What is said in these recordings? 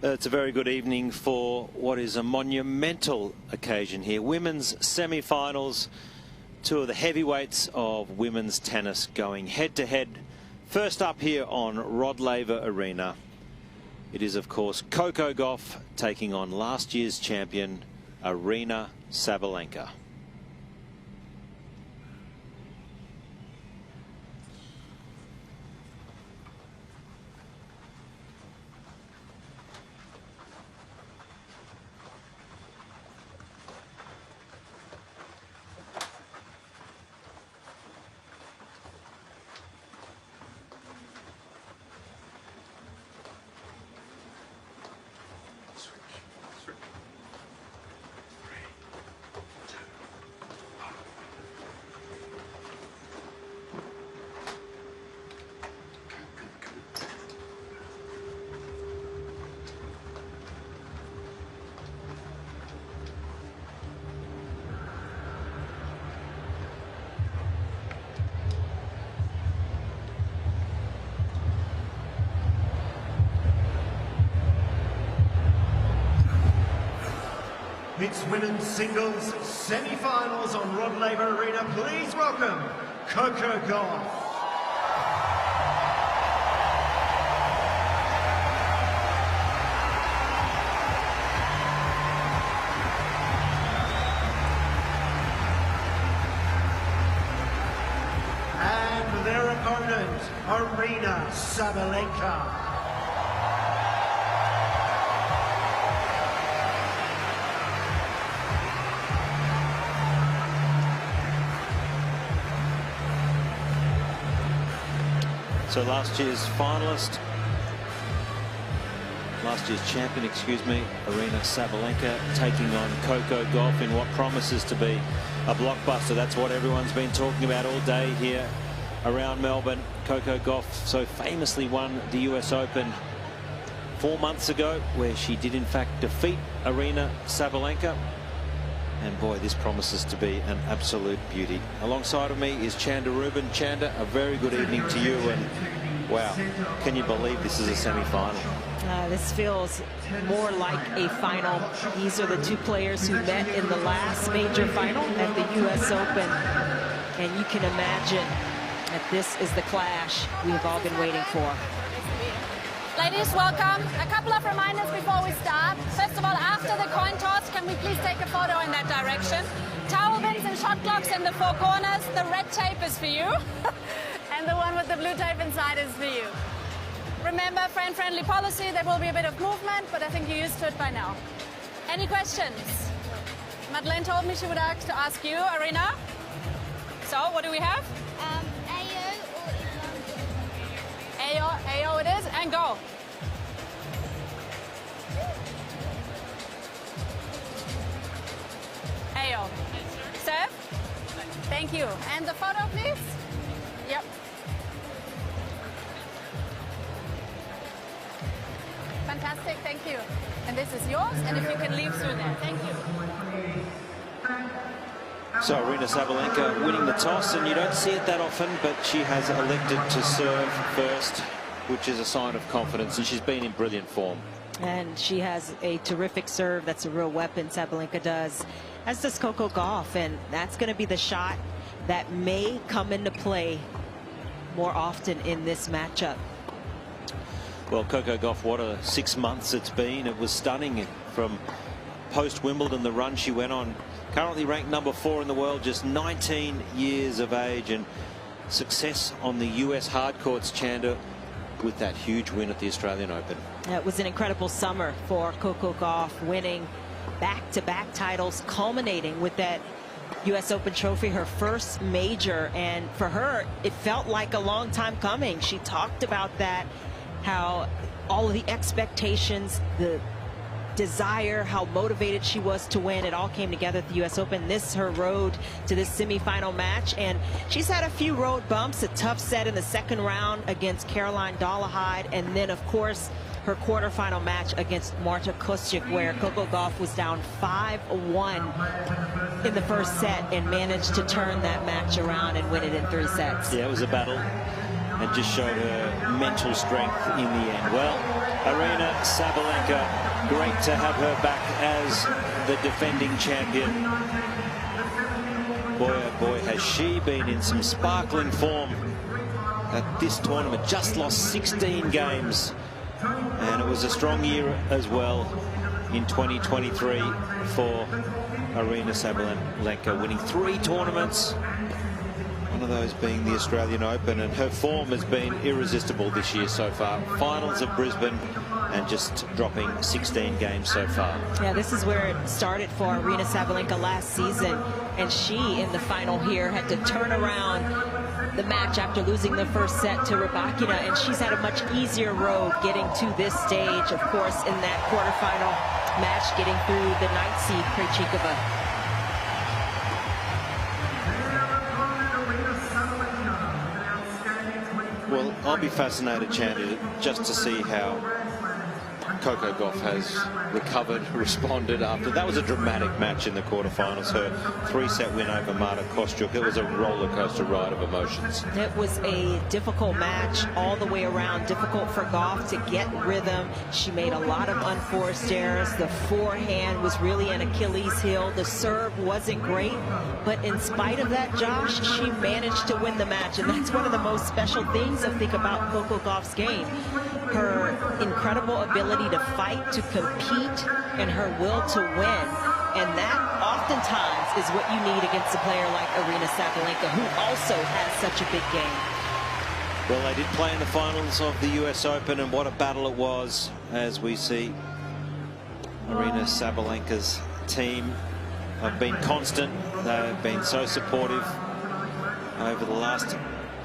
It's a very good evening for what is a monumental occasion here. Women's semi-finals, two of the heavyweights of women's tennis going head-to-head. First up here on Rod Laver Arena, it is of course Coco Gauff taking on last year's champion Aryna Sabalenka. It's women's singles semi-finals on Rod Laver Arena. Please welcome Coco Gauff. And their opponent, Aryna Sabalenka. So last year's finalist, last year's champion, excuse me, Aryna Sabalenka taking on Coco Gauff in what promises to be a blockbuster. That's what everyone's been talking about all day here around Melbourne. Coco Gauff so famously won the US Open 4 months ago, where she did in fact defeat Aryna Sabalenka. And boy, this promises to be an absolute beauty. Alongside of me is Chanda Rubin. Chanda, a very good evening to you. And wow, can you believe this is a semi-final? This feels more like a final. These are the two players who met in the last major final at the US Open. And you can imagine that this is the clash we've all been waiting for. Ladies, welcome. A couple of reminders before we start. First of all, after the coin toss, can we please take a photo in that direction? Towel bins and shot clocks in the four corners. The red tape is for you. And the one with the blue tape inside is for you. Remember, friend-friendly policy. There will be a bit of movement, but I think you're used to it by now. Any questions? Madeleine told me she would like to ask you, Aryna. So, what do we have? AO it is, and go. AO. Serve. Thank you. And the photo, please. Yep. Fantastic, thank you. And this is yours, and if you can leave through there. Thank you. So Aryna Sabalenka winning the toss, and you don't see it that often, but she has elected to serve first, which is a sign of confidence, and she's been in brilliant form. And she has a terrific serve. That's a real weapon, Sabalenka does, as does Coco Gauff, and that's going to be the shot that may come into play more often in this matchup. Well, Coco Gauff, what a 6 months it's been. It was stunning from post-Wimbledon, the run she went on. Currently ranked number 4 in the world, just 19 years of age, and success on the US hard courts, Chanda, with that huge win at the Australian Open. It was an incredible summer for Coco Gauff, winning back-to-back titles, culminating with that US Open trophy, her first major. And for her, it felt like a long time coming. She talked about that, how all of the expectations, the desire, how motivated she was to win, it all came together at the US Open. This her road to this semifinal match, and she's had a few road bumps. A tough set in the second round against Caroline Dolehide, and then of course her quarterfinal match against Marta Kostyuk, where Coco Gauff was down 5-1 in the first set and managed to turn that match around and win it in 3 sets. Yeah, it was a battle, and just showed her mental strength in the end. Well, Aryna Sabalenka, great to have her back as the defending champion. Boy, oh boy, has she been in some sparkling form at this tournament. Just lost 16 games, and it was a strong year as well in 2023 for Aryna Sabalenka, winning 3 tournaments, one of those being the Australian Open, and her form has been irresistible this year so far. Finals of Brisbane and just dropping 16 games so far. Yeah, this is where it started for Aryna Sabalenka last season, and she in the final here had to turn around the match after losing the first set to Rybakina, and she's had a much easier road getting to this stage, of course, in that quarterfinal match, getting through the 9th seed Krejcikova. Well, I'll be fascinated, Chandler, just to see how Coco Gauff has recovered, responded after. That was a dramatic match in the quarterfinals. Her 3-set win over Marta Kostyuk. It was a roller coaster ride of emotions. It was a difficult match all the way around. Difficult for Gauff to get rhythm. She made a lot of unforced errors. The forehand was really an Achilles heel. The serve wasn't great, but in spite of that, Josh, she managed to win the match, and that's one of the most special things I think about Coco Gauff's game. Her incredible ability to fight, to compete, and her will to win. And that oftentimes is what you need against a player like Aryna Sabalenka, who also has such a big game. Well, they did play in the finals of the US Open, and what a battle it was, as we see Aryna Sabalenka's team have been constant. They've been so supportive over the last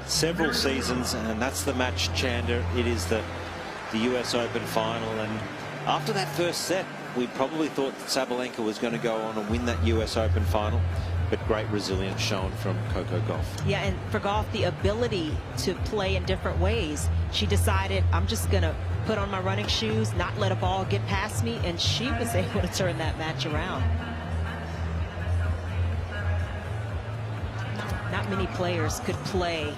several seasons, and that's the match, Chander. It is the US Open final, and after that first set we probably thought that Sabalenka was going to go on and win that US Open final, but great resilience shown from Coco Gauff. Yeah, and for Gauff, the ability to play in different ways. She decided, I'm just going to put on my running shoes, not let a ball get past me, and she was able to turn that match around. Not many players could play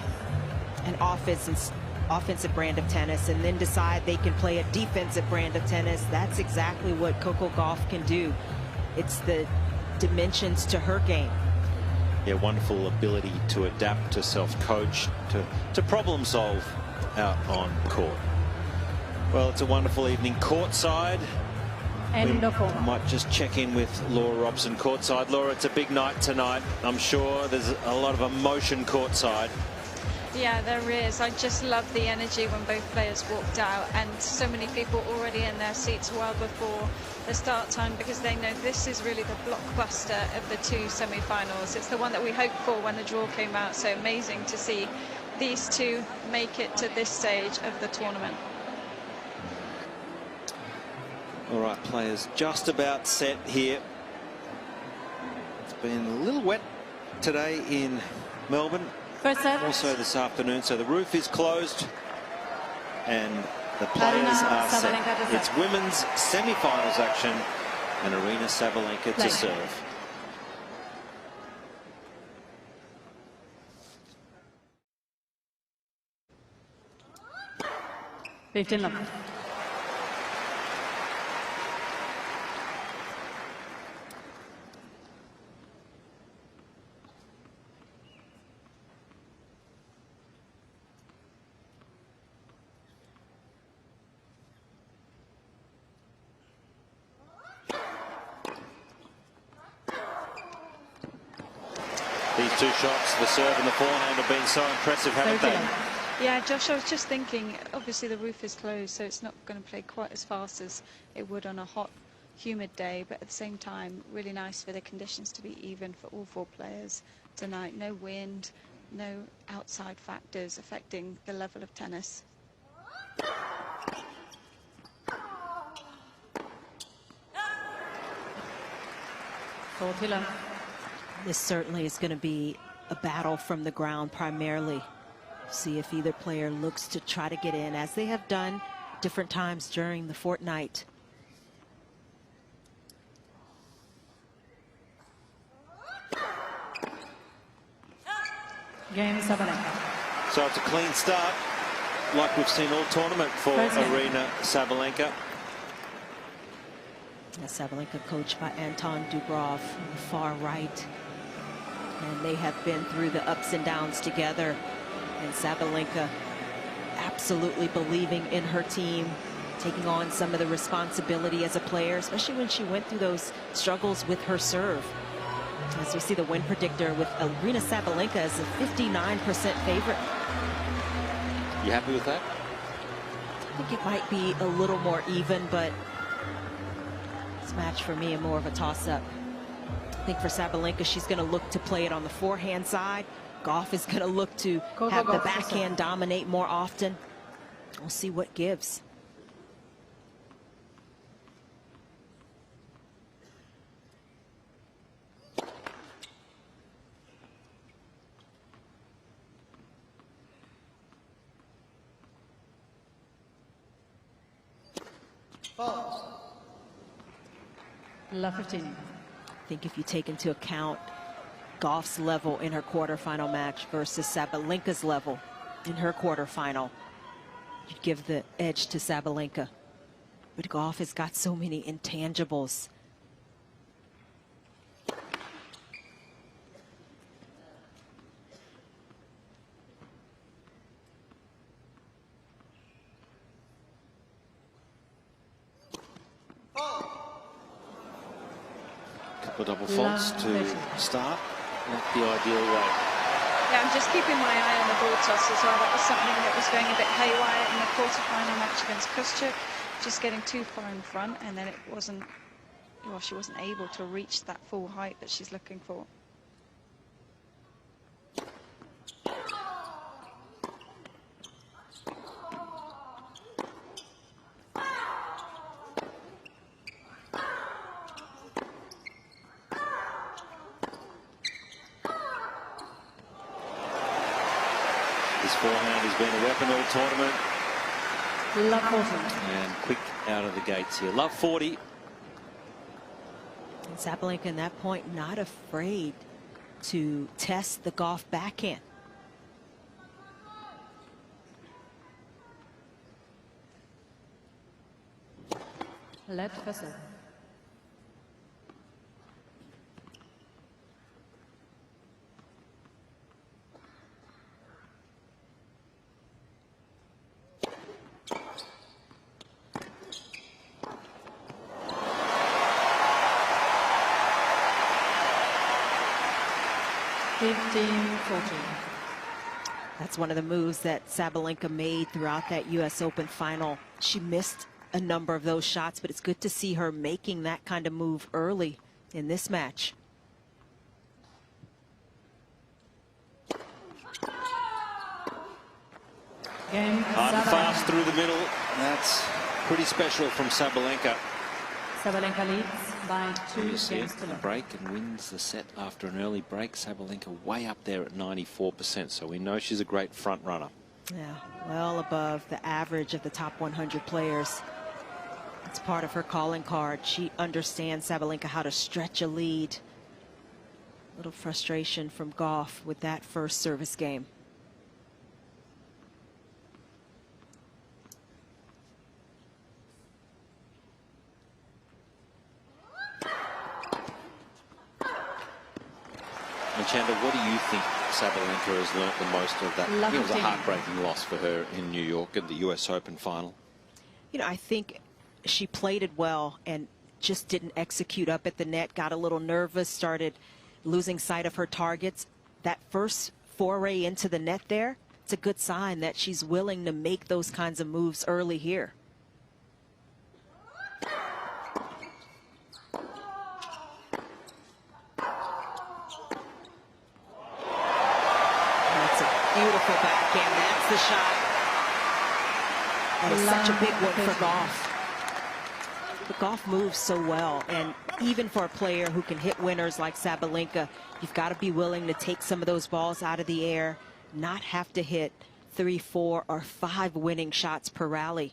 an offensive brand of tennis and then decide they can play a defensive brand of tennis. That's exactly what Coco Gauff can do. It's the dimensions to her game. Yeah, wonderful ability to adapt, to self-coach, to problem solve out on court. Well, it's a wonderful evening courtside. And we might just check in with Laura Robson courtside. Laura, it's a big night tonight. I'm sure there's a lot of emotion courtside. Yeah, there is. I just love the energy when both players walked out, and so many people already in their seats well before the start time, because they know this is really the blockbuster of the 2 semi-finals. It's the one that we hoped for when the draw came out. So amazing to see these two make it to this stage of the tournament. All right, players just about set here. It's been a little wet today in Melbourne. First set. Also this afternoon, so the roof is closed and the players are set. It's women's semi-finals action, and Aryna Sabalenka to serve. $15. These 2 shots, the serve and the forehand, have been so impressive, haven't they? Yeah, Josh, I was just thinking, obviously the roof is closed, so it's not going to play quite as fast as it would on a hot, humid day, but at the same time, really nice for the conditions to be even for all 4 players tonight. No wind, no outside factors affecting the level of tennis. This certainly is going to be a battle from the ground primarily. See if either player looks to try to get in, as they have done different times during the fortnight. Game Sabalenka. So it's a clean start. like we've seen all tournament for Aryna Sabalenka. Sabalenka coached by Anton Dubrov on the far right. And they have been through the ups and downs together. And Sabalenka absolutely believing in her team, taking on some of the responsibility as a player, especially when she went through those struggles with her serve. As we see the win predictor with Aryna Sabalenka as a 59% favorite. You happy with that? I think it might be a little more even, but this match for me is more of a toss-up. I think for Sabalenka, she's going to look to play it on the forehand side. Gauff is going to look to have the backhand dominate more often. We'll see what gives. La 15. I think if you take into account Gauff's level in her quarterfinal match versus Sabalenka's level in her quarterfinal, you'd give the edge to Sabalenka. But Gauff has got so many intangibles. Couple of double faults to start. Not the ideal way. Yeah, I'm just keeping my eye on the ball toss as well. That was something that was going a bit haywire in the quarterfinal match against Kuschuk. Just getting too far in front, and then it wasn't, well, she wasn't able to reach that full height that she's looking for. His forehand has been a weapon all tournament. Love 40. And quick out of the gates here. Love 40. And Sabalenka in that point not afraid to test the Gauff backhand. Let Vessel. That's one of the moves that Sabalenka made throughout that U.S. Open final. She missed a number of those shots, but it's good to see her making that kind of move early in this match. Hard and fast through the middle. That's pretty special from Sabalenka. Sabalenka leads by 2 games to the break and wins the set after an early break. Sabalenka way up there at 94%, so we know she's a great front runner. Yeah, well above the average of the top 100 players. It's part of her calling card. She understands, Sabalenka, how to stretch a lead. A little frustration from Gauff with that first service game. Chanda, what do you think Sabalenka has learnt the most of that? It was a heartbreaking loss for her in New York at the US Open final. You know, I think she played it well and just didn't execute up at the net, got a little nervous, started losing sight of her targets. That first foray into the net there, it's a good sign that she's willing to make those kinds of moves early here. Beautiful backhand. That's the shot. That is such a big one for Gauff. But Gauff moves so well, and even for a player who can hit winners like Sabalenka, you've got to be willing to take some of those balls out of the air, not have to hit 3, 4, or 5 winning shots per rally.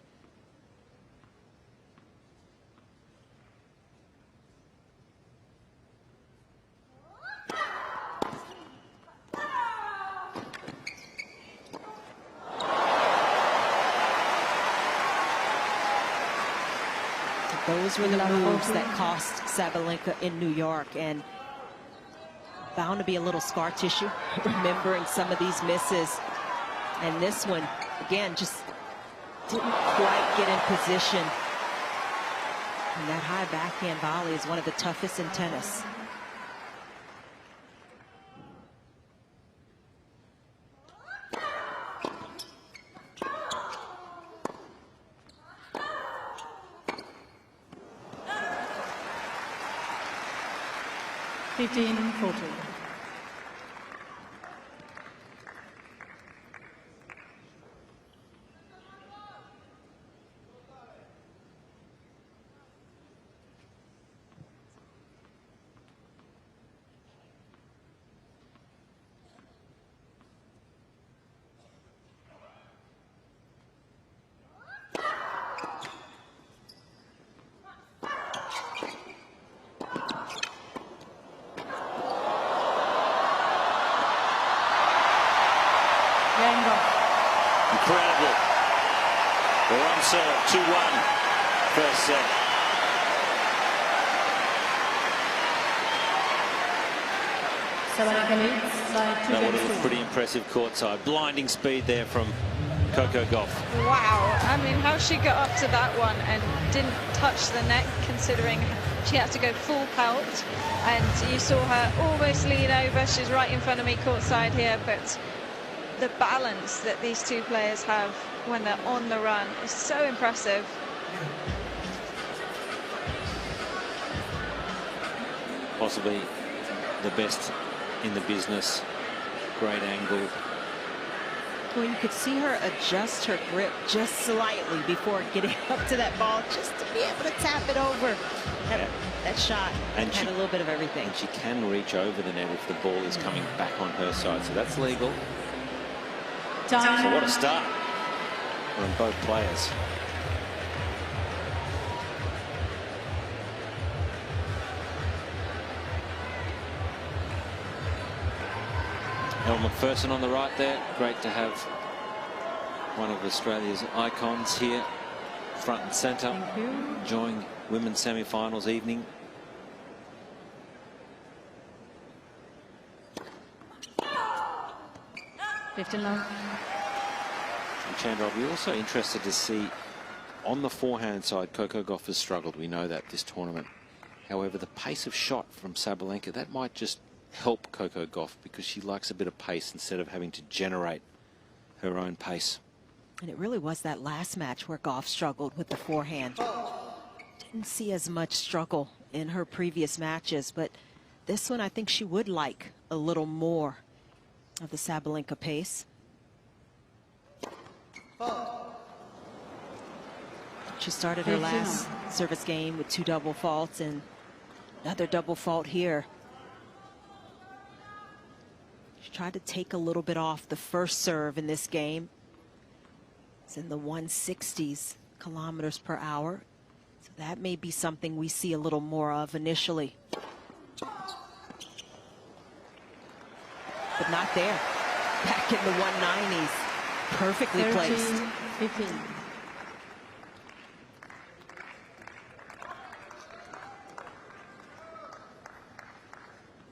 Those were the moves that cost Sabalenka in New York, and bound to be a little scar tissue remembering some of these misses. And this one, again, just didn't quite get in position. And that high backhand volley is one of the toughest in tennis. (15-14). Incredible. We're on serve, 2-1, first set. Sabalenka leads by 2 That games was to pretty impressive courtside. Blinding speed there from Coco Gauff. Wow, I mean, how she got up to that one and didn't touch the net, considering she had to go full pelt. And you saw her almost lean over. She's right in front of me courtside here, but the balance that these two players have when they're on the run is so impressive. Possibly the best in the business. Great angle. Well, you could see her adjust her grip just slightly before getting up to that ball, just to be able to tap it over. That shot And had a little bit of everything. And she can reach over the net if the ball is coming back on her side, so that's legal. So what a start from both players. Elle Macpherson on the right there. Great to have one of Australia's icons here, front and centre, enjoying women's semi-finals evening. (15-love). And Chandra, I'll be also interested to see on the forehand side, Coco Gauff has struggled. We know that this tournament. However, the pace of shot from Sabalenka, that might just help Coco Gauff because she likes a bit of pace instead of having to generate her own pace. And it really was that last match where Gauff struggled with the forehand. Didn't see as much struggle in her previous matches, but this one I think she would like a little more of the Sabalenka pace. She started her last service game with 2 double faults and another double fault here. She tried to take a little bit off the first serve in this game. It's in the 160s kilometers per hour. So that may be something we see a little more of initially. But not there. Back in the 190s. Perfectly placed. 15.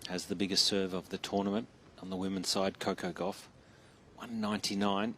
Has the biggest serve of the tournament on the women's side, Coco Gauff, 199.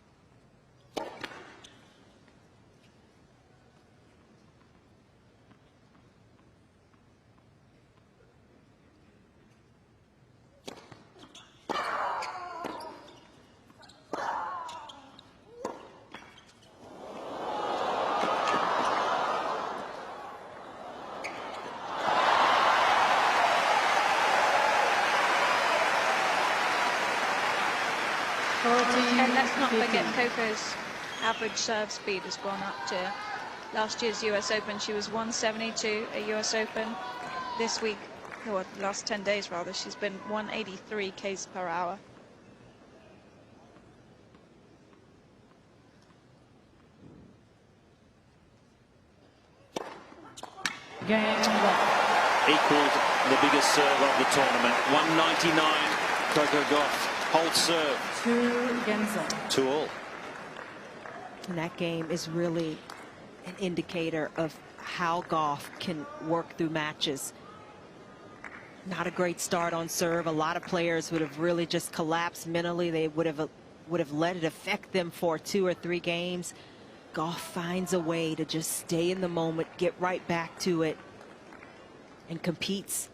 And let's not forget Coco's average serve speed has gone up to last year's US Open. She was 172 at US Open. This week, or the last 10 days rather, she's been 183 k's per hour. Equaled the biggest serve of the tournament, 199. Coco Gauff holds serve. 2-all. And that game is really an indicator of how Gauff can work through matches. Not a great start on serve. A lot of players would have really just collapsed mentally. They would have let it affect them for 2 or 3 games. Gauff finds a way to just stay in the moment, get right back to it, and competes.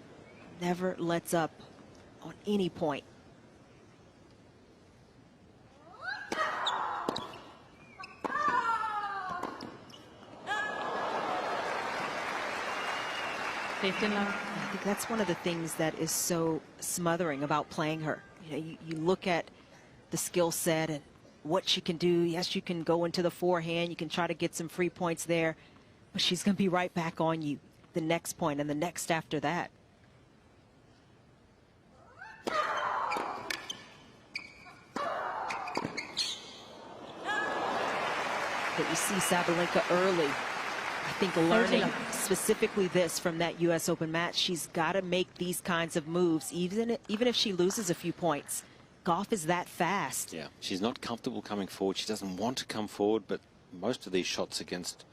Never lets up on any point. I think that's one of the things that is so smothering about playing her. You know, you look at the skill set and what she can do. Yes, you can go into the forehand. You can try to get some free points there. But she's going to be right back on you the next point and the next after that. But you see Sabalenka early. I think learning specifically this from that U.S. Open match, she's got to make these kinds of moves, even if she loses a few points. Gauff is that fast. Yeah, she's not comfortable coming forward. She doesn't want to come forward, but most of these shots against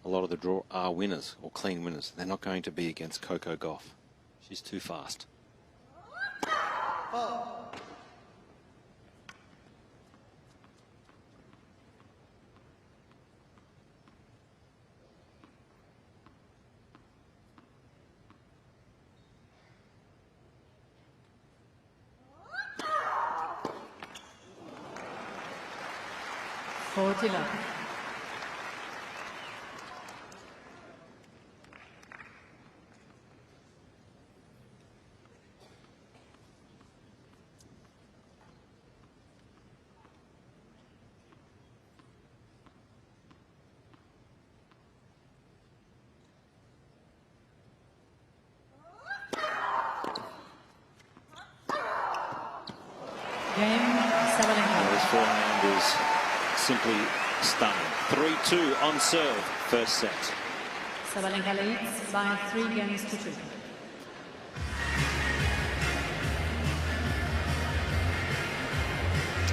a lot of the draw are winners or clean winners. They're not going to be against Coco Gauff. She's too fast. His forehand is simply stunning. 3-2 on serve, first set. Sabalenka leads by 3 games to 2.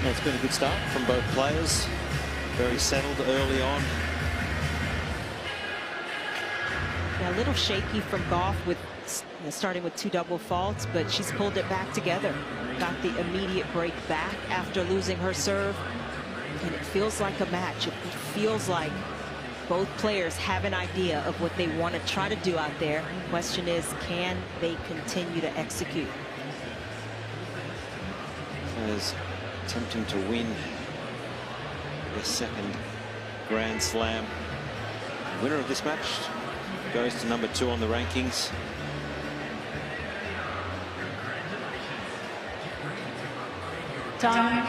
Well, it's been a good start from both players. Very settled early on. Yeah, a little shaky from Gauff with starting with 2 double faults, but she's pulled it back together. Got the immediate break back after losing her serve. And it feels like a match. It feels like both players have an idea of what they want to try to do out there. The question is, can they continue to execute? Players attempting to win their second Grand Slam. The winner of this match goes to number 2 on the rankings. Time.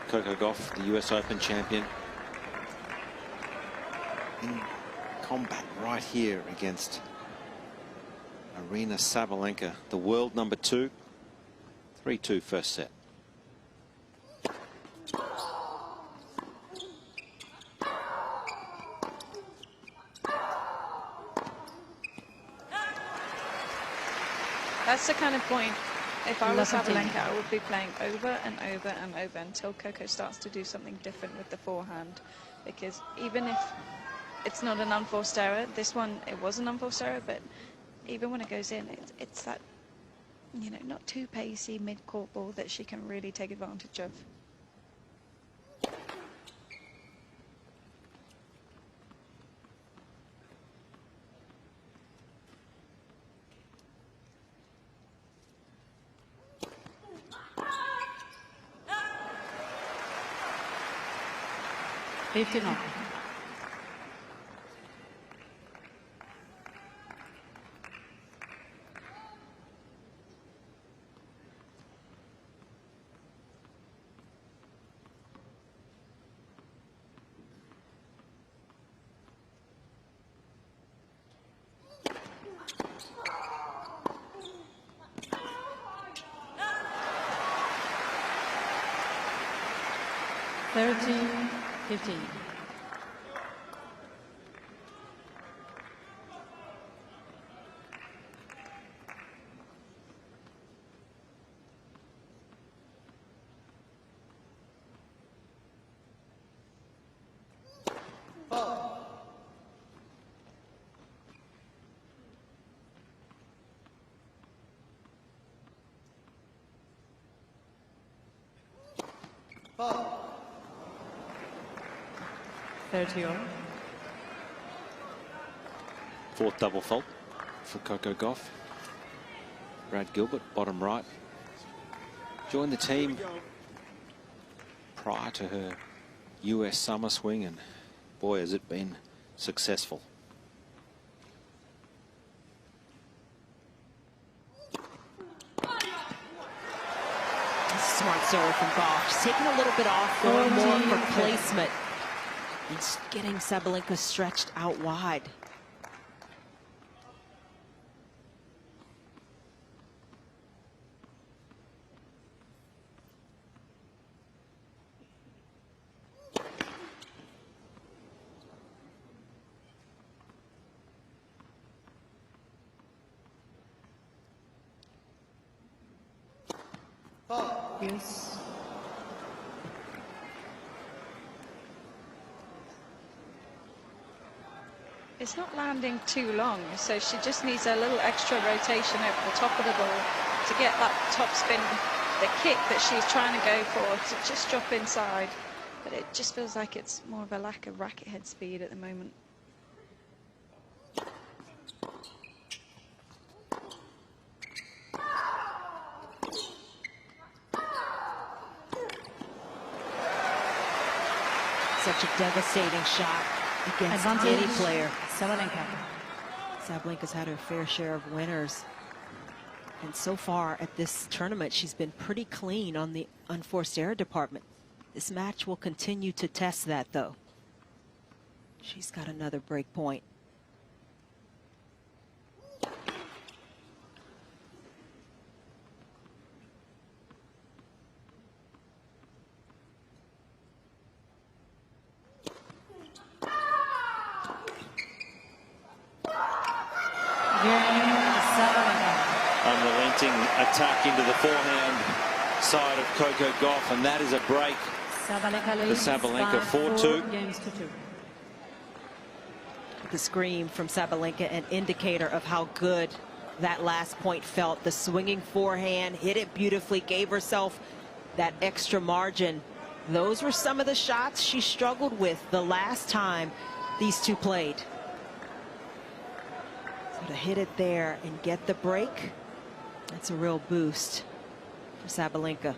Coco Gauff, the US Open champion, in combat right here against Aryna Sabalenka, the world number 2. 3-2 first set. That's the kind of point, if I was Sabalenka, I would be playing over and over and over until Coco starts to do something different with the forehand. Because even if it's not an unforced error, this one, it was an unforced error, but even when it goes in, it's that, you know, not too pacey mid-court ball that she can really take advantage of. $50. $13-15. 30-all. Fourth double fault for Coco Gauff. Brad Gilbert, bottom right, joined the team prior to her US summer swing, and boy, has it been successful. Smart serve from Gauff. She's taking a little bit off, going more for placement. And getting Sabalenka stretched out wide. Yes. It's not landing too long, so she just needs a little extra rotation over the top of the ball to get that top spin, the kick that she's trying to go for, to just drop inside. But it just feels like it's more of a lack of racket head speed at the moment. Such a devastating shot against any player. Sabalenka. Sabalenka's had her fair share of winners. And so far at this tournament, she's been pretty clean on the unforced error department. This match will continue to test that, though. She's got another break point. Unrelenting attack into the forehand side of Coco Gauff, and that is a break for Sabalenka. 4-2. The scream from Sabalenka, an indicator of how good that last point felt. The swinging forehand, hit it beautifully, gave herself that extra margin. Those were some of the shots she struggled with the last time these two played. So to hit it there and get the break, that's a real boost for Sabalenka.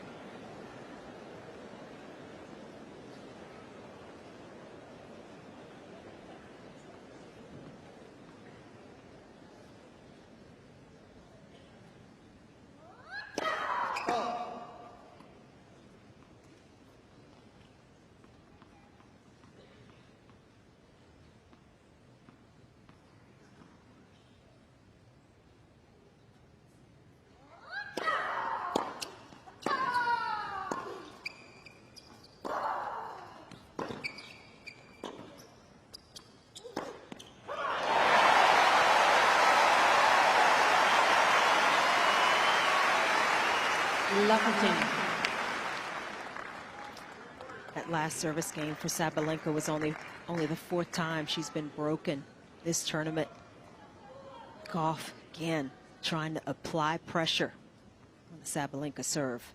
That last service game for Sabalenka was only the fourth time she's been broken this tournament. Gauff again trying to apply pressure on the Sabalenka serve.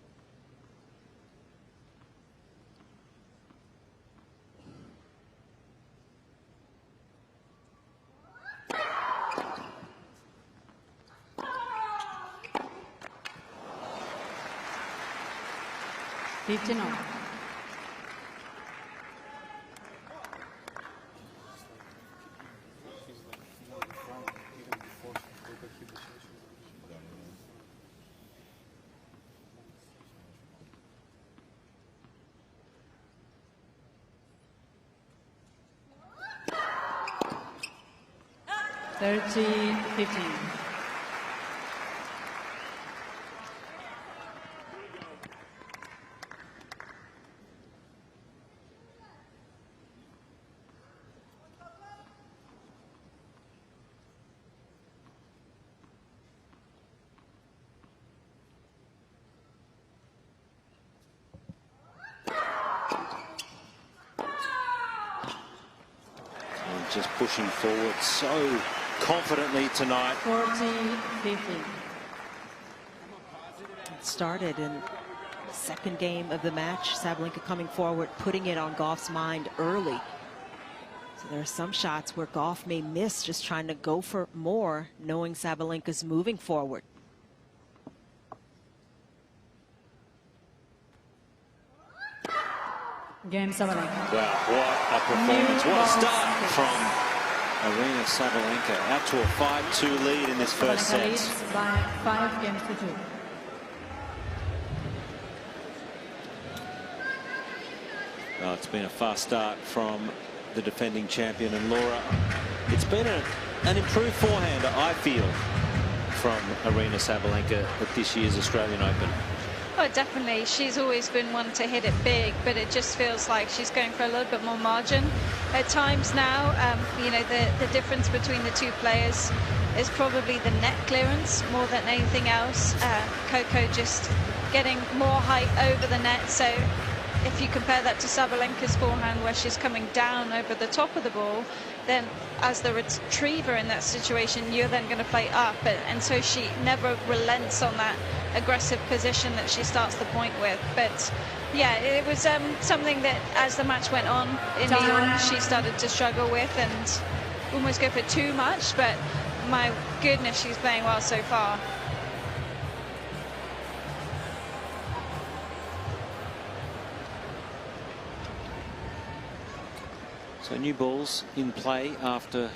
Just pushing forward so confidently tonight. 40-50. It started in Second game of the match, Sabalenka coming forward, putting it on Gauff's mind early. So there are some shots where Gauff may miss, just trying to go for more, knowing Sabalenka's moving forward. Game Sabalenka. Wow, what a performance. What a start from Aryna Sabalenka. Out to a 5-2 lead in this first Sabalenka set. leads by 5 games to 2. Well, it's been a fast start from the defending champion, and Laura, it's been an improved forehand, I feel, from Aryna Sabalenka at this year's Australian Open. Oh, definitely. She's always been one to hit it big, but it just feels like she's going for a little bit more margin at times now. You know, the difference between the two players is probably the net clearance more than anything else. Coco just getting more height over the net. So if you compare that to Sabalenka's forehand, where she's coming down over the top of the ball, then as the retriever in that situation, you're then going to play up, and so she never relents on that aggressive position that she starts the point with. But yeah, it was something that as the match went on in Lyon, she started to struggle with and almost go for too much, but my goodness, she's playing well so far. So new balls in play after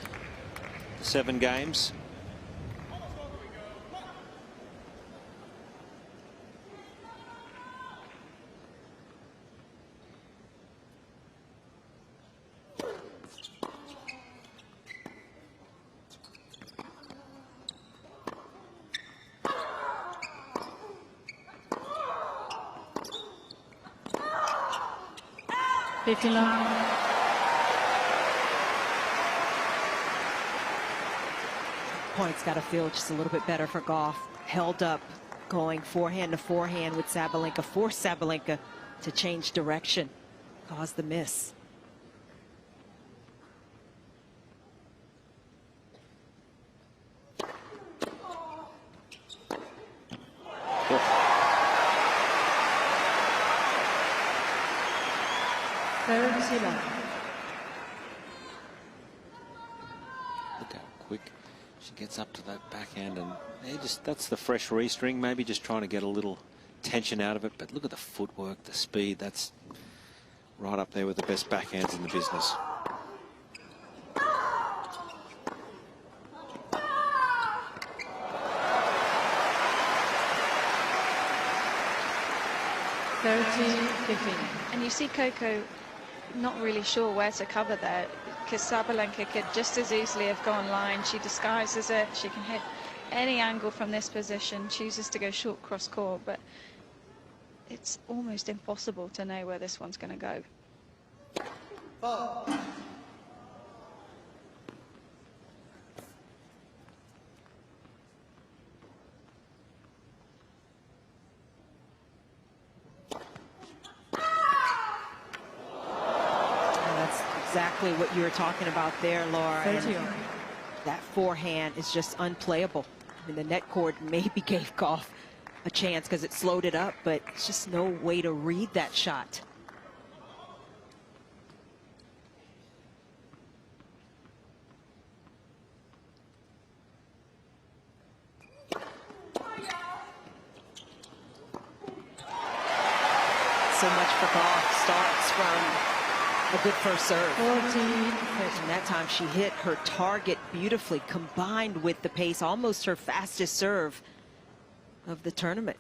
7 games. Points got to feel just a little bit better for Gauff. Held up, going forehand to forehand with Sabalenka, forced Sabalenka to change direction, caused the miss. Look how quick she gets up to that backhand, and that's the fresh restring, maybe just trying to get a little tension out of it. But look at the footwork, the speed. That's right up there with the best backhands in the business. And you see Coco not really sure where to cover there, because Sabalenka could just as easily have gone line. She disguises it. She can hit any angle from this position, chooses to go short cross court, but it's almost impossible to know where this one's going to go. Exactly what you were talking about there, Laura. And that forehand is just unplayable. I mean, the net cord maybe gave Gauff a chance because it slowed it up, but it's just no way to read that shot. So much for Gauff. Starts from a good first serve. And that time she hit her target beautifully, combined with the pace, almost her fastest serve of the tournament.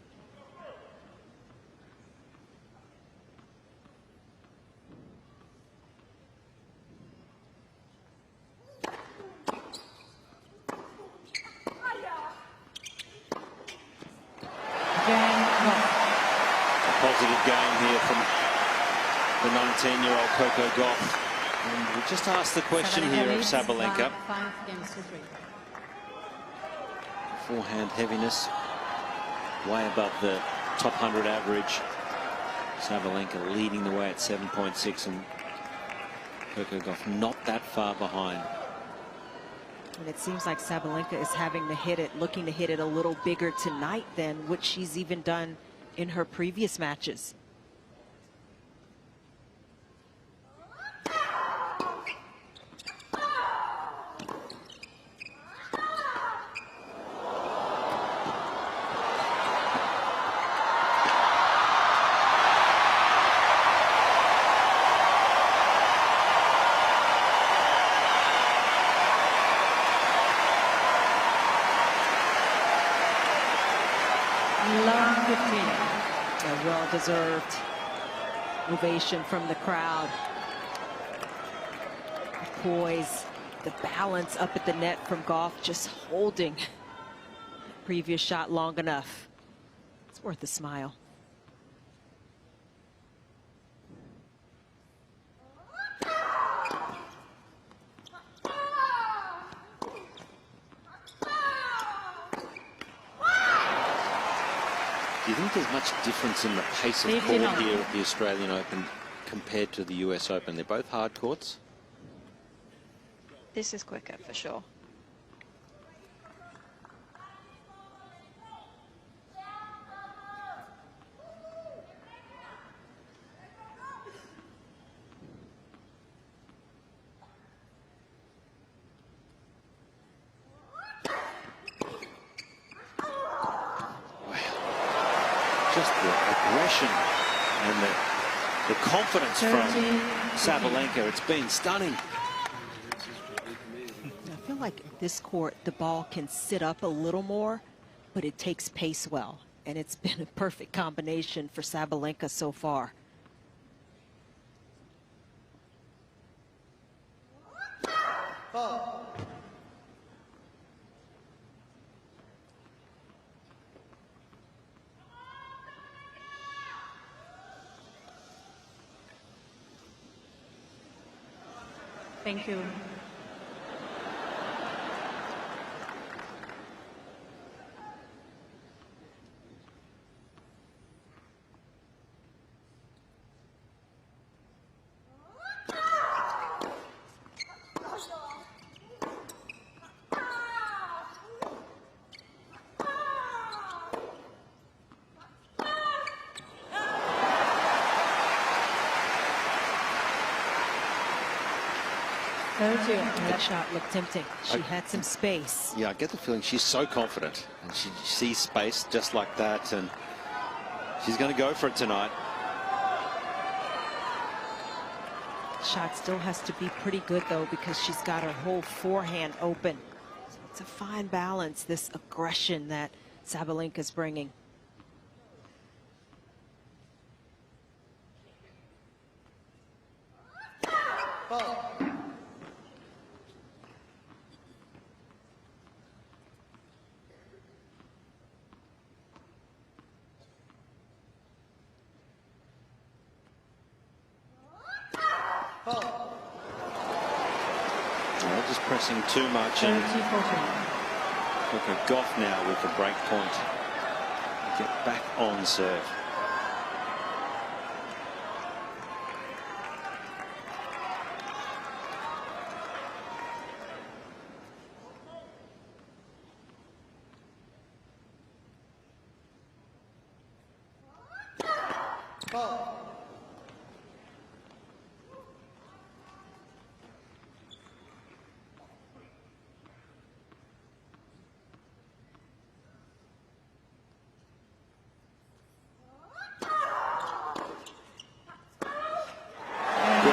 A positive game here from the 19-year-old Coco Gauff. And we just asked the question here of Sabalenka. Forehand heaviness way above the top 100 average. Sabalenka leading the way at 7.6, and Coco Gauff not that far behind. And it seems like Sabalenka is having to hit it, looking to hit it a little bigger tonight than what she's even done in her previous matches. A well-deserved ovation from the crowd. The poise, the balance up at the net from Gauff, just holding the previous shot long enough. It's worth a smile. Do you think there's much difference in the pace of court here at the Australian Open compared to the US Open? They're both hard courts. This is quicker for sure. Just the aggression and the confidence from Sabalenka. It's been stunning. I feel like this court, the ball can sit up a little more, but it takes pace well. And it's been a perfect combination for Sabalenka so far. Thank you. That shot looked tempting. She had some space. Yeah, I get the feeling she's so confident and she sees space just like that, and she's going to go for it tonight. Shot still has to be pretty good though, because she's got her whole forehand open. So it's a fine balance, this aggression that Sabalenka's bringing. Just pressing too much, and Coco Gauff now with the break point. Get back on serve.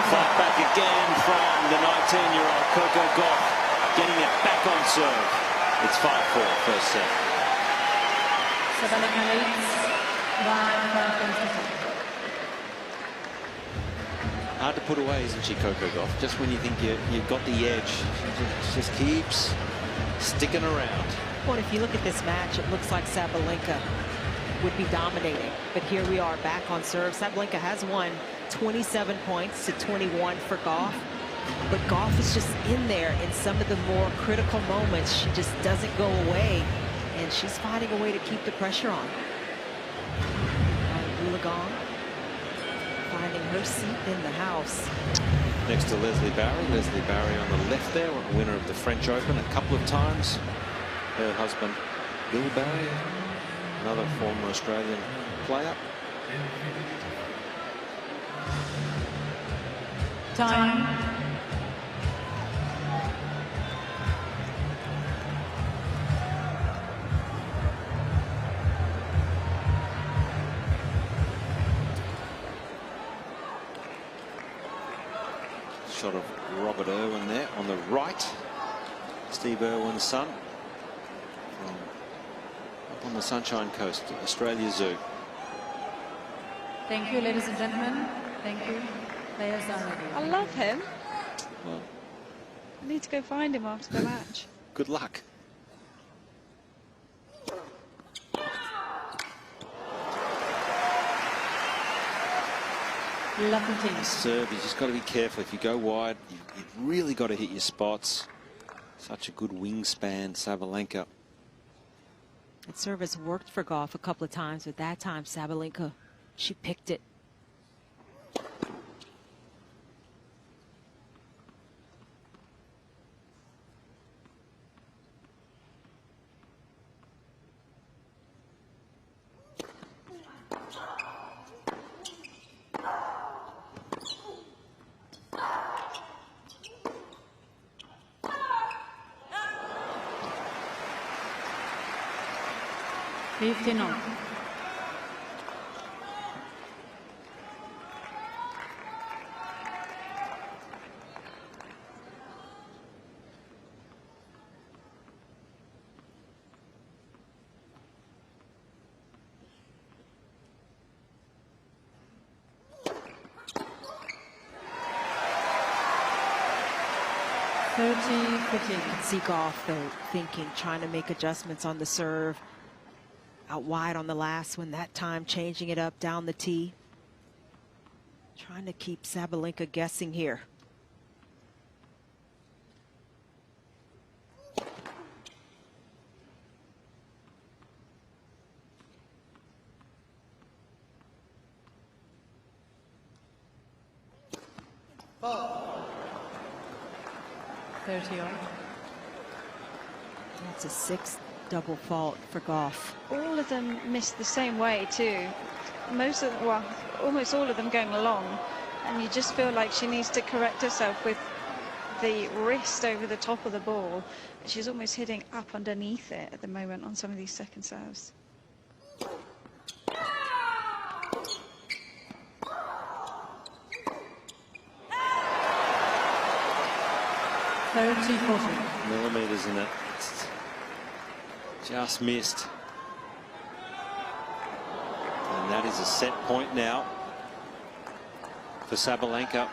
Fight back again from the 19-year-old Coco Gauff, getting it back on serve. It's 5-4 first set. Hard to put away, isn't she, Coco Gauff? Just when you think you've got the edge, she just keeps sticking around. Well, if you look at this match, it looks like Sabalenka would be dominating. But here we are back on serve. Sabalenka has won 27 points to 21 for Gauff. But Gauff is just in there in some of the more critical moments. She just doesn't go away. And she's finding a way to keep the pressure on. Gong finding her seat in the house. Next to Leslie Barry. Leslie Barry on the left there, winner of the French Open a couple of times. Her husband, Bill Barry, Another former Australian player. Time. Shot of Robert Irwin there on the right. Steve Irwin's son from up on the Sunshine Coast, Australia Zoo. Thank you, ladies and gentlemen. Thank you. Players are ready. I love him. Well, I need to go find him after the match. good luck. Lovely team. Serve, you just got to be careful. If you go wide, you've really got to hit your spots. Such a good wingspan, Sabalenka. That service worked for Gauff a couple of times, but that time Sabalenka, she picked it. On. See Gauff though thinking, trying to make adjustments on the serve. Out wide on the last one, that time changing it up down the tee. Trying to keep Sabalenka guessing here. Ball. 30 on. That's a sixth double fault for Gauff. All of them missed the same way too. Most of them, well, almost all of them going along, and you just feel like she needs to correct herself with the wrist over the top of the ball. She's almost hitting up underneath it at the moment on some of these second serves. Millimeters in it. Just missed. And that is a set point now for Sabalenka.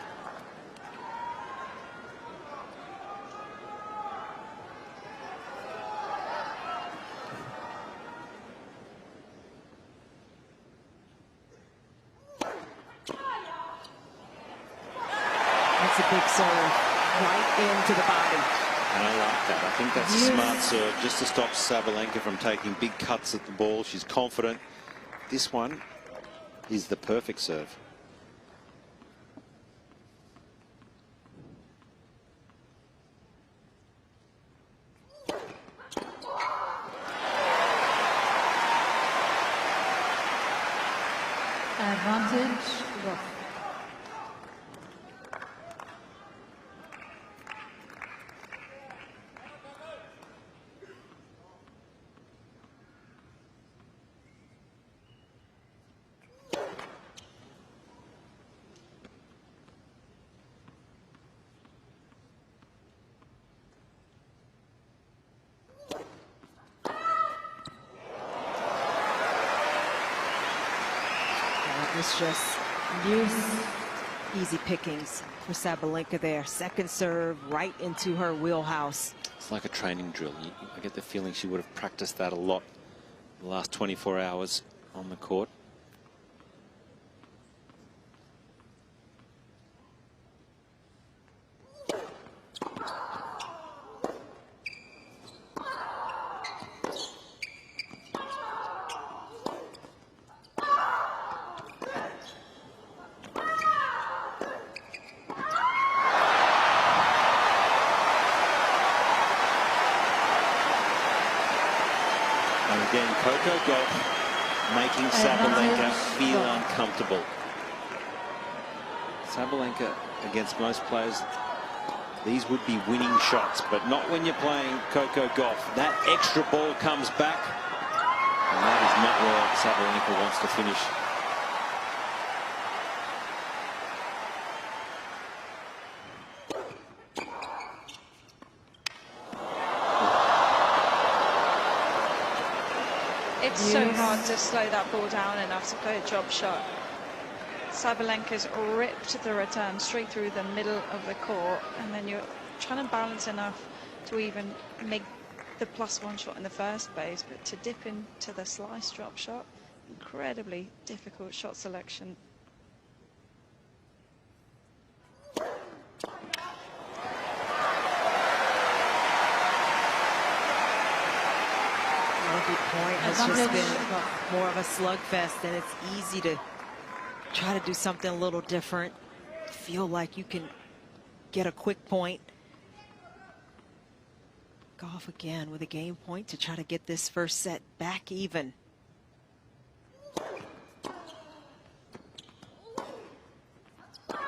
That's a big serve right into the body. And I like that. I think that's a smart serve just to stop Sabalenka from taking big cuts at the ball. She's confident. This one is the perfect serve. Advantage. Gauff. It's just easy pickings for Sabalenka there. Second serve right into her wheelhouse. It's like a training drill. I get the feeling she would have practiced that a lot the last 24 hours on the court. Again, Coco Gauff making Sabalenka feel uncomfortable. Sabalenka, against most players, these would be winning shots, but not when you're playing Coco Gauff. That extra ball comes back, and that is not where Sabalenka wants to finish. It's so hard to slow that ball down enough to play a drop shot. Sabalenka's ripped the return straight through the middle of the court, and then you're trying to balance enough to even make the +1 shot in the first base, but to dip into the slice drop shot, incredibly difficult shot selection. Every point has just been more of a slugfest, and it's easy to try to do something a little different, feel like you can get a quick point. Gauff again with a game point to try to get this first set back even. You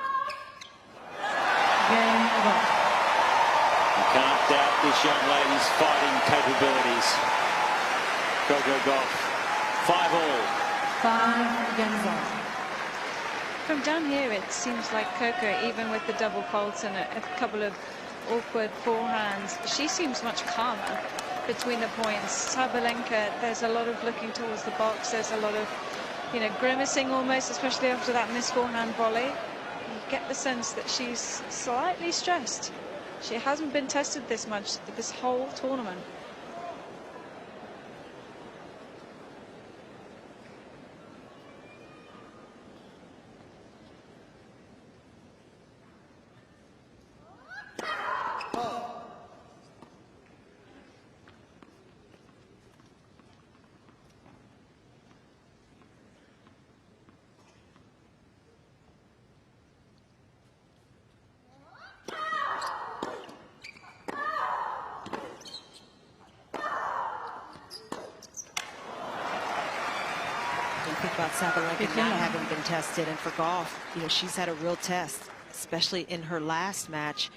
can't doubt this young lady's fighting capabilities. Coco Gauff, 5-all. 5-all. From down here, it seems like Coco, even with the double faults and a couple of awkward forehands, she seems much calmer between the points. Sabalenka, there's a lot of looking towards the box. There's a lot of, you know, grimacing almost, especially after that missed forehand volley. You get the sense that she's slightly stressed. She hasn't been tested this much this whole tournament. Think about Sabalenka not having been tested, and for Gauff, you know, she's had a real test, especially in her last match.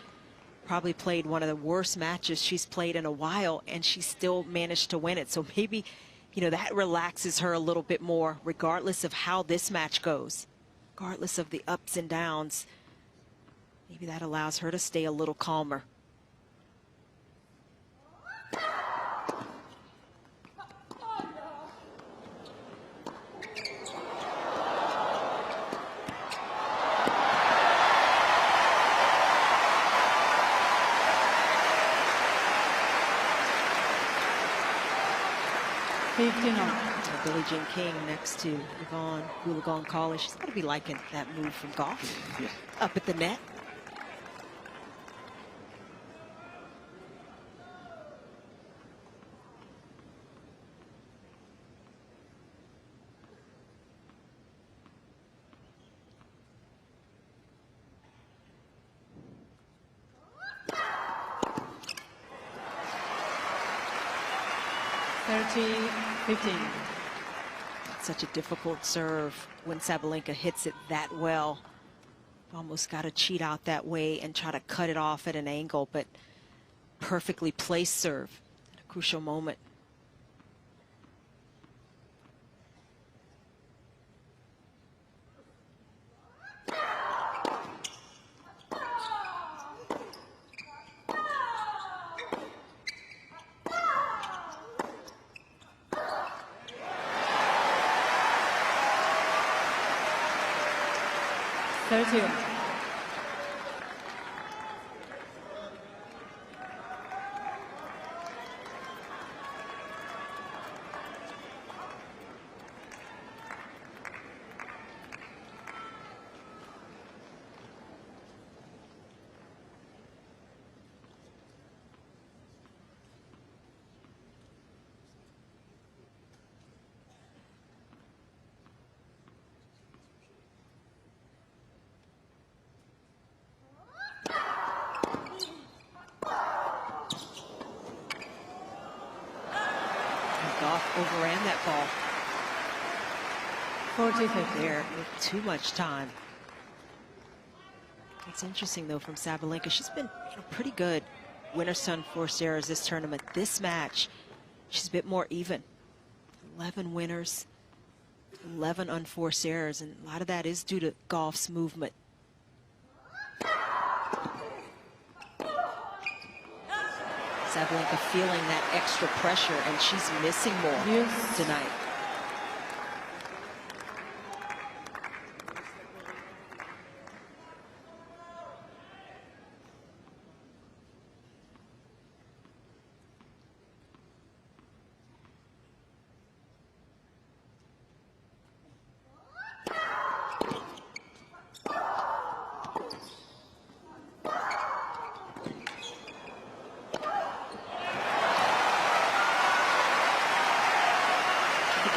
Probably played one of the worst matches she's played in a while, and she still managed to win it. So maybe, you know, that relaxes her a little bit more, regardless of how this match goes, regardless of the ups and downs. Maybe that allows her to stay a little calmer. Billie Jean King next to Yvonne Goolagong-Collie. She's got to be liking that move from Gauff. Yeah. Up at the net. Such a difficult serve when Sabalenka hits it that well. Almost got to cheat out that way and try to cut it off at an angle, but perfectly placed serve at a crucial moment. Gauff overran that ball. 40-50. there with too much time. It's interesting, though, from Sabalenka. She's been pretty good. Winners to unforced errors this tournament. This match, she's a bit more even. 11 winners, 11 unforced errors, and a lot of that is due to Gauff's movement. Sabalenka feeling that extra pressure, and she's missing more tonight.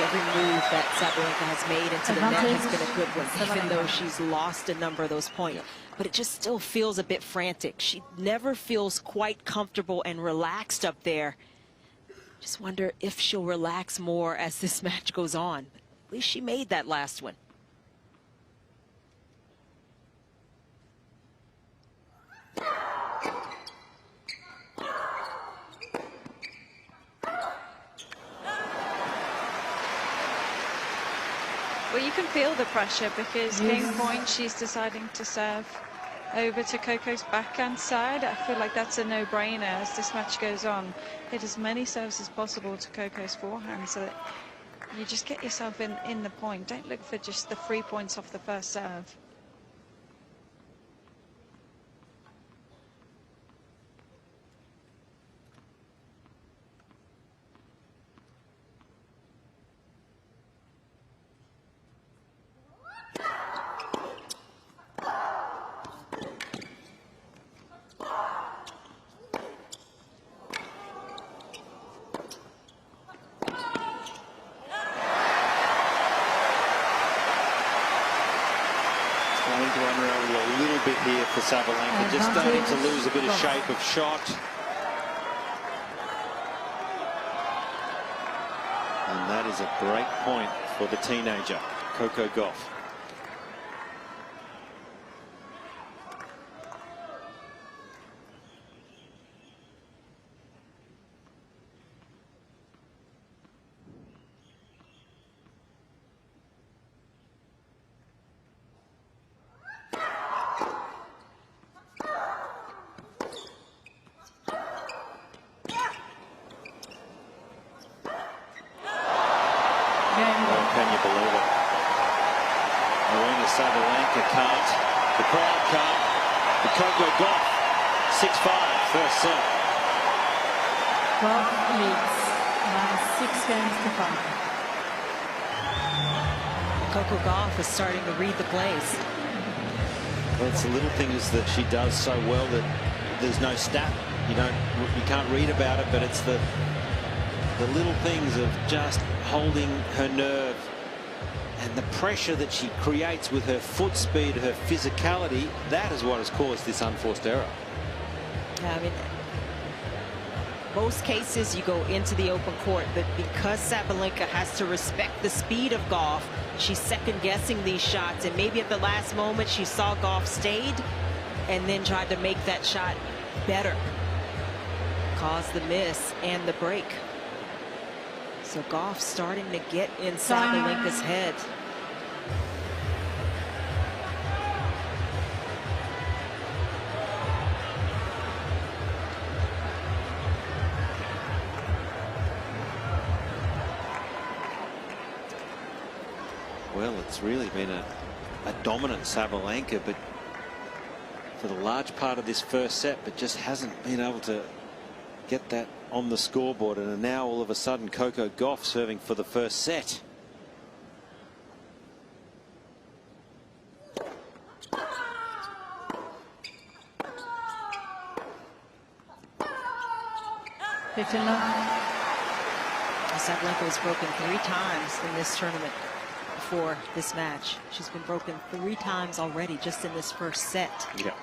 Every move that Sabalenka has made into the net has been a good one, even though she's lost a number of those points. But it just still feels a bit frantic. She never feels quite comfortable and relaxed up there. Just wonder if she'll relax more as this match goes on. At least she made that last one. Well, you can feel the pressure because game point, she's deciding to serve over to Coco's backhand side. I feel like that's a no-brainer as this match goes on. Hit as many serves as possible to Coco's forehand so that you just get yourself in the point. Don't look for just the 3 points off the first serve. To unravel a little bit here for Sabalenka, just starting to lose a bit of shape of shot. And that is a great point for the teenager, Coco Gauff. Can you believe it? Aryna Sabalenka can't. The crowd can't. The Coco Gauff 6-5 first set. Gauff leads by 6 games to 5. Coco Gauff is starting to read the plays. Well, it's the little things that she does so well that there's no stat. You can't read about it, but it's the little things of just holding her nerve and the pressure that she creates with her foot speed, her physicality. That is what has caused this unforced error. Yeah, I mean, most cases you go into the open court, but because Sabalenka has to respect the speed of Gauff, she's second guessing these shots, and maybe at the last moment she saw Gauff stayed and then tried to make that shot better. Caused the miss and the break. So Gauff starting to get in Sabalenka's head. Well, it's really been a dominant Sabalenka, but for the large part of this first set, but just hasn't been able to get that on the scoreboard. And now all of a sudden Coco Gauff serving for the first set. Sabalenka was broken 3 times in this tournament before this match. She's been broken 3 times already just in this first set. Yeah.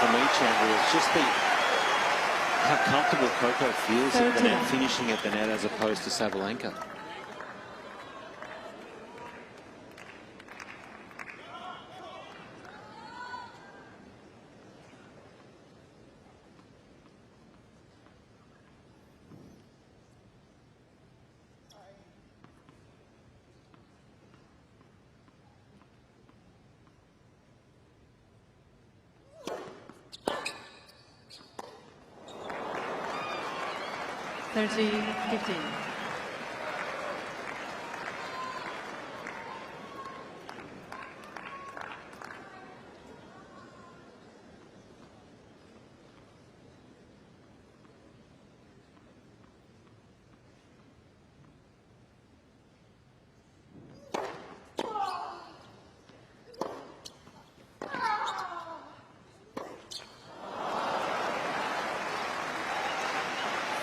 from each, Andrew, is just how comfortable Coco feels at the net, finishing at the net as opposed to Sabalenka. (30-15).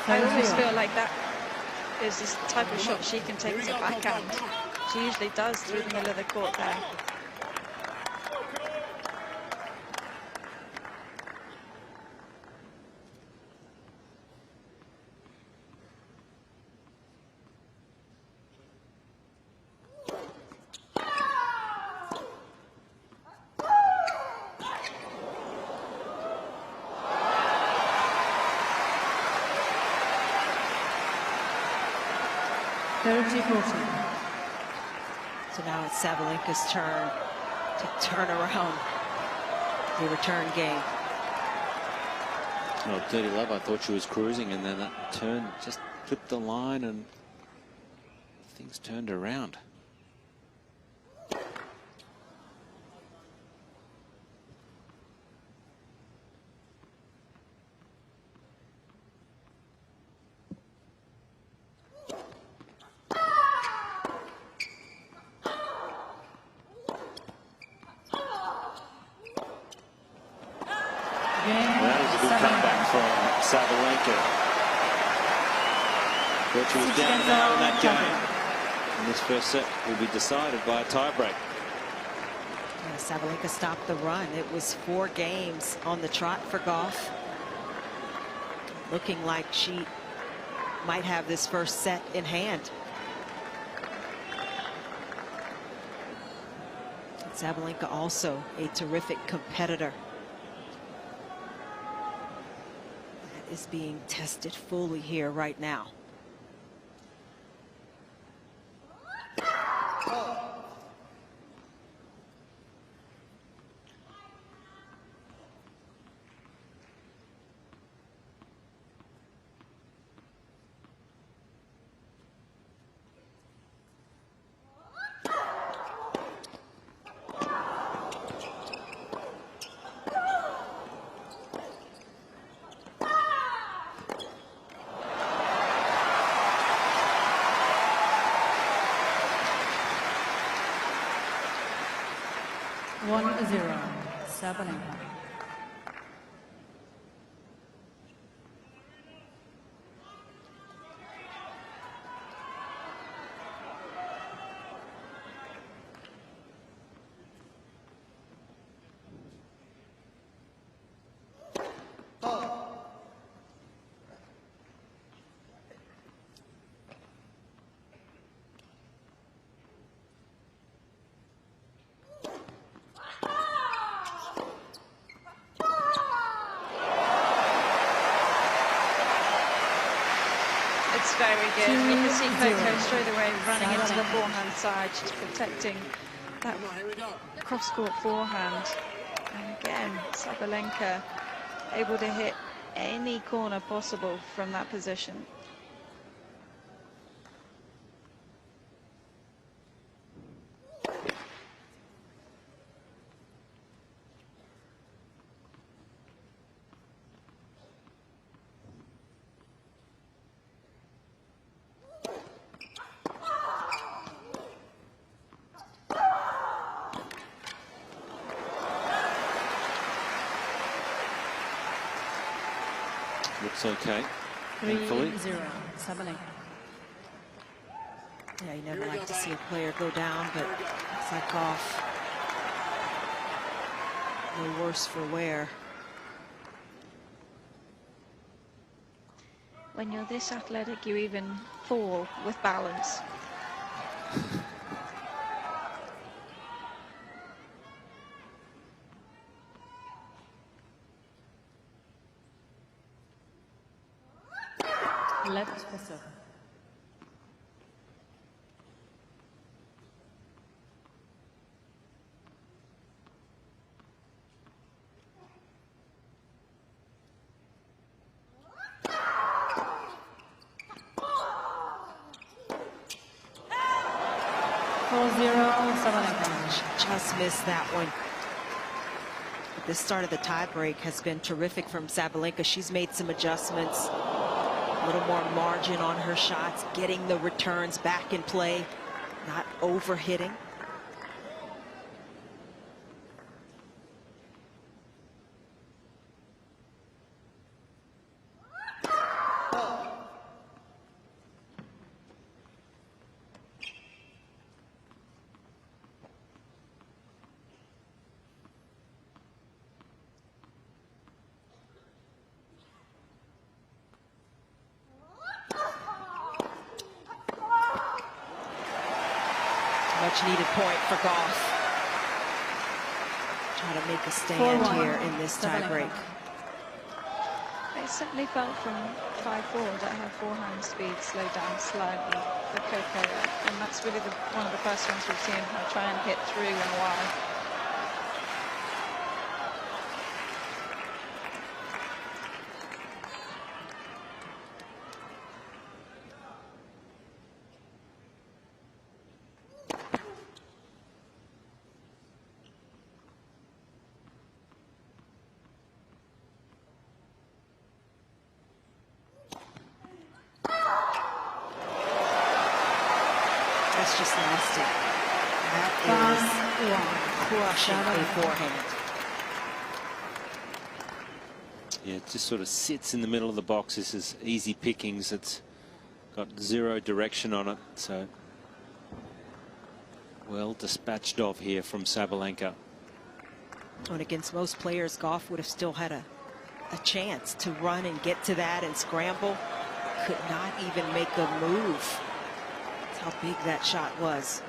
I always feel like that is this type of shot she can take as a backhand. She usually does through the middle of the court there. So now it's Sabalenka's turn to turn around the return game. Well, Dirty Love, I thought she was cruising, and then that turn just flipped the line and things turned around. Sabalenka. But she was down now in that game. And this first set will be decided by a tiebreak. Yeah, Sabalenka stopped the run. It was 4 games on the trot for Gauff. Looking like she might have this first set in hand. And Sabalenka also a terrific competitor. Is being tested fully here right now. Sabalenka. Very good. You can see Coco straight away running into the forehand side. She's protecting that cross-court forehand. And again, Sabalenka able to hit any corner possible from that position. Looks okay. 3-0, Sabalenka. Yeah, you never like to see a player go down, but it's like Gauff. No worse for wear. when you're this athletic, you even fall with balance. Left for serve. She just missed that one. But this start of the tiebreak has been terrific from Sabalenka. She's made some adjustments, a little more margin on her shots, getting the returns back in play, not overhitting. Much needed point for Gauff. Try to make a stand here in this tiebreak. It certainly felt from 5-4 that her forehand speed slowed down slightly for Coco, and that's really one of the first ones we've seen her try and hit through in a while. That's just nasty. That is crushing a forehand. Yeah, it just sort of sits in the middle of the box. This is easy pickings. It's got zero direction on it. So well dispatched of here from Sabalenka. And against most players, Gauff would have still had a chance to run and get to that and scramble. Could not even make a move. How big that shot was.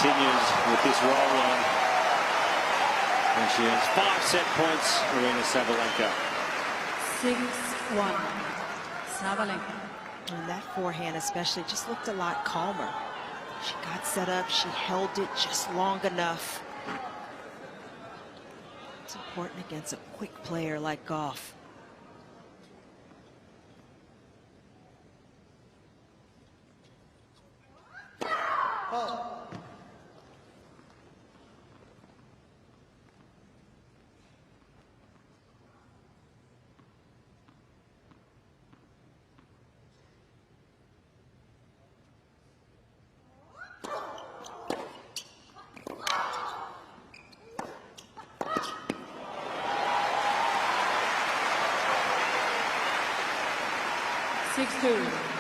Continues with this roll on, and she earns 5 set points. Aryna Sabalenka. 6-1. Sabalenka. And that forehand especially just looked a lot calmer. She got set up, she held it just long enough. It's important against a quick player like Gauff.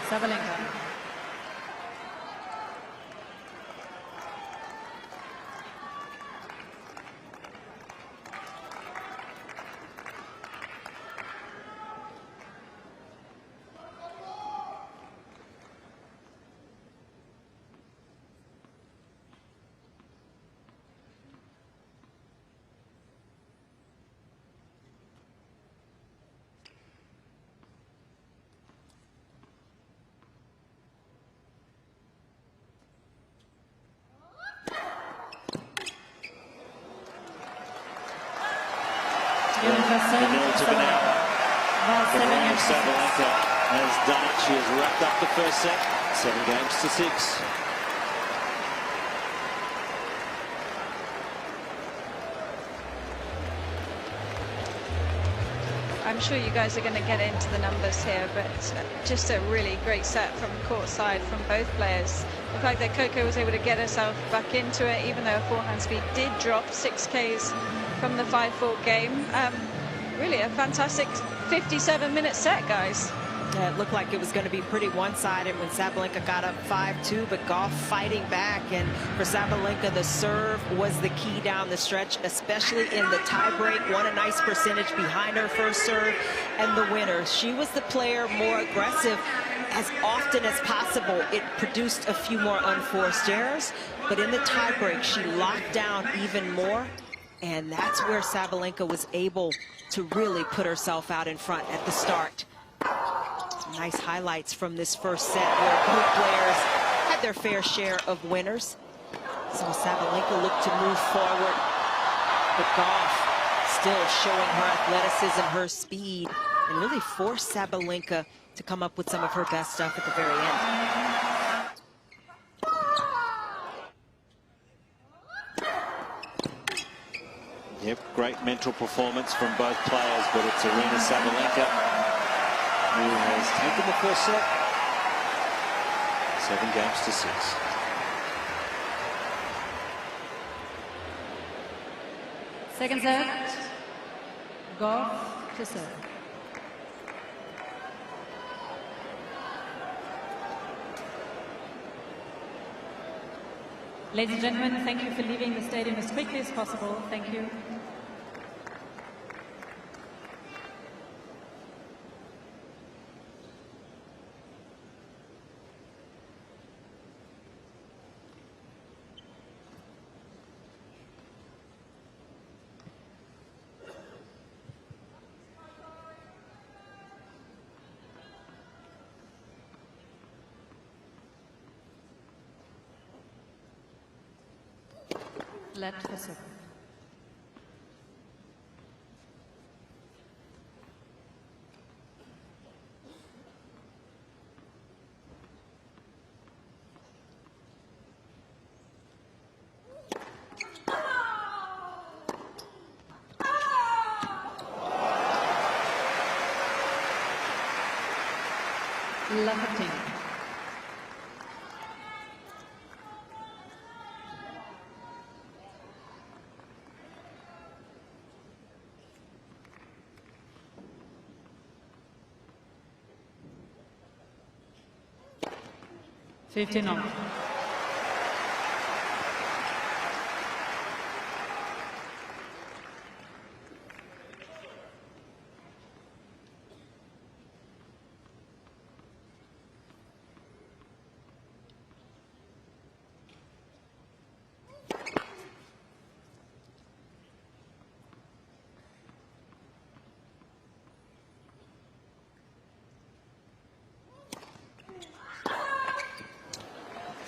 Sabalenka. It took an hour. Aryna Sabalenka has done it. She has wrapped up the first set, 7-6. I'm sure you guys are going to get into the numbers here, but just a really great set from court side from both players. The fact that Coco was able to get herself back into it, even though her forehand speed did drop 6Ks from the 5-4 game. Really a fantastic 57-minute set, guys. Yeah, it looked like it was going to be pretty one-sided when Sabalenka got up 5-2, but Gauff fighting back. And for Sabalenka, the serve was the key down the stretch, especially in the tiebreak. Won a nice percentage behind her first serve and the winner. She was the player more aggressive as often as possible. It produced a few more unforced errors, but in the tiebreak, she locked down even more. And that's where Sabalenka was able to really put herself out in front at the start. Nice highlights from this first set where both players had their fair share of winners. So Sabalenka looked to move forward, but Gauff still showing her athleticism, her speed, and really forced Sabalenka to come up with some of her best stuff at the very end. Yep, great mental performance from both players, but it's Aryna Sabalenka who has taken the first set, 7-6. Second set, Gauff to serve. Ladies and gentlemen, thank you for leaving the stadium as quickly as possible. Thank you. Let for serve. Laver. 15-all.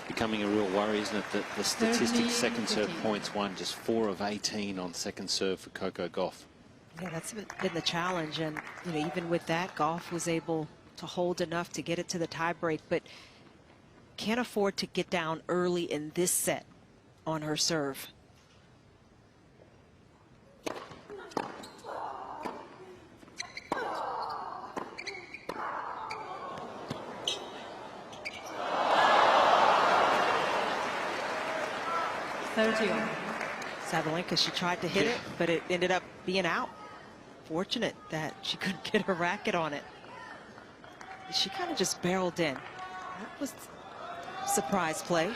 Becoming a real worry, isn't it, that the statistics second serve points won just 4 of 18 on second serve for Coco Gauff. Yeah, that's been the challenge, and even with that, Gauff was able to hold enough to get it to the tiebreak, but can't afford to get down early in this set on her serve. Sabalenka, she tried to hit it, but it ended up being out. Fortunate that she couldn't get her racket on it. She kind of just barreled in. That was a surprise play.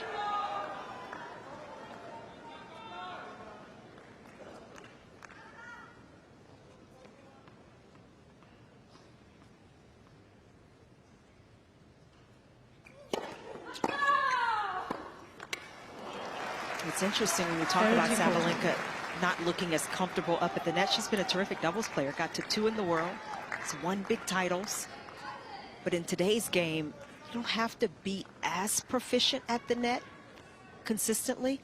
It's interesting when we talk about Sabalenka not looking as comfortable up at the net. She's been a terrific doubles player, got to 2 in the world. It's won big titles. But in today's game, you don't have to be as proficient at the net consistently.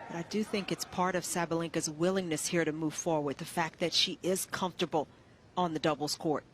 But I do think it's part of Sabalenka's willingness here to move forward, the fact that she is comfortable on the doubles court.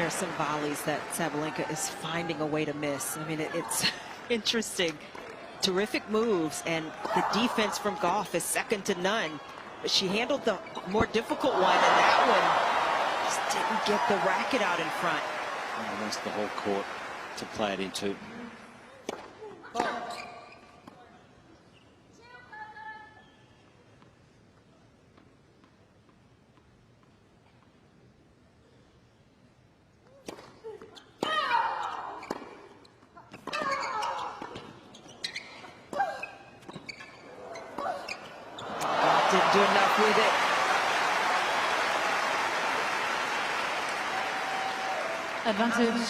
there are some volleys that Sabalenka is finding a way to miss. I mean, it's interesting. Terrific moves, and the defense from Gauff is second to none. But she handled the more difficult one, and that one just didn't get the racket out in front. Almost the whole court to play it into. Didn't do enough with it. Advantage,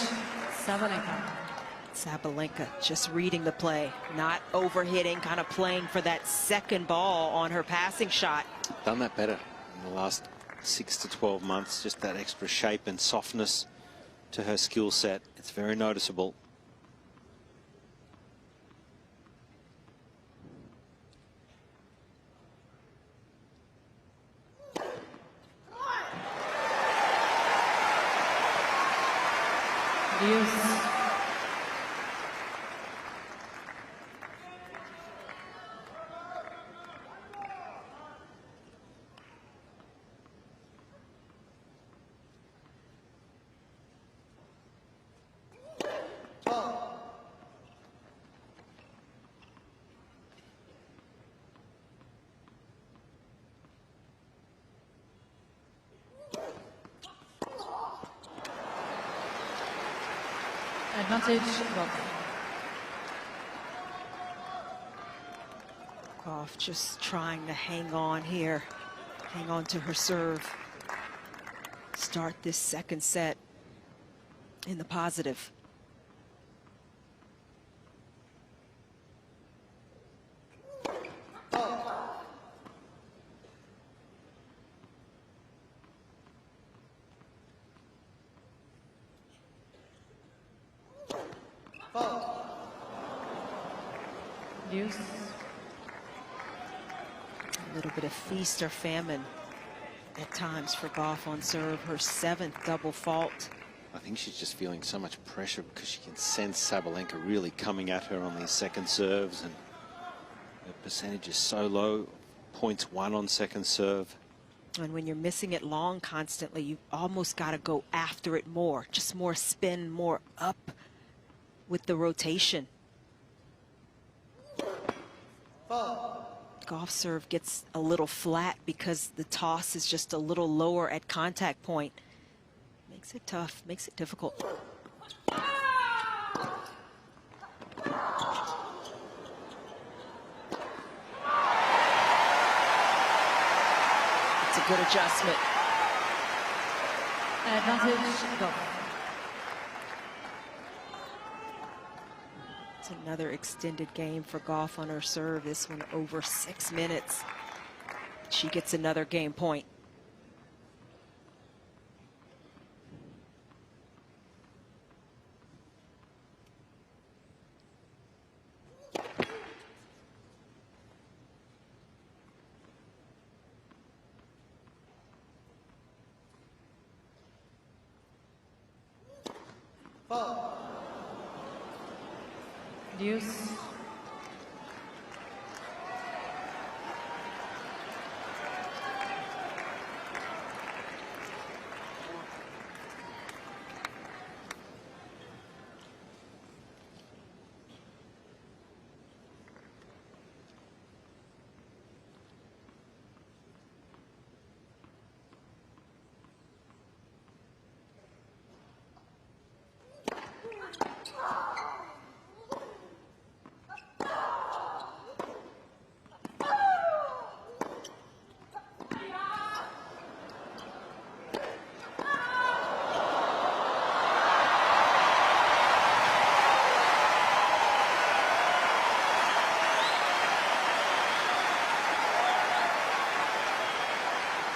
Sabalenka. Sabalenka just reading the play, not overhitting, kind of playing for that second ball on her passing shot. Done that better in the last 6 to 12 months. Just that extra shape and softness to her skill set. It's very noticeable. Deuce. Advantage, Gauff just trying to hang on here, hang on to her serve. Start this second set in the positive. Deuce. A little bit of feast or famine at times for Gauff on serve. Her 7th double fault. I think she's just feeling so much pressure because she can sense Sabalenka really coming at her on these second serves, and her percentage is so low. 0.1 on second serve. And when you're missing it long constantly, you almost got to go after it more. Just more spin, more up with the rotation. Gauff serve gets a little flat because the toss is just a little lower at contact point. Makes it tough, makes it difficult. It's a good adjustment. Advantage, Gauff. Another extended game for Gauff on her serve. This one over 6 minutes. She gets another game point. Deuce.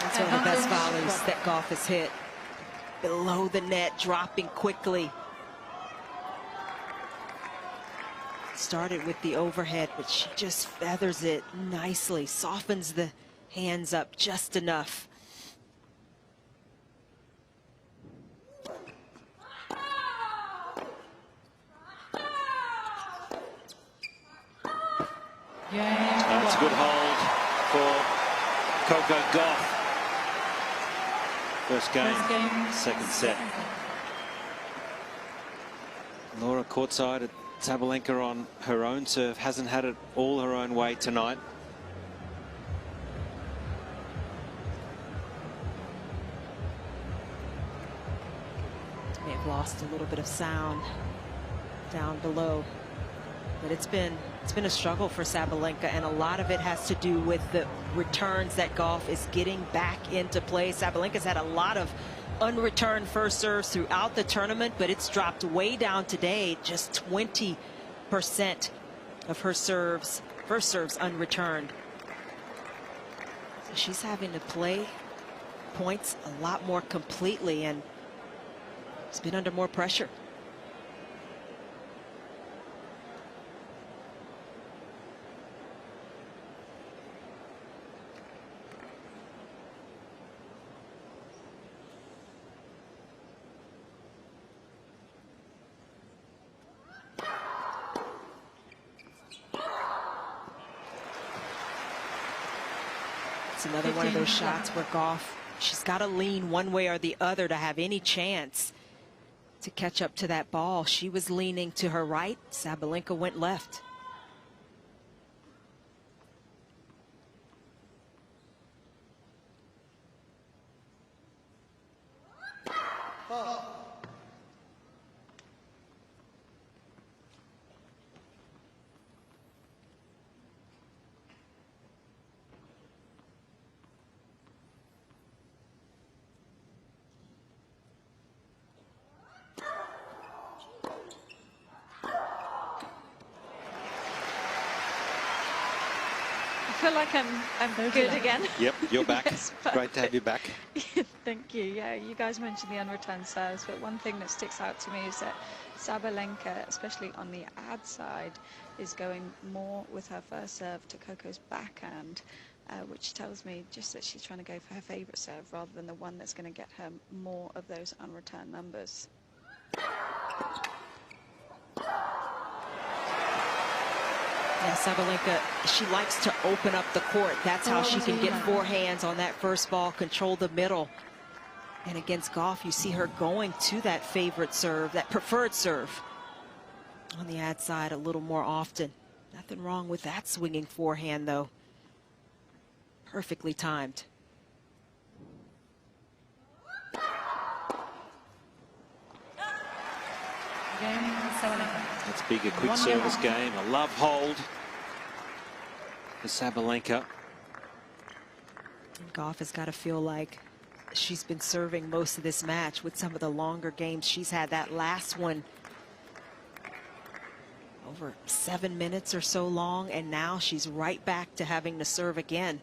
That's one of the best volleys that Gauff has hit. Below the net, dropping quickly. Started with the overhead, but she just feathers it nicely, softens the hands up just enough. That's a good hold for Coco Gauff. First game, second set. Laura courtside at Sabalenka on her own serve. Hasn't had it all her own way tonight. May have lost a little bit of sound down below, but it's been a struggle for Sabalenka, and a lot of it has to do with the returns that Gauff is getting back into play. Sabalenka's had a lot of unreturned first serves throughout the tournament, but it's dropped way down today. Just 20% of her serves, first serves, unreturned. So she's having to play points a lot more completely, and it's been under more pressure. It's another one of those shots where Gauff, she's got to lean one way or the other to have any chance to catch up to that ball. She was leaning to her right. Sabalenka went left. I feel like I'm good again. Yep, you're back. Yes, Great to have you back. Thank you. Yeah, you guys mentioned the unreturned serves, but one thing that sticks out to me is that Sabalenka, especially on the ad side, is going more with her first serve to Coco's backhand, which tells me just that she's trying to go for her favourite serve rather than the one that's going to get her more of those unreturned numbers. Yeah, Sabalenka, she likes to open up the court. That's how she can get forehands on that first ball, control the middle. And against Gauff, you see her going to that favorite serve, that preferred serve on the ad side a little more often. Nothing wrong with that swinging forehand, though. Perfectly timed. Let's big a quick service game. A love hold for Sabalenka. And Gauff has got to feel like she's been serving most of this match with some of the longer games she's had. That last one over 7 minutes or so long, and now she's right back to having to serve again.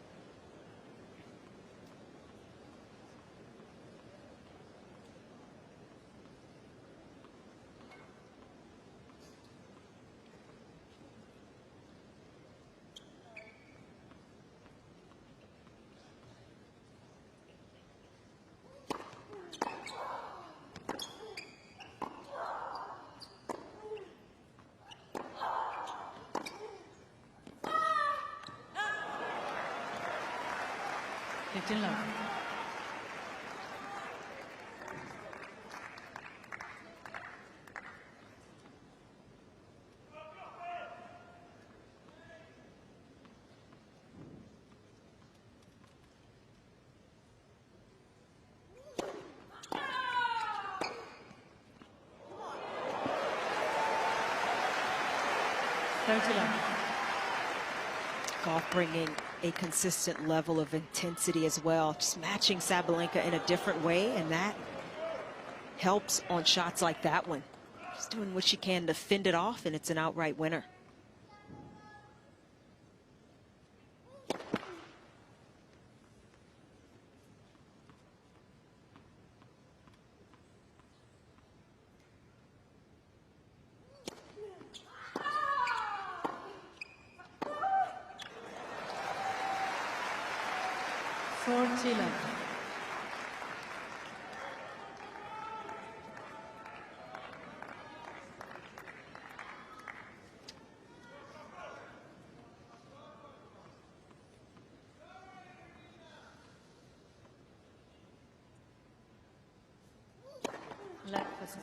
Gauff bringing a consistent level of intensity as well, just matching Sabalenka in a different way, and that helps on shots like that one. Just doing what she can to fend it off, and it's an outright winner. Let us.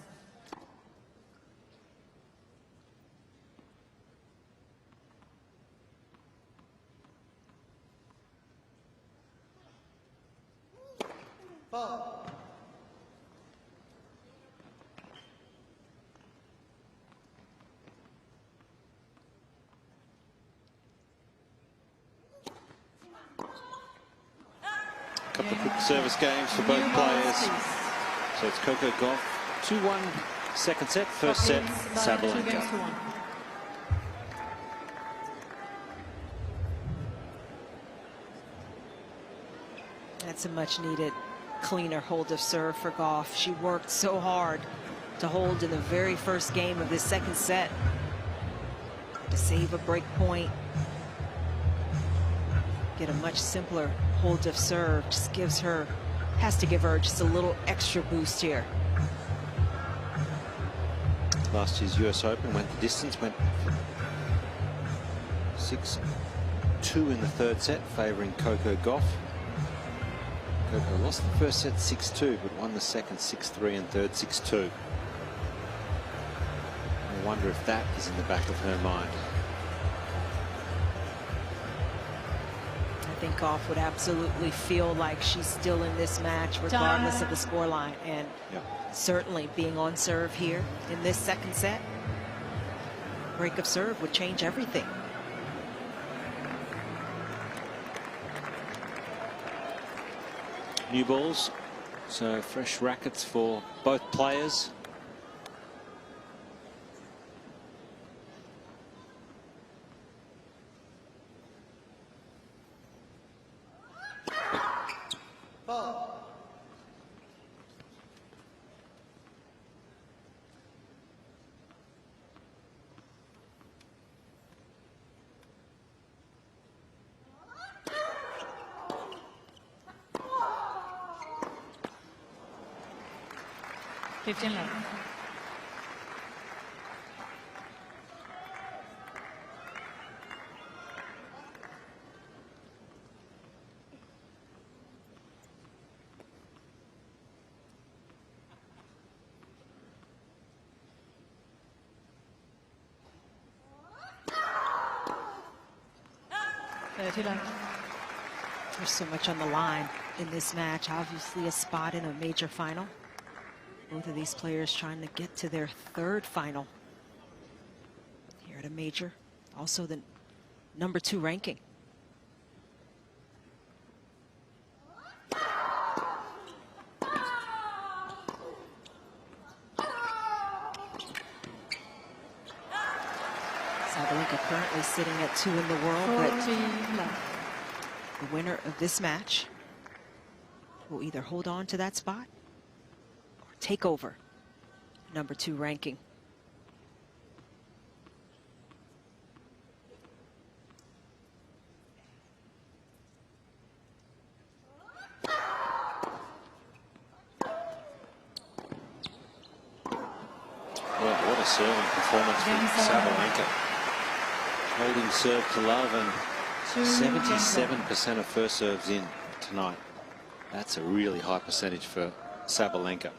Couple of quick service games for both players. So it's Coco Gauff, 2-1 second set, first set, Sabalenka. That's a much needed cleaner hold of serve for Gauff. She worked so hard to hold in the very first game of this second set. To save a break point. Get a much simpler hold of serve. Just has to give her just a little extra boost here. Last year's US Open went the distance, went 6-2 in the third set, favouring Coco Gauff. Coco lost the first set 6-2, but won the second 6-3 and third 6-2. I wonder if that is in the back of her mind. I think Gauff would absolutely feel like she's still in this match regardless of the scoreline, and certainly being on serve here in this second set, break of serve would change everything. New balls, so fresh rackets for both players. Love. There's so much on the line in this match. Obviously a spot in a major final. Both of these players trying to get to their third final here at a major. Also the #2 ranking. Sabalenka currently sitting at 2 in the world, but the winner of this match will either hold on to that spot or take over #2 ranking. Yeah, what a serving performance from Sabalenka. Holding serve to love, and 77% of first serves in tonight. That's a really high percentage for Sabalenka.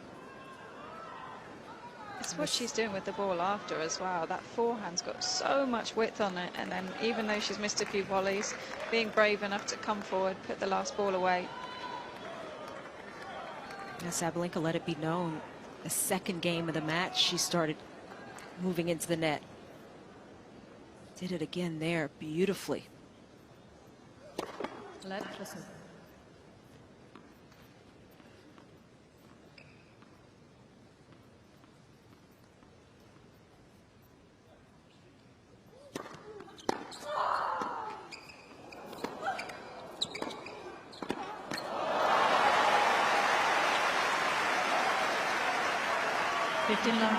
It's what she's doing with the ball after as well. That forehand's got so much width on it, and then even though she's missed a few volleys, being brave enough to come forward, put the last ball away. Yeah, Sabalenka let it be known the second game of the match she started moving into the net. Did it again there beautifully. Let's listen. Love.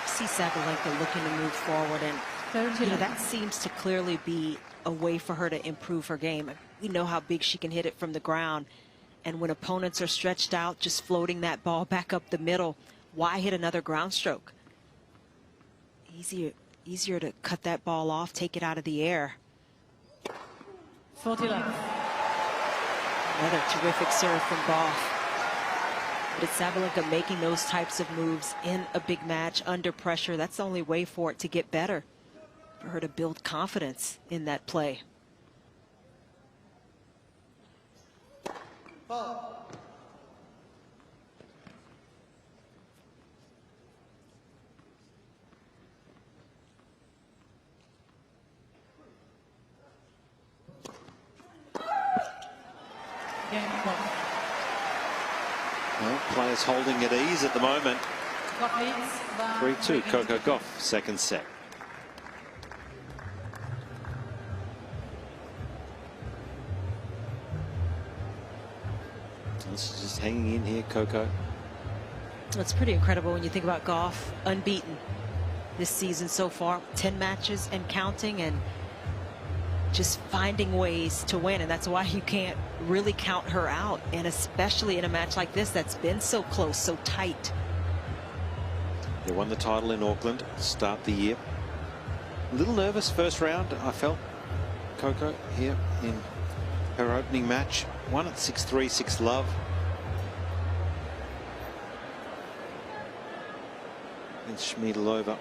See Sabalenka looking to move forward, and You know, that seems to clearly be a way for her to improve her game. We know how big she can hit it from the ground. And when opponents are stretched out, just floating that ball back up the middle, why hit another ground stroke? Easier to cut that ball off, take it out of the air. 40 love. Another terrific serve from Gauff. But it's Sabalenka making those types of moves in a big match under pressure. That's the only way for it to get better, for her to build confidence in that play. Well, players holding at ease at the moment. 3-2, Coco Gauff, second set. This is just hanging in here, Coco. It's pretty incredible when you think about Gauff, unbeaten this season so far, 10 matches and counting, and just finding ways to win. And that's why you can't really count her out, and especially in a match like this that's been so close, so tight. They won the title in Auckland to start the year. A little nervous first round, I felt, Coco, here in her opening match. Won at 6-3, 6-love. Against Schmiedlova.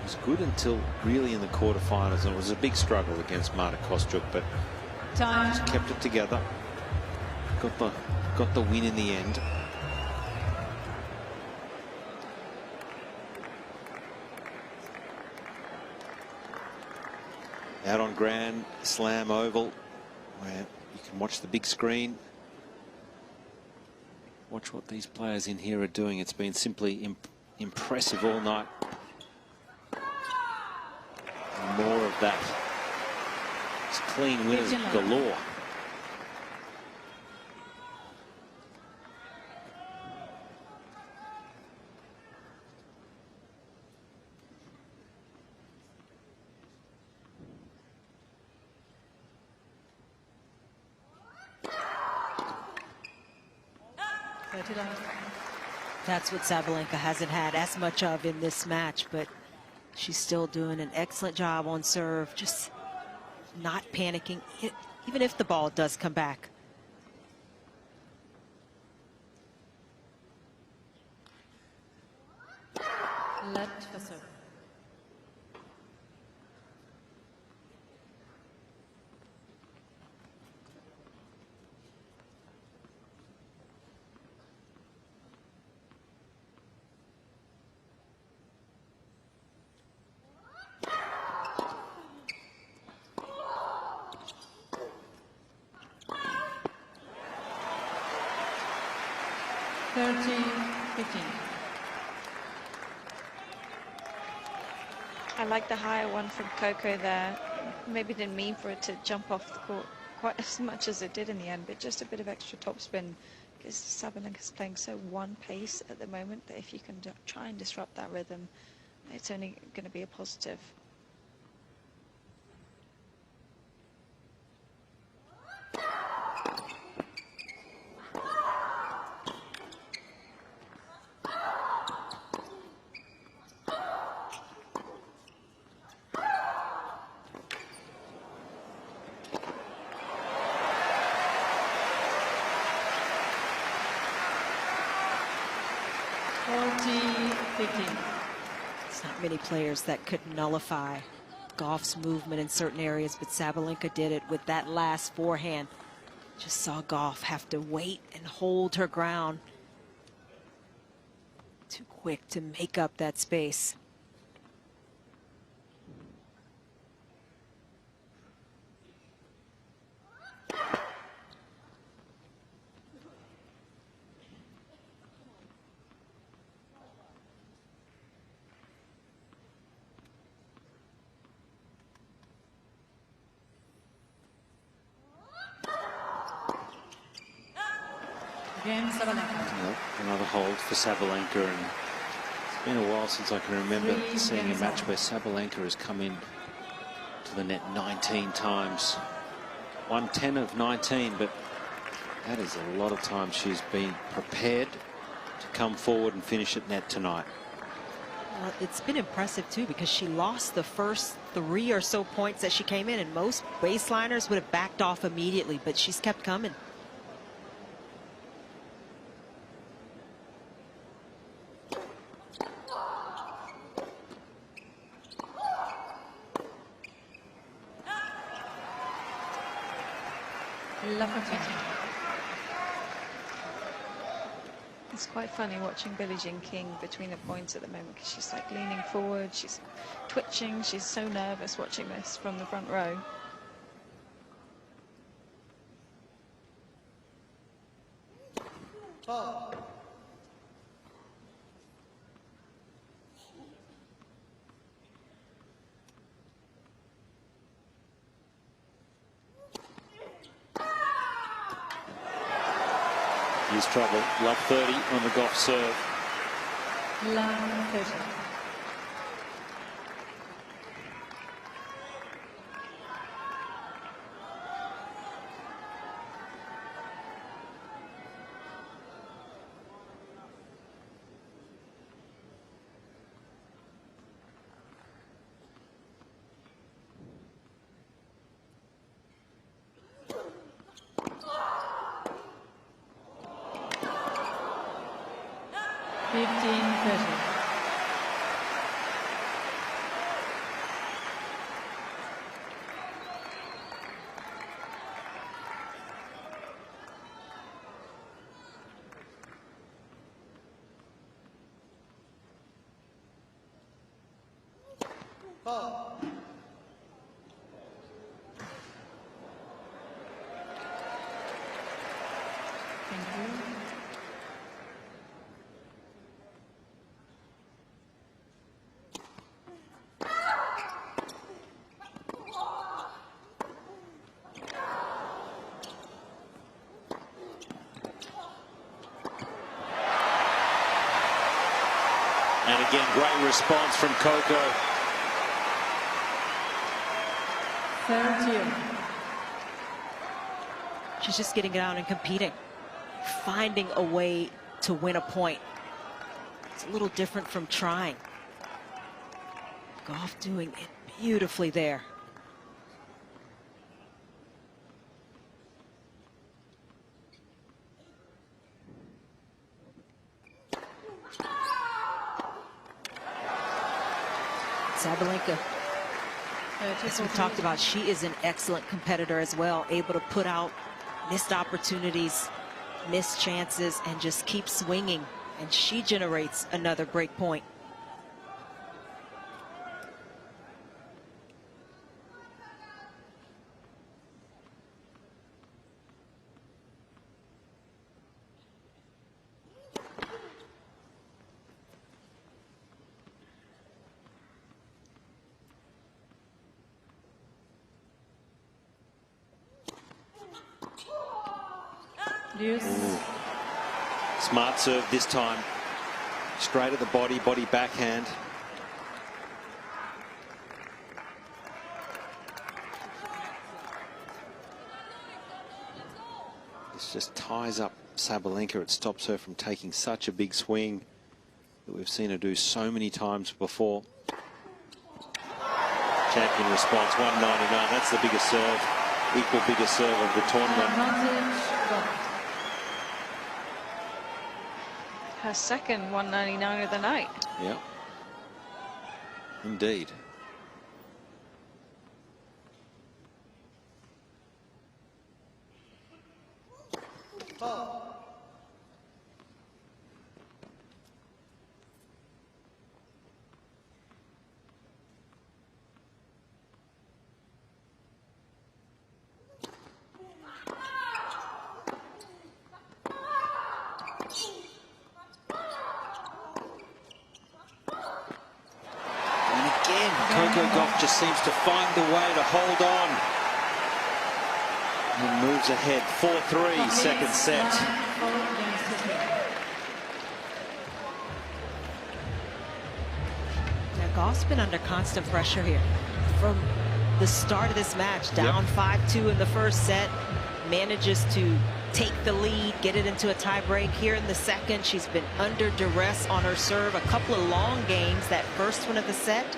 It was good until really in the quarterfinals, and it was a big struggle against Marta Kostyuk, but just kept it together. Got the win in the end. Out on Grand Slam Oval, where you can watch the big screen. Watch what these players in here are doing. It's been simply impressive all night. And more of that. It's clean winners galore. That's what Sabalenka hasn't had as much of in this match, but she's still doing an excellent job on serve, just not panicking, even if the ball does come back. Let for serve. I like the higher one from Coco there. Maybe didn't mean for it to jump off the court quite as much as it did in the end, but just a bit of extra topspin, because Sabalenka's playing so one pace at the moment that if you can try and disrupt that rhythm, it's only going to be a positive. It's not many players that could nullify Gauff's movement in certain areas, but Sabalenka did it with that last forehand. Just saw Gauff have to wait and hold her ground. Too quick to make up that space. Another hold for Sabalenka, and It's been a while since I can remember seeing a match where Sabalenka has come in to the net 19 times. Won 10 of 19, but that is a lot of times she's been prepared to come forward and finish at net tonight. Well, it's been impressive too, because she lost the first 3 or so points that she came in, and most baseliners would have backed off immediately, but she's kept coming. It's quite funny watching Billie Jean King between the points at the moment, because she's like leaning forward, she's twitching, she's so nervous watching this from the front row. Here's trouble. Love 30 on the Gauff serve. Love 30. And again, great response from Coco. 30. She's just getting out and competing, finding a way to win a point. It's a little different from trying. Gauff doing it beautifully there. Sabalenka, as we talked about, she is an excellent competitor as well, able to put out missed opportunities, missed chances, and just keep swinging. And she generates another break point. Ooh. Smart serve this time. Straight at the body backhand. This just ties up Sabalenka. It stops her from taking such a big swing that we've seen her do so many times before. Champion response, 199. That's the biggest serve, equal biggest serve of the tournament. Her second 199 of the night. Yeah, indeed. Coco Gauff just seems to find the way to hold on. And moves ahead. 4-3, second set. Gauff's been under constant pressure here from the start of this match. Down 5-2 in the first set, manages to take the lead, get it into a tie break here in the second. She's been under duress on her serve. A couple of long games, that first one of the set,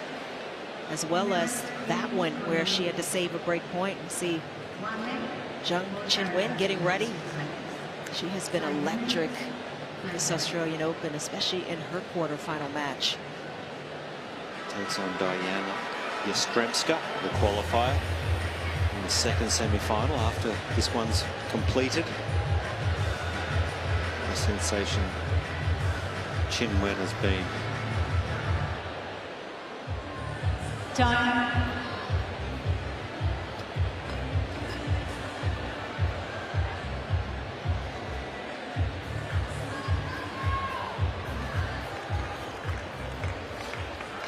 as well as that one where she had to save a break point. And see Qinwen getting ready. She has been electric in this Australian Open, especially in her quarterfinal match. Takes on Dayana Yastremska, the qualifier, in the second semi-final after this one's completed. The sensation Qinwen has been. Time.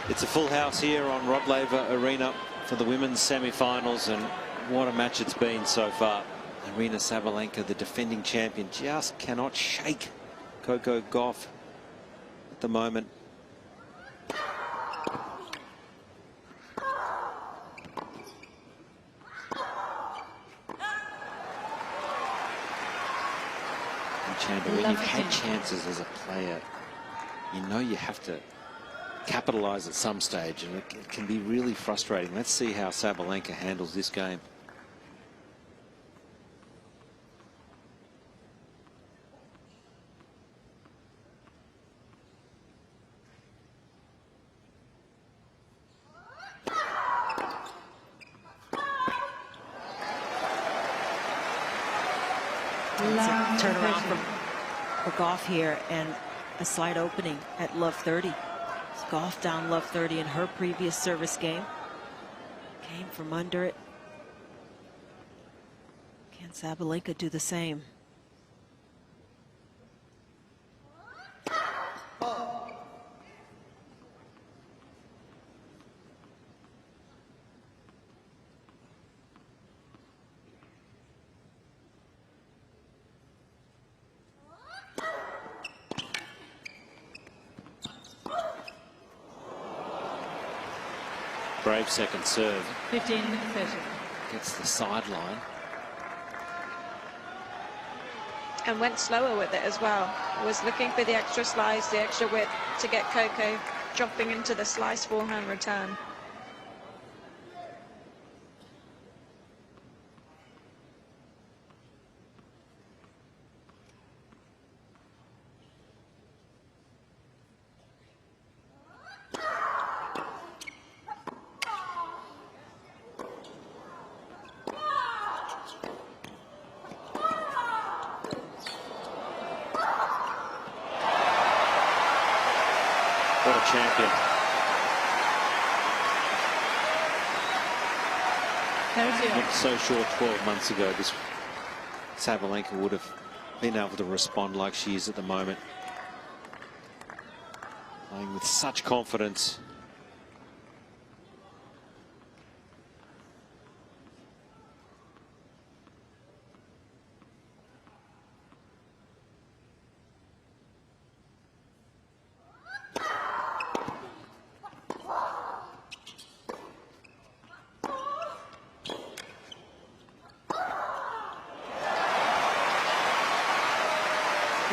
It's a full house here on Rod Laver Arena for the women's semi-finals, and what a match it's been so far. Aryna Sabalenka, the defending champion, just cannot shake Coco Gauff at the moment. When you've had chances as a player, you know you have to capitalize at some stage, and it can be really frustrating. Let's see how Sabalenka handles this game. Turn around for Gauff here, and a slight opening at love 30. Gauff down love 30 in her previous service game. Came from under it. Can Sabalenka do the same? Brave second serve. 15-30. Gets the sideline. And went slower with it as well. Was looking for the extra slice, the extra width to get Coco dropping into the slice forehand return. What a champion. Not so sure 12 months ago this Sabalenka would have been able to respond like she is at the moment. Playing with such confidence.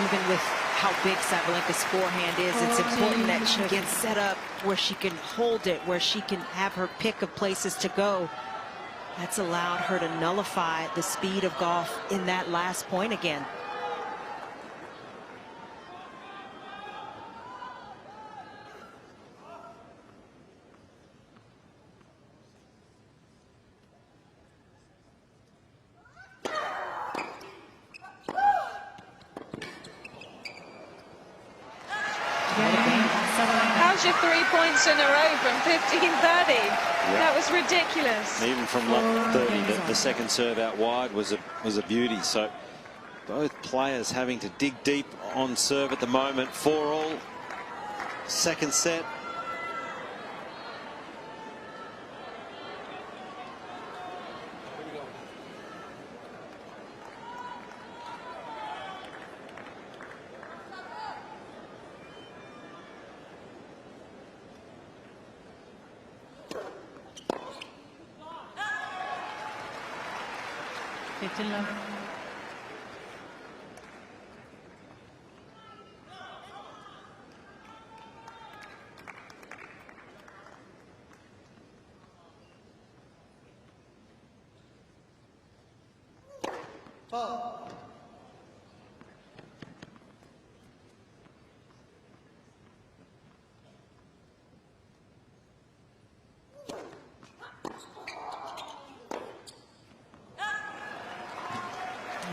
Even with how big Sabalenka's forehand is, it's important that she gets set up where she can hold it, where she can have her pick of places to go. That's allowed her to nullify the speed of Gauff in that last point again. How's your 3 points in a row from 15-30? That was ridiculous. And even from love 30, the second serve out wide was a beauty. So both players having to dig deep on serve at the moment. 4-all, second set. Still love.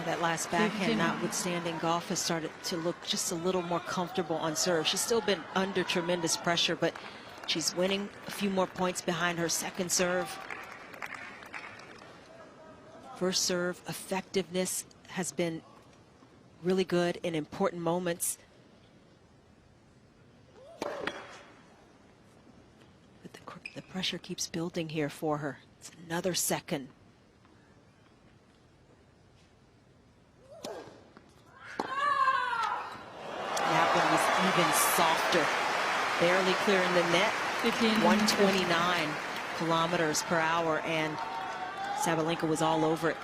That last backhand notwithstanding, Gauff has started to look just a little more comfortable on serve. She's still been under tremendous pressure, but she's winning a few more points behind her second serve. First serve effectiveness has been really good in important moments. But the pressure keeps building here for her. It's another second. Even softer, barely clearing the net. 129 kilometers per hour, and Sabalenka was all over it.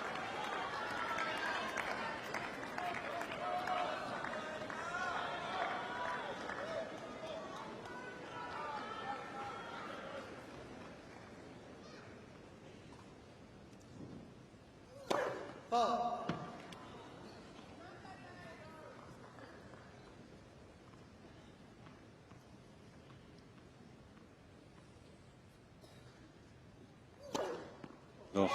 Oh.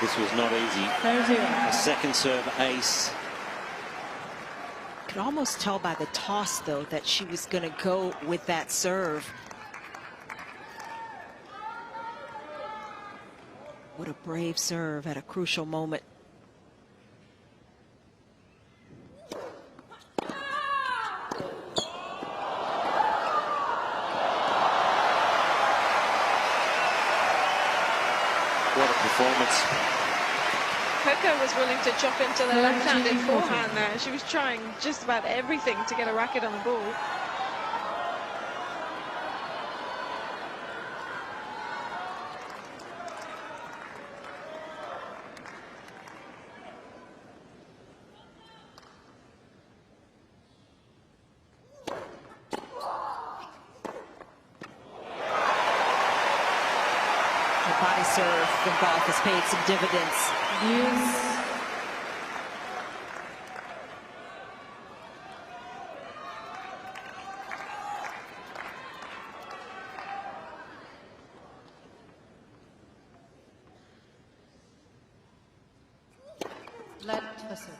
This was not easy. A second serve ace. Could almost tell by the toss, though, that she was going to go with that serve. What a brave serve at a crucial moment. What a performance. Coco was willing to chop into the left-handed forehand there. She was trying just about everything to get a racket on the ball. Body serve from Gauff has paid some dividends. Yes. Left for serve.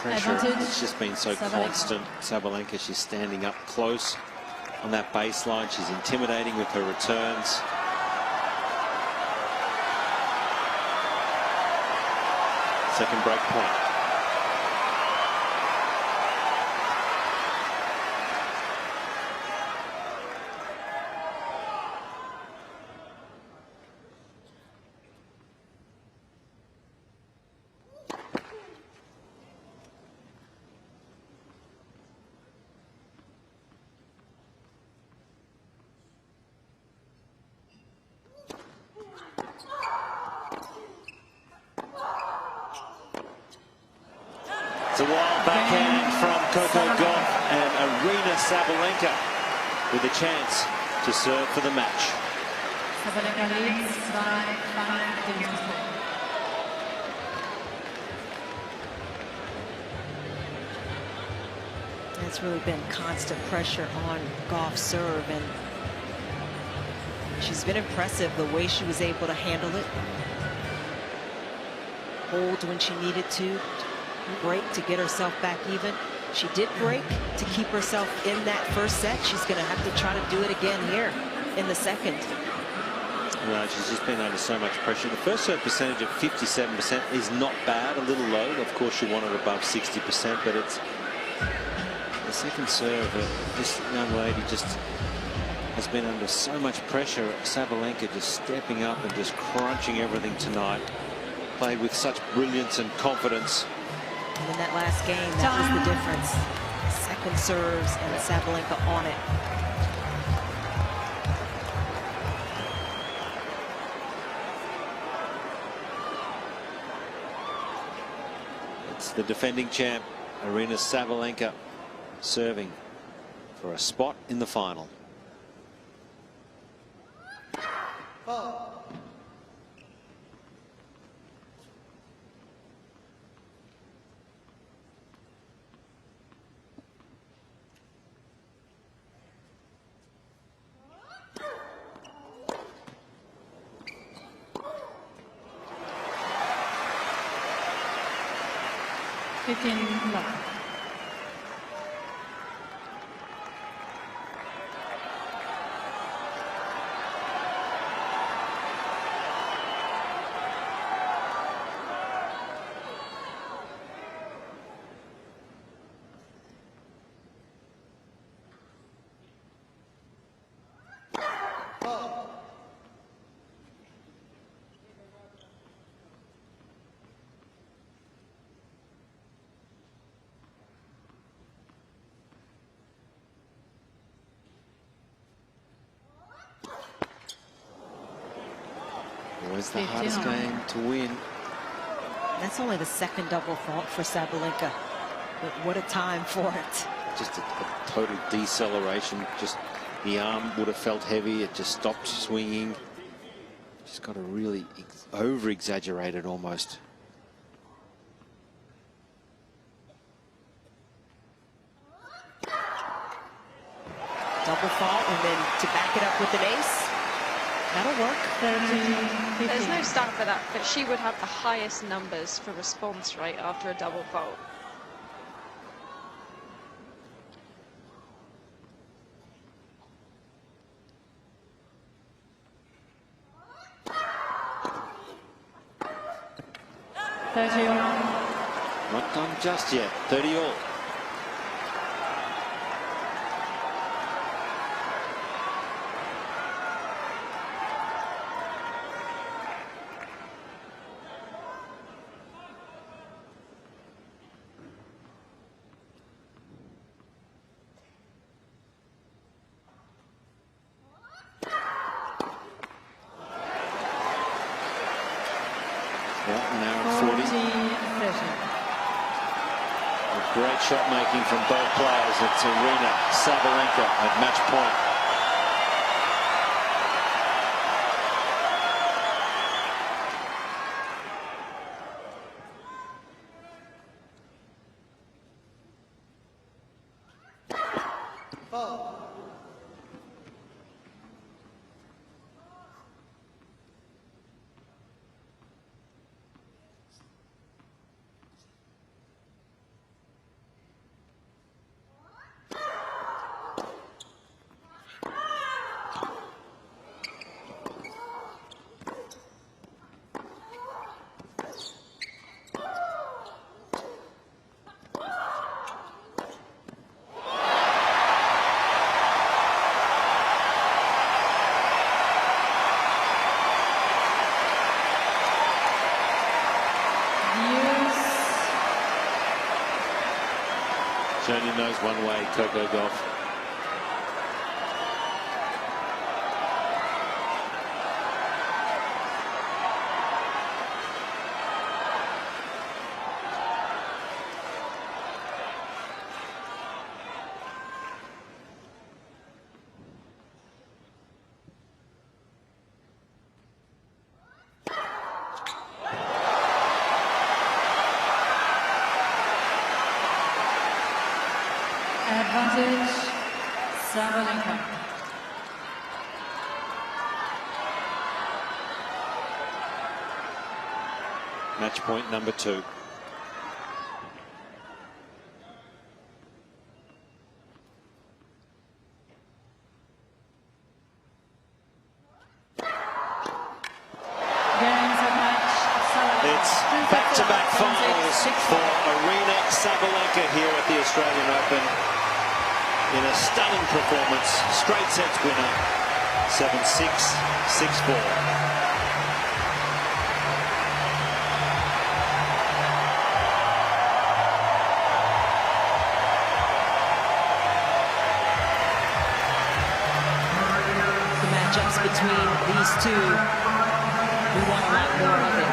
Pressure, it's just been so constant. Sabalenka, she's standing up close on that baseline. She's intimidating with her returns. Second break point. It's a wild backhand from Coco Gauff, and Aryna Sabalenka with a chance to serve for the match. Sabalenka leads by 5 games to 4. It's really been constant pressure on Gauff's serve, and she's been impressive the way she was able to handle it. Hold when she needed to, break to get herself back even. She did break to keep herself in that first set. She's going to have to try to do it again here in the second. No, she's just been under so much pressure. The first serve percentage of 57% is not bad, a little low. Of course, you want it above 60%, but it's the second serve. This young lady just has been under so much pressure. Sabalenka just stepping up and just crunching everything tonight. Played with such brilliance and confidence. And in that last game, that was the difference. Second serves and Sabalenka on it. It's the defending champ, Aryna Sabalenka, serving for a spot in the final. Love. Always the hardest game to win. That's only the second double fault for Sabalenka. But what a time for it. Just a total deceleration. Just the arm would have felt heavy. It just stopped swinging. Just got a really over-exaggerated almost. Double fault and then to back it up with an ace. That'll work. There's no stat for that, but she would have the highest numbers for response rate after a double fault. Not done just yet. 30 all. Great shot making from both players. It's Aryna Sabalenka at match point. She only knows one way, Coco Gauff. Advantage, Sabalenka. Match point number 2. Sabalenka here at the Australian Open in a stunning performance. Straight sets winner, 7-6, 6-4. Between these two, we want a lot more of it.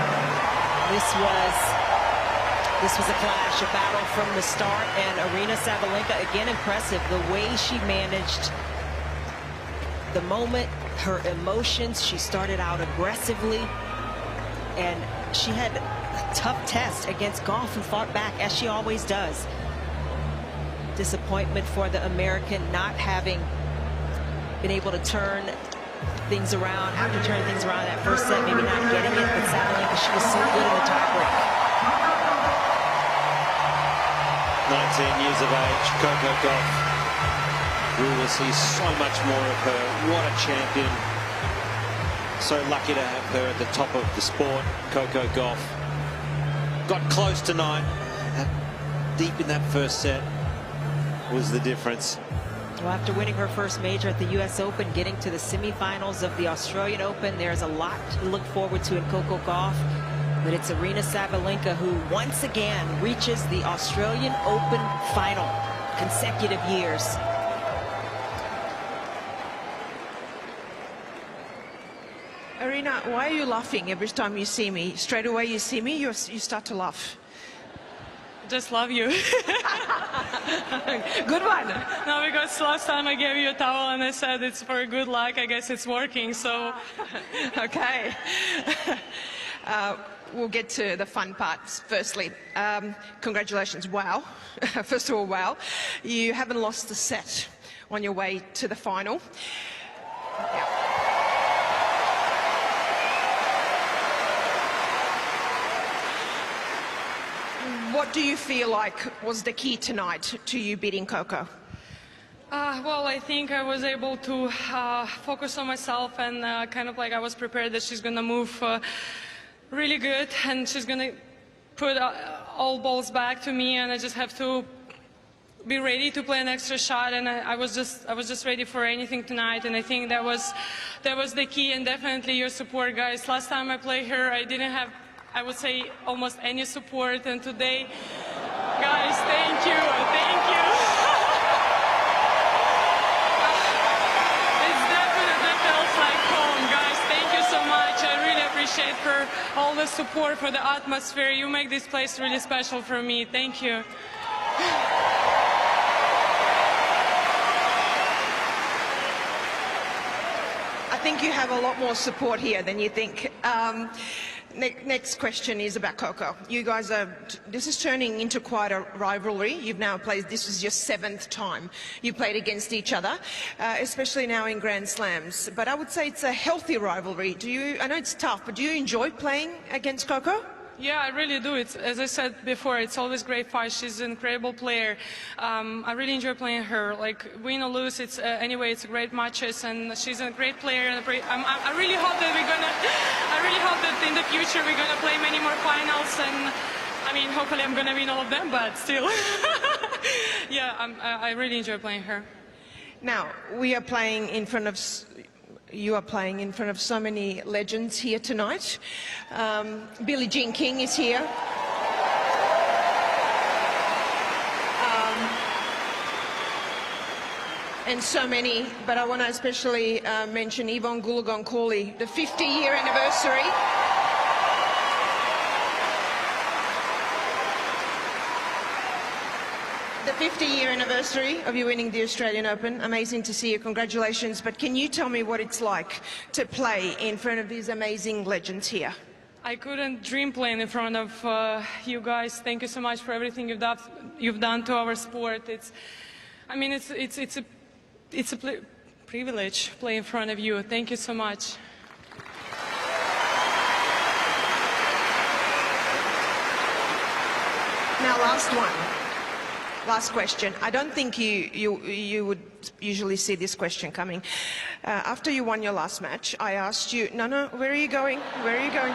This was a clash, a battle from the start, and Aryna Sabalenka, again, impressive. The way she managed the moment, her emotions. She started out aggressively, and she had a tough test against Gauff, who fought back, as she always does. Disappointment for the American not having been able to turn things around, have to turn things around that first set, maybe not getting it, but Sabalenka, she was so good in the tiebreak. 19 years of age, Coco Gauff. We will see so much more of her. What a champion. So lucky to have her at the top of the sport. Coco Gauff got close tonight. Deep in that first set was the difference. Well, after winning her first major at the US Open, getting to the semifinals of the Australian Open, there's a lot to look forward to in Coco Gauff. But it's Aryna Sabalenka who once again reaches the Australian Open final, consecutive years. Aryna, why are you laughing every time you see me? Straight away you see me, you start to laugh. Just love you. Good one. No, because last time I gave you a towel and I said it's for good luck. I guess it's working, so. Okay. We'll get to the fun parts. Firstly, congratulations. Wow. First of all, wow. You haven't lost a set on your way to the final. Yeah. What do you feel like was the key tonight to you beating Coco? Well, I think I was able to focus on myself, and kind of like I was prepared that she's going to move really good, and she's going to put all balls back to me, and I just have to be ready to play an extra shot, and I was just ready for anything tonight, and I think that was the key, and definitely your support, guys. Last time I played her, I didn't have, I would say, almost any support, and today, guys, thank you, thank you. It definitely feels like home, guys. Thank you so much. I really appreciate for all the support, for the atmosphere. You make this place really special for me. Thank you. I think you have a lot more support here than you think. Next question is about Coco. You guys are, this is turning into quite a rivalry. You've now played, this is your 7th time you played against each other, especially now in Grand Slams. But I would say it's a healthy rivalry. I know it's tough, but do you enjoy playing against Coco? Yeah, I really do. It's, as I said before, it's always great fight. She's an incredible player. I really enjoy playing her. Like, win or lose, it's anyway, it's great matches, and she's a great player. And I really hope that I really hope that in the future we're gonna play many more finals. And I mean, hopefully I'm gonna win all of them, but still, yeah, I really enjoy playing her. Now we are playing in front of. You are playing in front of so many legends here tonight. Billie Jean King is here. And so many, but I want to especially mention Yvonne Goolagong-Cawley, the 50-year anniversary. The 50-year anniversary of you winning the Australian Open. Amazing to see you. Congratulations. But can you tell me what it's like to play in front of these amazing legends here? I couldn't dream playing in front of you guys. Thank you so much for everything you've done to our sport. I mean, it's a privilege to play in front of you. Thank you so much. Now, last question. I don't think you would usually see this question coming. After you won your last match, I asked you, no, where are you going? Where are you going?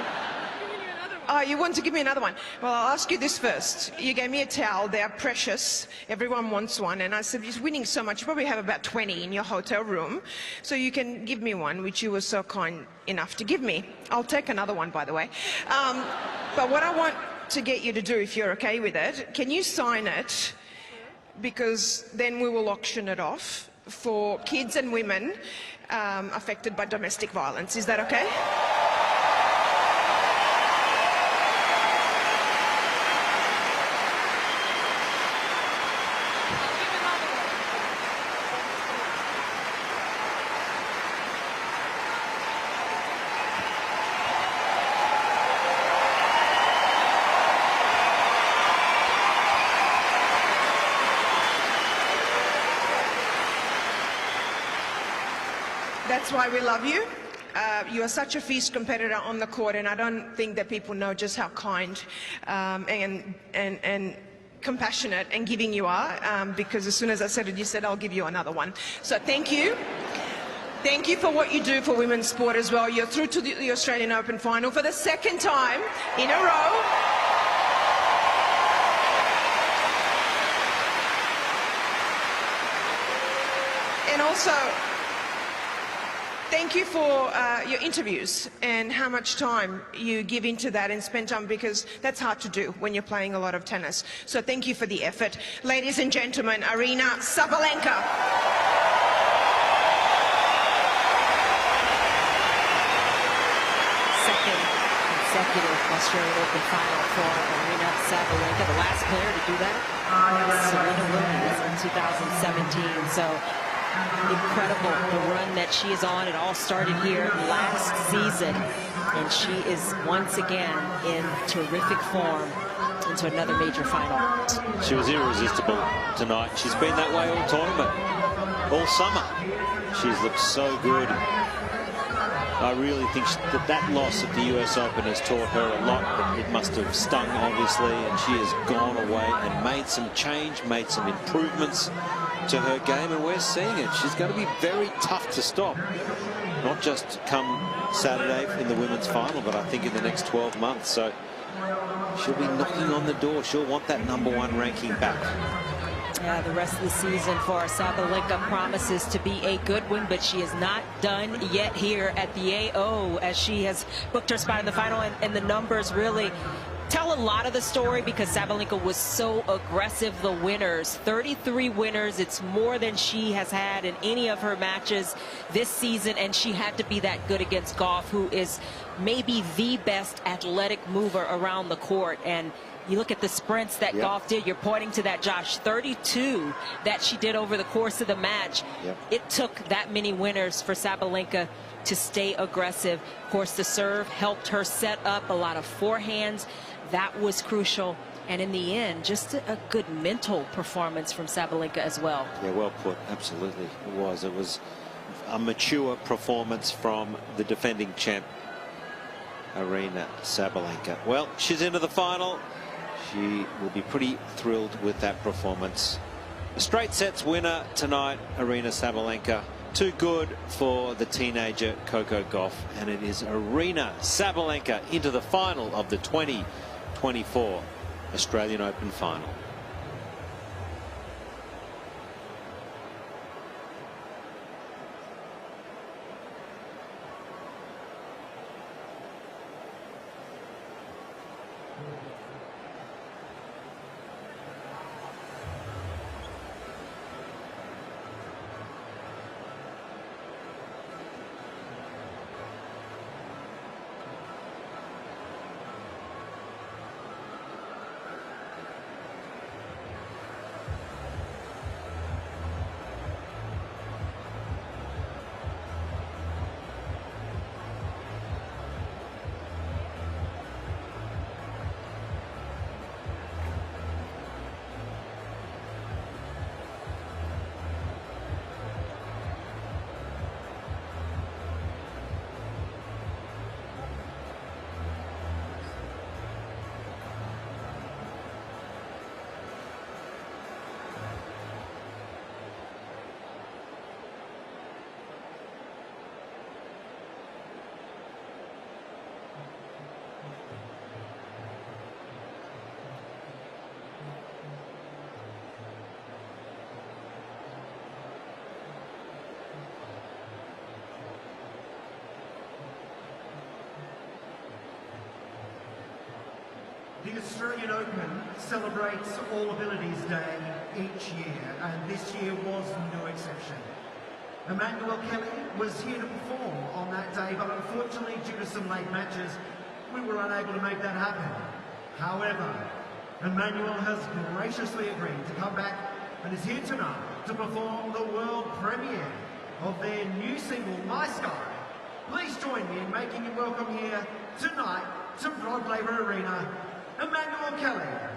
Oh, you want to give me another one? Well, I'll ask you this first. You gave me a towel. They are precious. Everyone wants one. And I said, you're winning so much. You probably have about 20 in your hotel room. So you can give me one, which you were so kind enough to give me. I'll take another one, by the way. But what I want to get you to do, if you're okay with it, can you sign it? Because then we will auction it off for kids and women affected by domestic violence. Is that okay? That's why we love you. You are such a fierce competitor on the court, and I don't think that people know just how kind and compassionate and giving you are, because as soon as I said it, you said, I'll give you another one. So thank you. Thank you for what you do for women's sport as well. You're through to the Australian Open final for the second time in a row. And also, thank you for your interviews and how much time you give into that and spend time, because that's hard to do when you're playing a lot of tennis. So thank you for the effort. Ladies and gentlemen, Aryna Sabalenka. Second consecutive Australian Open final for Aryna Sabalenka, the last player to do that. Serena Williams in 2017. So incredible, the run that she is on. It all started here last season, and she is once again in terrific form into another major final. She was irresistible tonight. She's been that way all tournament, all summer. She's looked so good. I really think that loss at the US Open has taught her a lot. It must have stung, obviously, and she has gone away and made some change, made some improvements to her game, and we're seeing it. She's going to be very tough to stop, not just come Saturday in the women's final, but I think in the next 12 months. So she'll be knocking on the door. She'll want that #1 ranking back. Yeah, the rest of the season for Sabalenka promises to be a good one, but she is not done yet here at the AO, as she has booked her spot in the final, and the numbers really tell a lot of the story, because Sabalenka was so aggressive. The winners, 33 winners. It's more than she has had in any of her matches this season, and she had to be that good against Gauff, who is maybe the best athletic mover around the court. And you look at the sprints that Gauff did. You're pointing to that, Josh, 32 that she did over the course of the match. It took that many winners for Sabalenka to stay aggressive. Of course, the serve helped her set up a lot of forehands. That was crucial. And in the end, just a good mental performance from Sabalenka as well. Yeah, well put. Absolutely. It was. It was a mature performance from the defending champ, Aryna Sabalenka. Well, she's into the final. She will be pretty thrilled with that performance. A straight sets winner tonight, Aryna Sabalenka. Too good for the teenager Coco Gauff, and it is Aryna Sabalenka into the final of the 2024 Australian Open final. The Australian Open celebrates All Abilities Day each year, and this year was no exception. Emmanuel Kelly was here to perform on that day, but unfortunately, due to some late matches, we were unable to make that happen. However, Emmanuel has graciously agreed to come back and is here tonight to perform the world premiere of their new single, My Sky. Please join me in making him welcome here tonight to Rod Laver Arena, Emmanuel Kelly.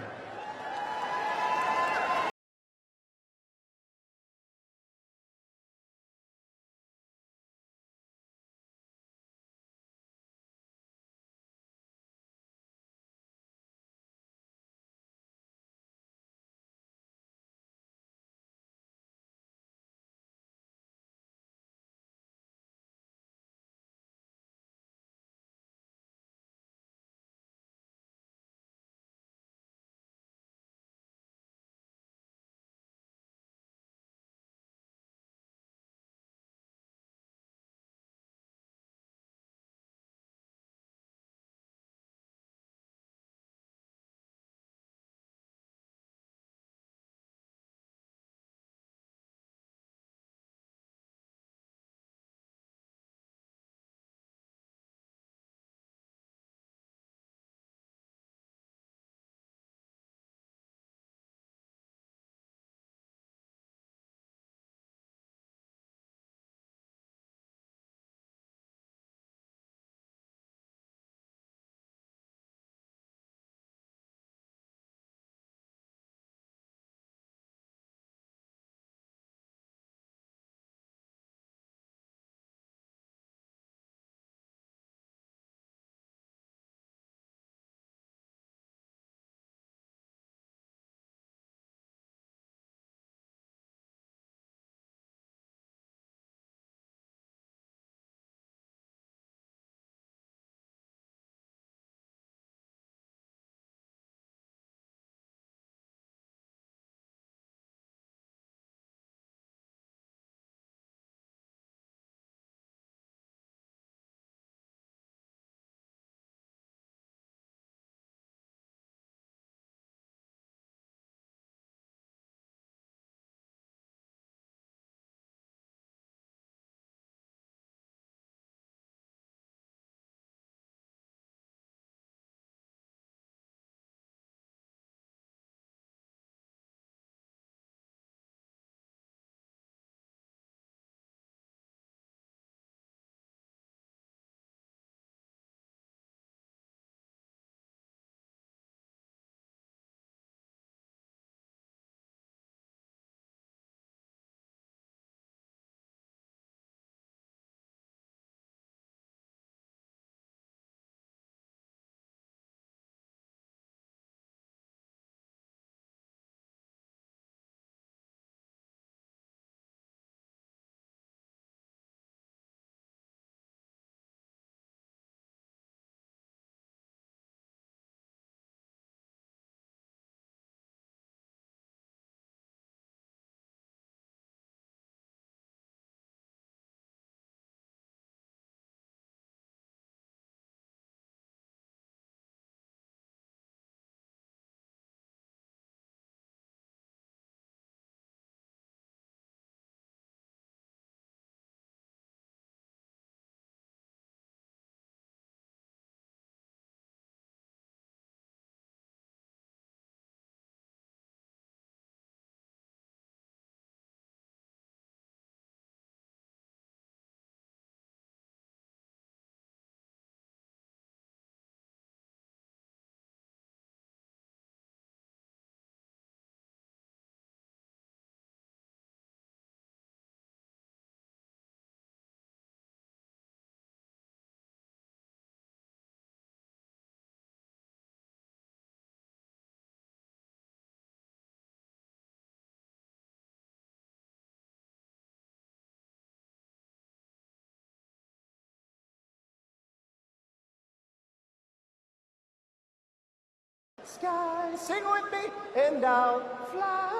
Sky, sing with me, and I'll fly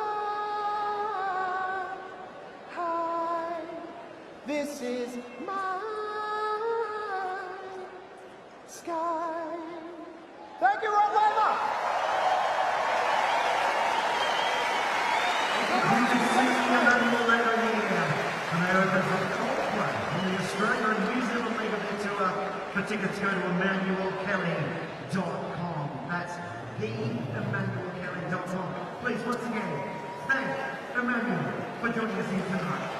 high. This is my sky. Thank you, Rod Laver. from the Australia and New Zealand League of the Tour. For tickets, go to EmmanuelKelly.com. That's EmmanuelKelly.com. Please, once again, thank Emmanuel for joining us here tonight.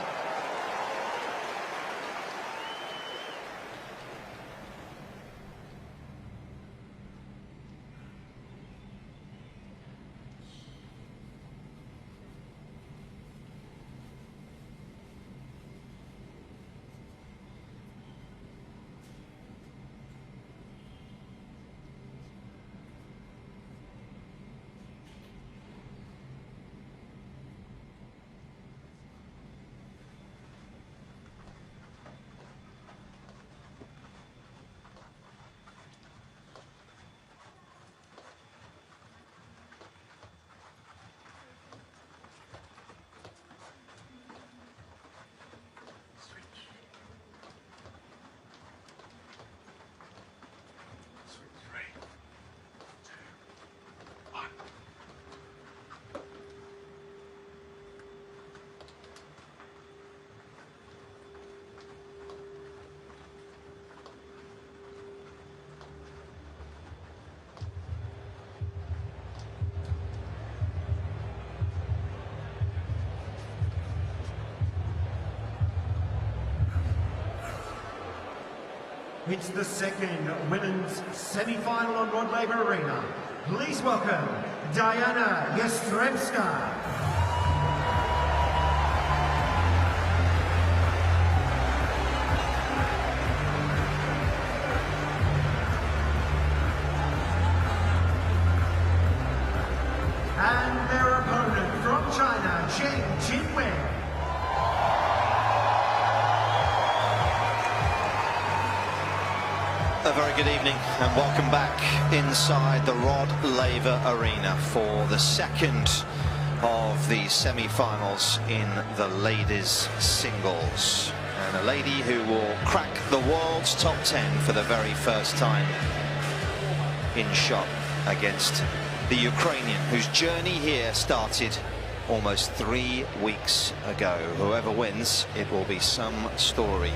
It's the second women's semi-final on Rod Laver Arena. Please welcome Dayana Yastremska. And their opponent from China, Qinwen. A very good evening and welcome back inside the Rod Laver Arena for the second of the semi-finals in the ladies' singles. And a lady who will crack the world's top 10 for the very first time in shot against the Ukrainian, whose journey here started almost 3 weeks ago. Whoever wins, it will be some story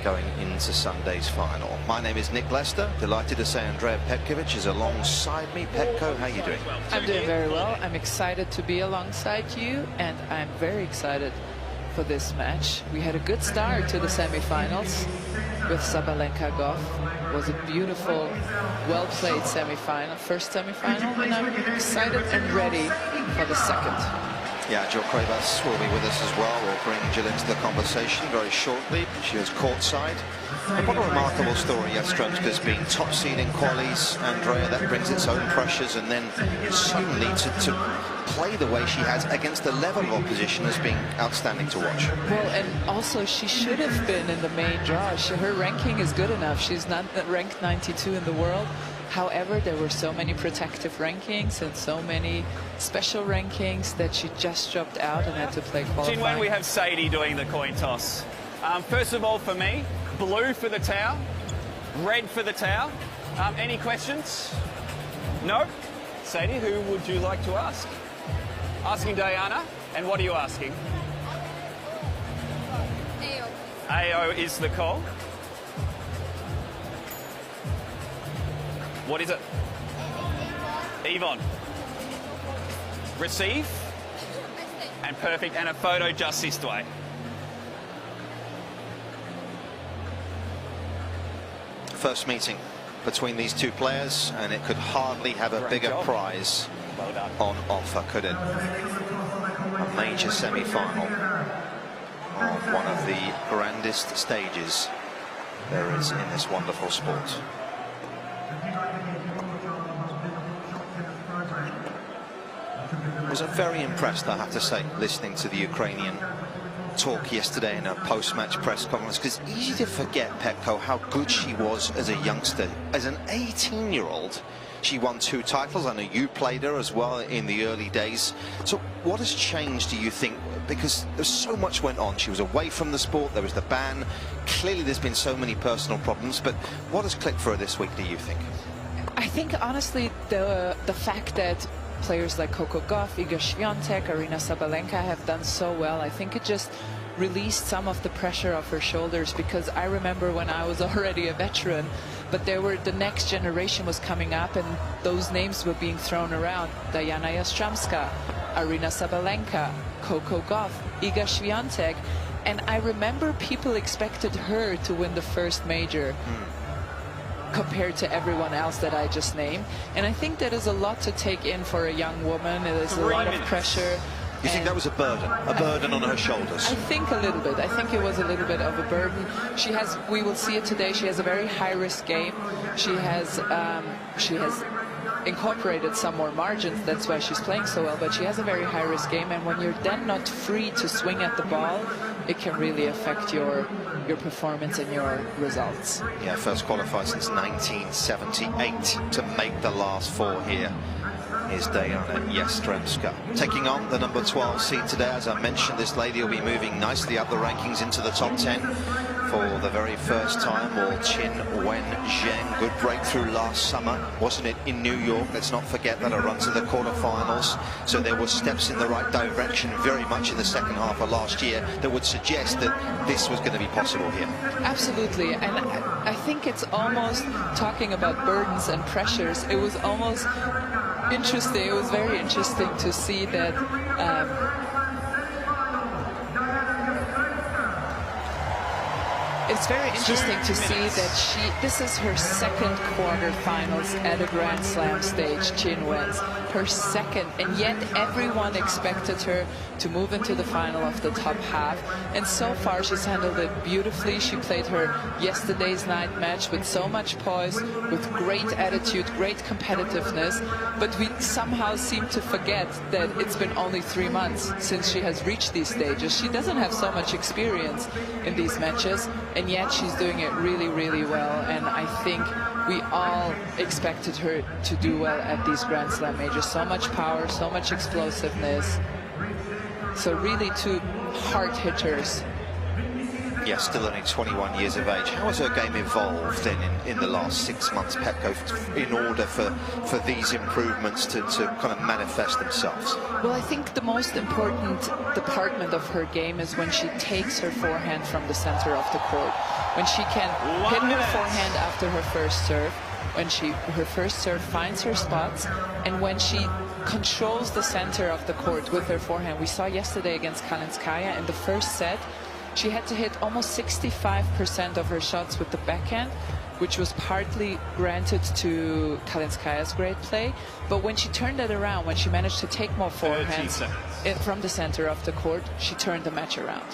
going into Sunday's final. My name is Nick Lester. Delighted to say Andrea Petkovic is alongside me. Petko, how are you doing? I'm doing very well. I'm excited to be alongside you, and I'm very excited for this match. We had a good start to the semifinals with Sabalenka Gauff. It was a beautiful, well-played semifinal, first semifinal, and I'm excited and ready for the second. Yeah, Jill Krabas will be with us as well. We'll bring Jill into the conversation very shortly. She is courtside. And what a remarkable story. Yastremska's being top seed in qualies. Andrea, that brings its own pressures, and then suddenly to play the way she has against the level of opposition has been outstanding to watch. Well, and also she should have been in the main draw. Her ranking is good enough. She's not ranked 92 in the world. However, there were so many protective rankings and so many special rankings that she just dropped out and had to play qualifying. Qinwen, we have Sadie doing the coin toss. First of all, for me, blue for the towel, red for the towel. Any questions? No? Sadie, who would you like to ask? Asking Dayana. And what are you asking? AO. AO is the call. What is it? Yvonne. Receive. And perfect. And a photo just this way. First meeting between these two players, and it could hardly have a bigger prize on offer, could it? A major semi-final of one of the grandest stages there is in this wonderful sport. I was very impressed, I have to say, listening to the Ukrainian talk yesterday in a post-match press conference, because it's easy to forget, Petko, how good she was as a youngster. As an 18-year-old, she won 2 titles. I know you played her as well in the early days. So what has changed, do you think? Because there's so much went on. She was away from the sport. There was the ban. Clearly, there's been so many personal problems. But what has clicked for her this week, do you think? I think, honestly, the fact that players like Coco Gauff, Iga Świątek, Aryna Sabalenka have done so well, I think it just released some of the pressure off her shoulders, because I remember when I was already a veteran, but the next generation was coming up and those names were being thrown around. Dayana Yastremska, Aryna Sabalenka, Coco Gauff, Iga Świątek, and I remember people expected her to win the first major compared to everyone else that I just named, and I think that is a lot to take in for a young woman. It is a lot of pressure. You think that was a burden on her shoulders? I think a little bit. I think it was a little bit of a burden. She has, we will see it today, she has a very high-risk game. She has incorporated some more margins, that's why she's playing so well, but she has a very high-risk game, and when you're then not free to swing at the ball, it can really affect your performance and your results. Yeah, first qualified since 1978 to make the last four here is Dayana Yastremska. Taking on the number 12 seed today. As I mentioned, this lady will be moving nicely up the rankings into the top 10 for the very first time. Or Qinwen Zheng, good breakthrough last summer, wasn't it, in New York? Let's not forget that, a run to the quarterfinals. So there were steps in the right direction very much in the second half of last year that would suggest that this was going to be possible here. Absolutely, and I think it's almost, talking about burdens and pressures, it was almost interesting, it was very interesting to see that it's very interesting to see that this is her second quarterfinals at a Grand Slam stage, Qinwen's, her second, and yet everyone expected her to move into the final of the top half, and so far she's handled it beautifully. She played her yesterday's night match with so much poise, with great attitude, great competitiveness, but we somehow seem to forget that it's been only 3 months since she has reached these stages. She doesn't have so much experience in these matches, and yet she's doing it really, really well, and I think we all expected her to do well at these Grand Slam majors. So much power, so much explosiveness. So really two hard hitters. Yes, still only 21 years of age. How has her game evolved then in the last 6 months, Pepco, in order for these improvements to kind of manifest themselves? Well, I think the most important department of her game is when she takes her forehand from the center of the court. When she can hit her forehand after her first serve, when her first serve finds her spots, and when she controls the center of the court with her forehand. We saw yesterday against Kalinskaya in the first set, she had to hit almost 65% of her shots with the backhand, which was partly granted to Kalinskaya's great play. But when she turned that around, when she managed to take more forehands from the center of the court, she turned the match around.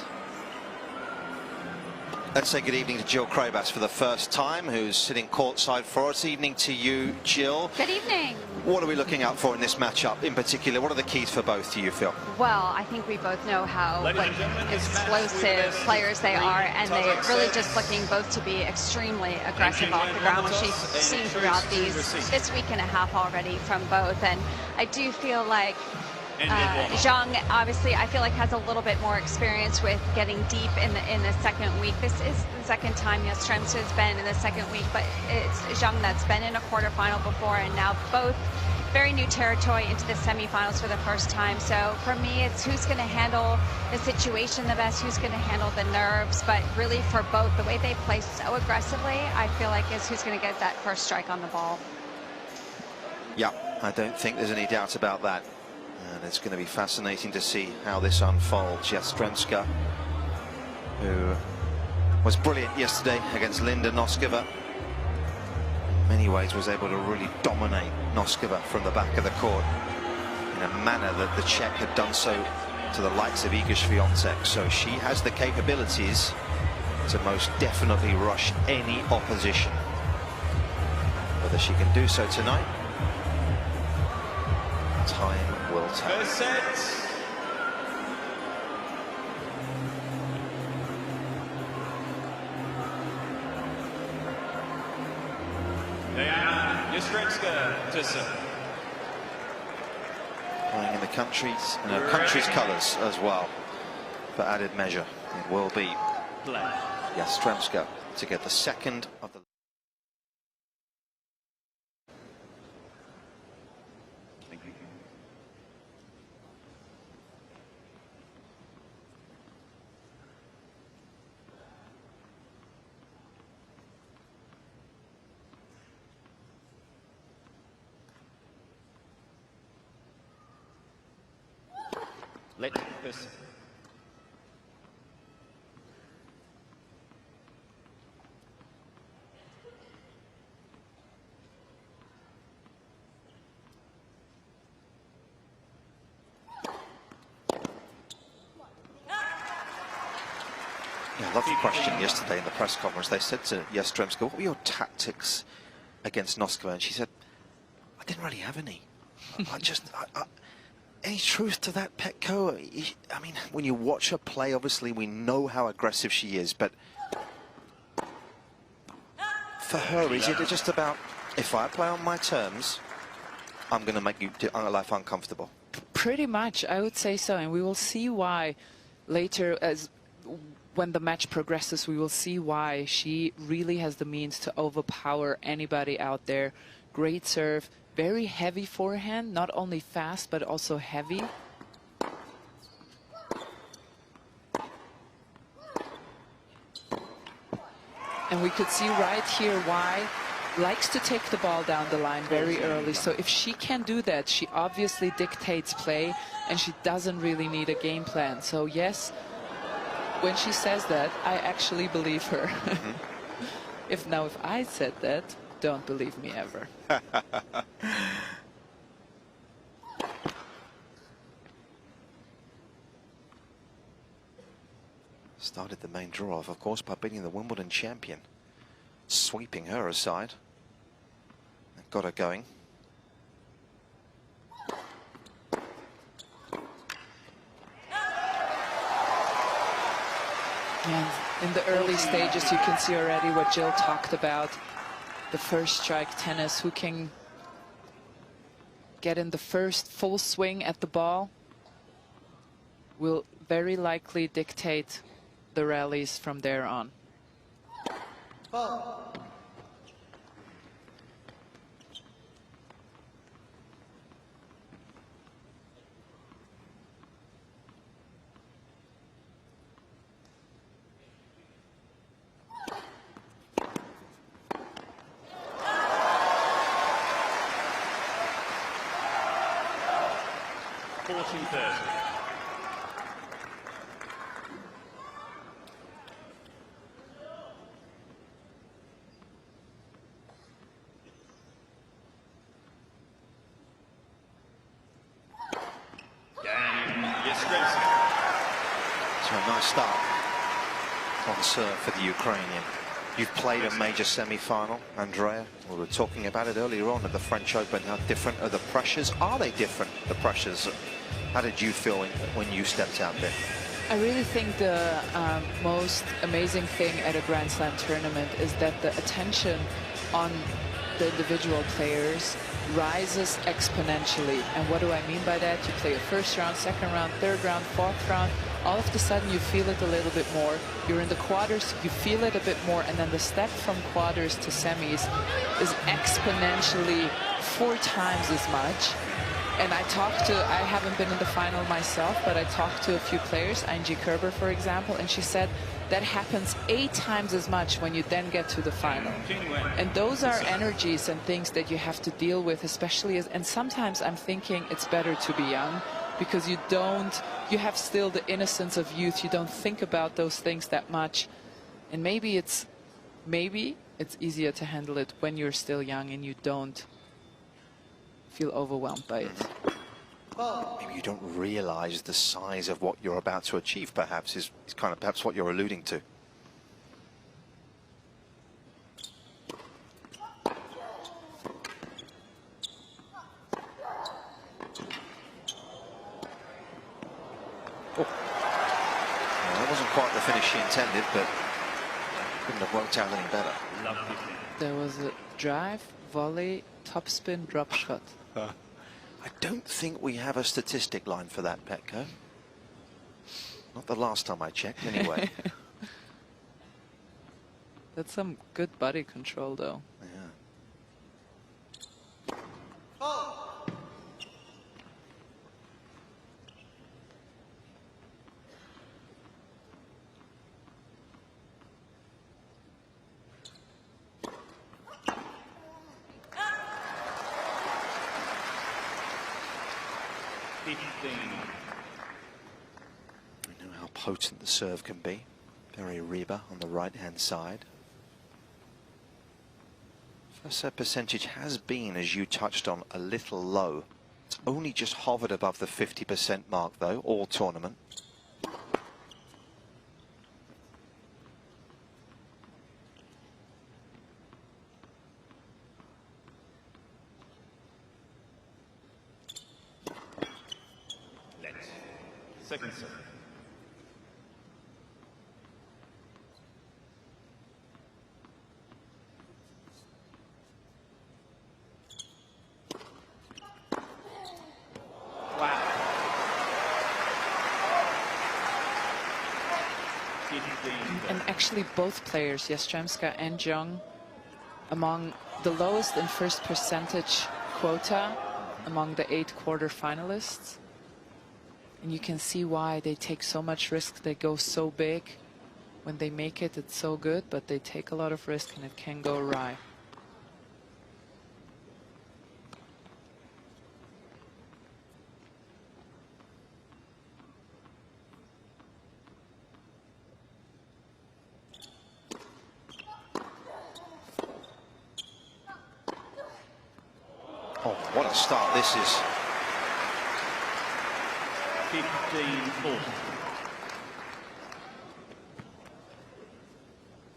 Let's say good evening to Jill Krabas for the first time, who's sitting courtside for us. Evening to you, Jill. Good evening. What are we looking out for in this matchup in particular? What are the keys for both, do you feel? Well, I think we both know how explosive players they are, and they're really just looking both to be extremely aggressive off the ground, which we've seen throughout this week and a half already from both. And I do feel like Zheng, obviously, I feel like has a little bit more experience with getting deep in the second week. This is the second time Yastremska has been in the second week, but it's Zheng that's been in a quarterfinal before, and now both very new territory into the semifinals for the first time. So for me, it's who's going to handle the situation the best, who's going to handle the nerves, but really for both, the way they play so aggressively, I feel like is who's going to get that first strike on the ball. Yeah, I don't think there's any doubt about that. And it's going to be fascinating to see how this unfolds. Yastremska, who was brilliant yesterday against Linda Noskova, in many ways was able to really dominate Noskova from the back of the court in a manner that the Czech had done so to the likes of Iga Świątek. So she has the capabilities to most definitely rush any opposition. Whether she can do so tonight, time will tell. First set. Dayana Yastremska to serve. Playing in the country's colours as well. For added measure, it will be Yastremska to get the second of the Let this. Yeah, lovely question yesterday in the press conference. They said to Yastremska, what were your tactics against Noskova? And she said, I didn't really have any. Any truth to that, Petko? I mean, when you watch her play, obviously we know how aggressive she is, but for her, is it just about, if I play on my terms, I'm going to make you life uncomfortable? Pretty much, I would say so, and we will see why later, as when the match progresses, we will see why she really has the means to overpower anybody out there. Great serve, very heavy forehand, not only fast but also heavy. And we could see right here why likes to take the ball down the line very early. So if she can do that, she obviously dictates play and she doesn't really need a game plan. So yes, when she says that, I actually believe her. Mm-hmm. If I said that, don't believe me ever. Started the main draw off, of course, by beating the Wimbledon champion, sweeping her aside. Got her going. And in the early stages, you can see already what Jill talked about. The first strike tennis, who can get in the first full swing at the ball will very likely dictate the rallies from there on. Ball. So a nice start on serve for the Ukrainian. You've played a major semi-final, Andrea. We were talking about it earlier on at the French Open. How different are the pressures? Are they different, the pressures? How did you feel when you stepped out there? I really think the most amazing thing at a Grand Slam tournament is that the attention on the individual players rises exponentially. And what do I mean by that? You play a first round, second round, third round, fourth round. All of a sudden you feel it a little bit more. You're in the quarters, you feel it a bit more, and then the step from quarters to semis is exponentially 4 times as much. And I haven't been in the final myself, but I talked to a few players, Angie Kerber, for example, and she said that happens 8 times as much when you then get to the final. And those are energies and things that you have to deal with, especially and sometimes I'm thinking it's better to be young, because you have still the innocence of youth. You don't think about those things that much. And maybe it's easier to handle it when you're still young and you don't feel overwhelmed by it. Maybe you don't realize the size of what you're about to achieve, perhaps, is kind of perhaps what you're alluding to. Well, that wasn't quite the finish she intended, but couldn't have worked out any better. There was a drive, volley, topspin, drop shot. I don't think we have a statistic line for that, Petko. Not the last time I checked, anyway. That's some good body control, though. Yeah. potent the serve can be. Very Reba on the right-hand side. First serve percentage has been, as you touched on, a little low. It's only just hovered above the 50% mark, though, all tournament. Second serve. Wow. And actually both players, Yastremska and Zheng, among the lowest in first percentage quota among the 8 quarter-finalists. And you can see why they take so much risk. They go so big. When they make it, it's so good, but they take a lot of risk and it can go awry. Oh, what a start this is. 15-4.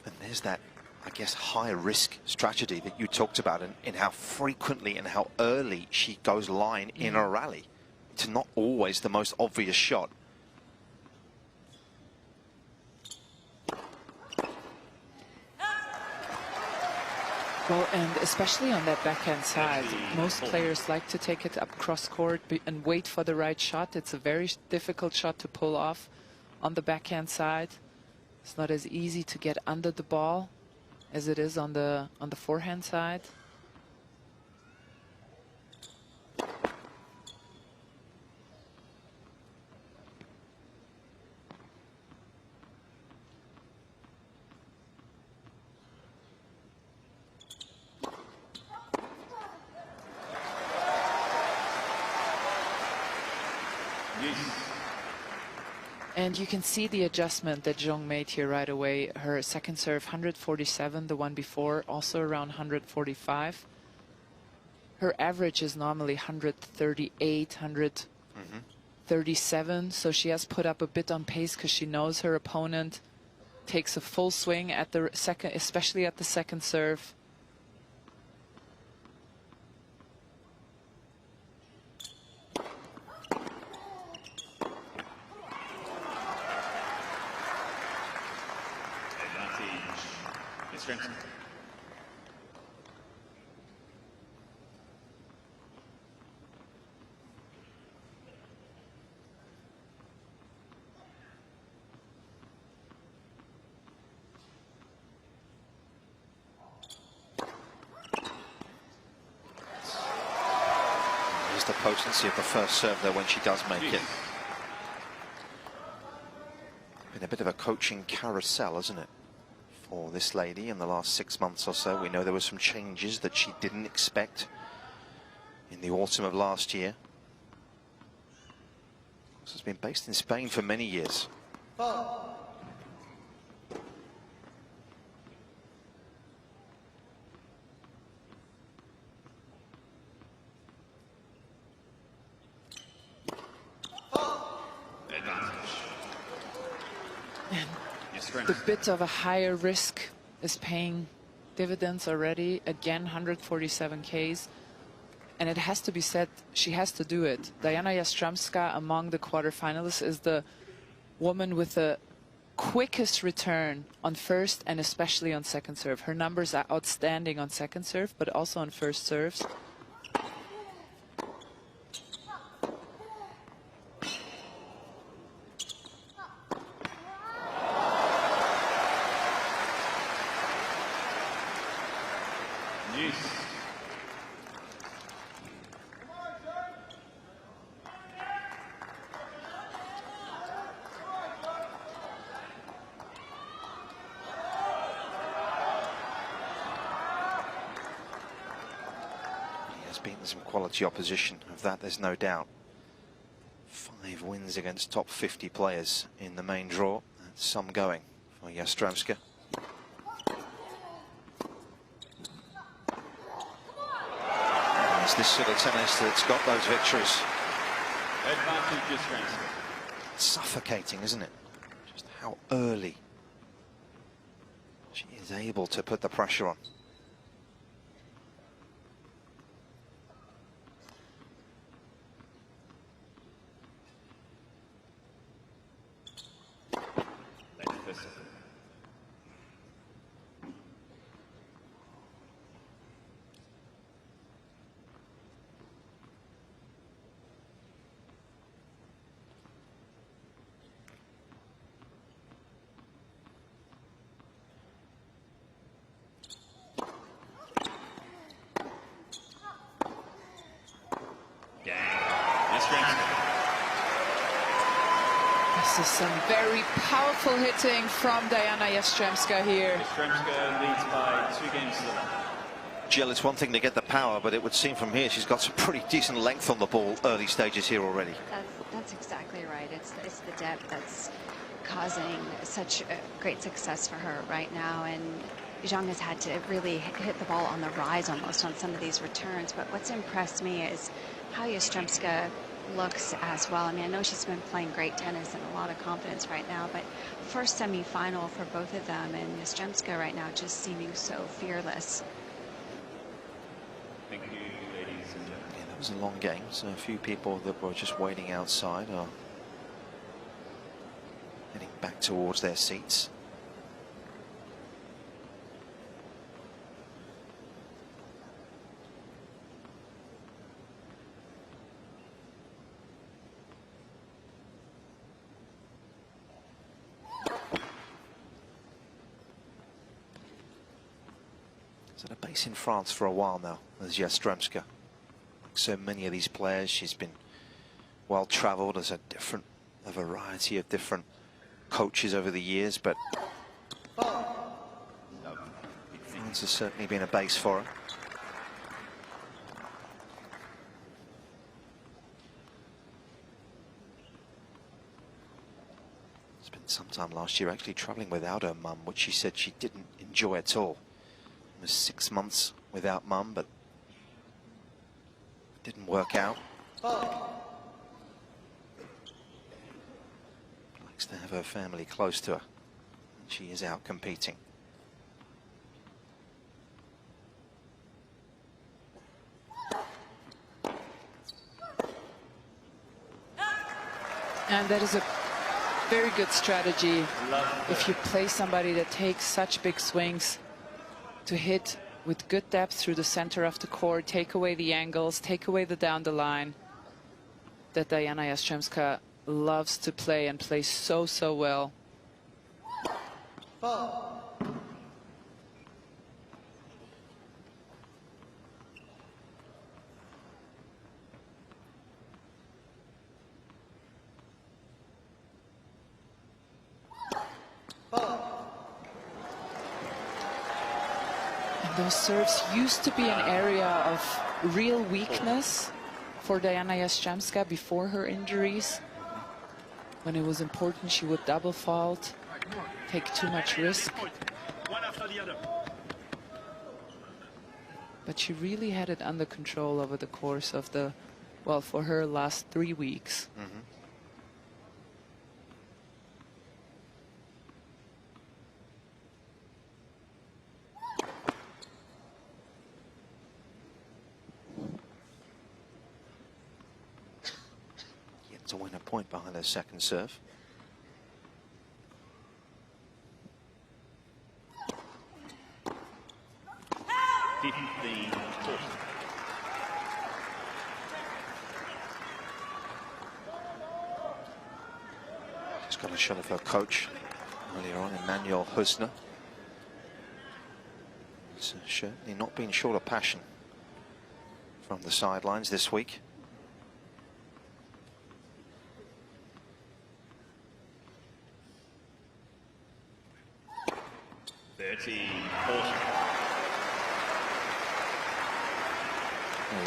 And there's that, I guess, high-risk strategy that you talked about in how frequently and how early she goes line in a rally. It's not always the most obvious shot. Well, and especially on that backhand side, most players like to take it up cross-court and wait for the right shot. It's a very difficult shot to pull off on the backhand side. It's not as easy to get under the ball as it is on the forehand side. And you can see the adjustment that Zheng made here right away. Her second serve, 147, the one before, also around 145. Her average is normally 138, 137. So she has put up a bit on pace because she knows her opponent takes a full swing at the second, especially at the second serve. Here's the potency of the first serve there when she does make it. Been a bit of a coaching carousel, hasn't it, for this lady in the last 6 months or so. We know there were some changes that she didn't expect in the autumn of last year. This has been based in Spain for many years. The bit of a higher risk is paying dividends already. Again, 147 Ks. And it has to be said, she has to do it. Dayana Yastremska, among the quarterfinalists, is the woman with the quickest return on first and especially on second serve. Her numbers are outstanding on second serve, but also on first serves. Beaten some quality opposition, of that there's no doubt. 5 5 wins against top 50 players in the main draw. That's some going for Yastremska. It's this sort of tennis that's got those victories. Advantage Yastremska. It's suffocating, isn't it? Just how early she is able to put the pressure on. This is some very powerful hitting from Dayana Yastremska here. Yastremska leads by 2 games to 0. Jill, it's one thing to get the power, but it would seem from here she's got some pretty decent length on the ball early stages here already. That's exactly right. It's the depth that's causing such great success for her right now. And Zheng has had to really hit the ball on the rise almost on some of these returns. But what's impressed me is how Yastremska looks as well. I mean, I know she's been playing great tennis and a lot of confidence right now, but first semi-final for both of them, and Yastremska right now just seeming so fearless. Thank you, ladies and gentlemen. Yeah, that was a long game, so a few people that were just waiting outside are heading back towards their seats. At a base in France for a while now, as Yastremska. Like so many of these players, she's been well travelled, as a variety of different coaches over the years, but France has certainly been a base for her. Spent some time last year actually travelling without her mum, which she said she didn't enjoy at all. Was 6 months without mum, but it didn't work out. Likes to have her family close to her. And she is out competing. And that is a very good strategy if you play somebody that takes such big swings, to hit with good depth through the center of the court, take away the angles, take away the down the line that Dayana Yastremska loves to play and plays so well. Those serves used to be an area of real weakness for Dayana Yastremska before her injuries. When it was important, she would double fault, take too much risk. But she really had it under control over the course of the, well, for her, last 3 weeks. To win a point behind her second serve. Just got a shot of her coach earlier on, Emmanuel Husner. It's certainly not been short of passion from the sidelines this week. There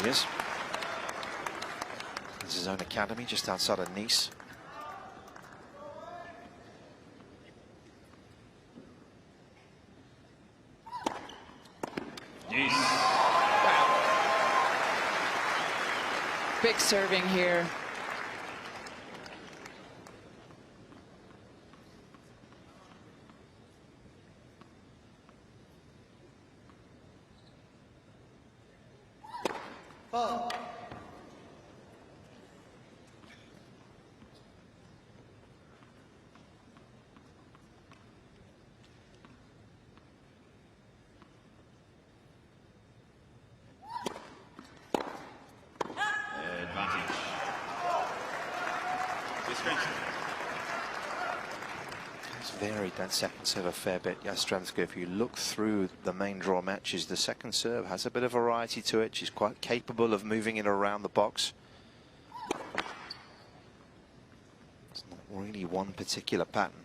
he is. It's his own academy just outside of Nice. Wow. Big serving here. It's varied that second serve a fair bit. Yastremska, if you look through the main draw matches, the second serve has a bit of variety to it. She's quite capable of moving it around the box. It's not really one particular pattern.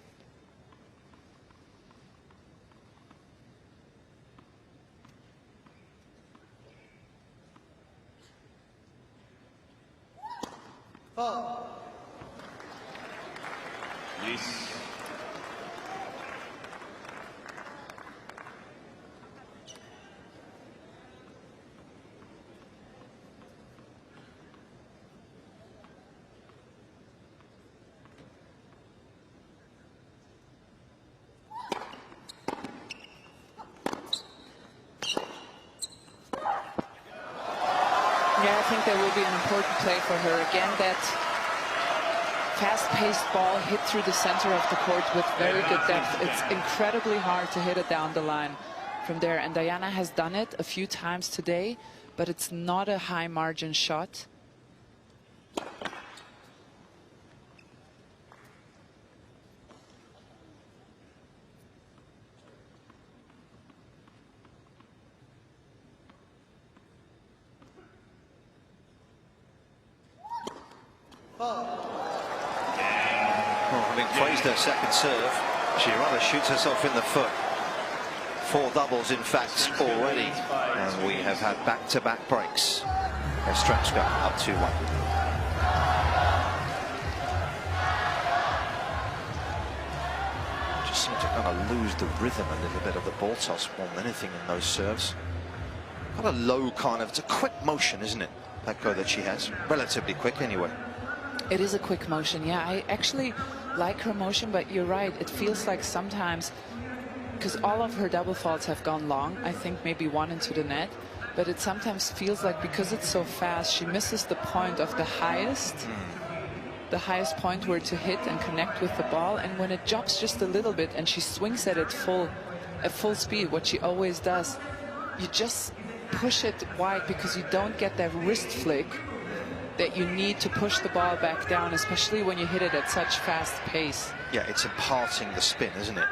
Yes. Yeah, I think that will be an important play for her. Again, that fast-paced ball hit through the center of the court with very good depth. It's incredibly hard to hit it down the line from there. And Dayana has done it a few times today, but it's not a high-margin shot. Well, having phrased her second serve, she rather shoots herself in the foot. 4 doubles, in fact, already. And we have had back-to-back breaks. Yastremska up 2-1. Just seem to kind of lose the rhythm a little bit of the ball toss more than anything in those serves. Got a low kind of, it's a quick motion, isn't it? That go that she has. Relatively quick anyway. It is a quick motion, yeah. I actually like her motion, but you're right. It feels like sometimes, because all of her double faults have gone long, I think maybe 1 into the net, but it sometimes feels like because it's so fast, she misses the point of the highest point where to hit and connect with the ball. And when it drops just a little bit and she swings at it at full speed, what she always does, you just push it wide because you don't get that wrist flick that you need to push the ball back down, especially when you hit it at such fast pace. Yeah, it's imparting the spin, isn't it?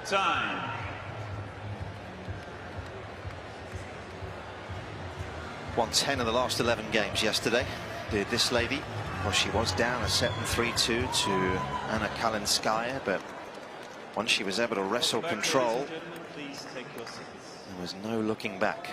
Time. Won 10 of the last 11 games yesterday. Did this lady. Well, she was down a set and 3-2 to Aryna Sabalenka, but once she was able to wrestle control, there was no looking back.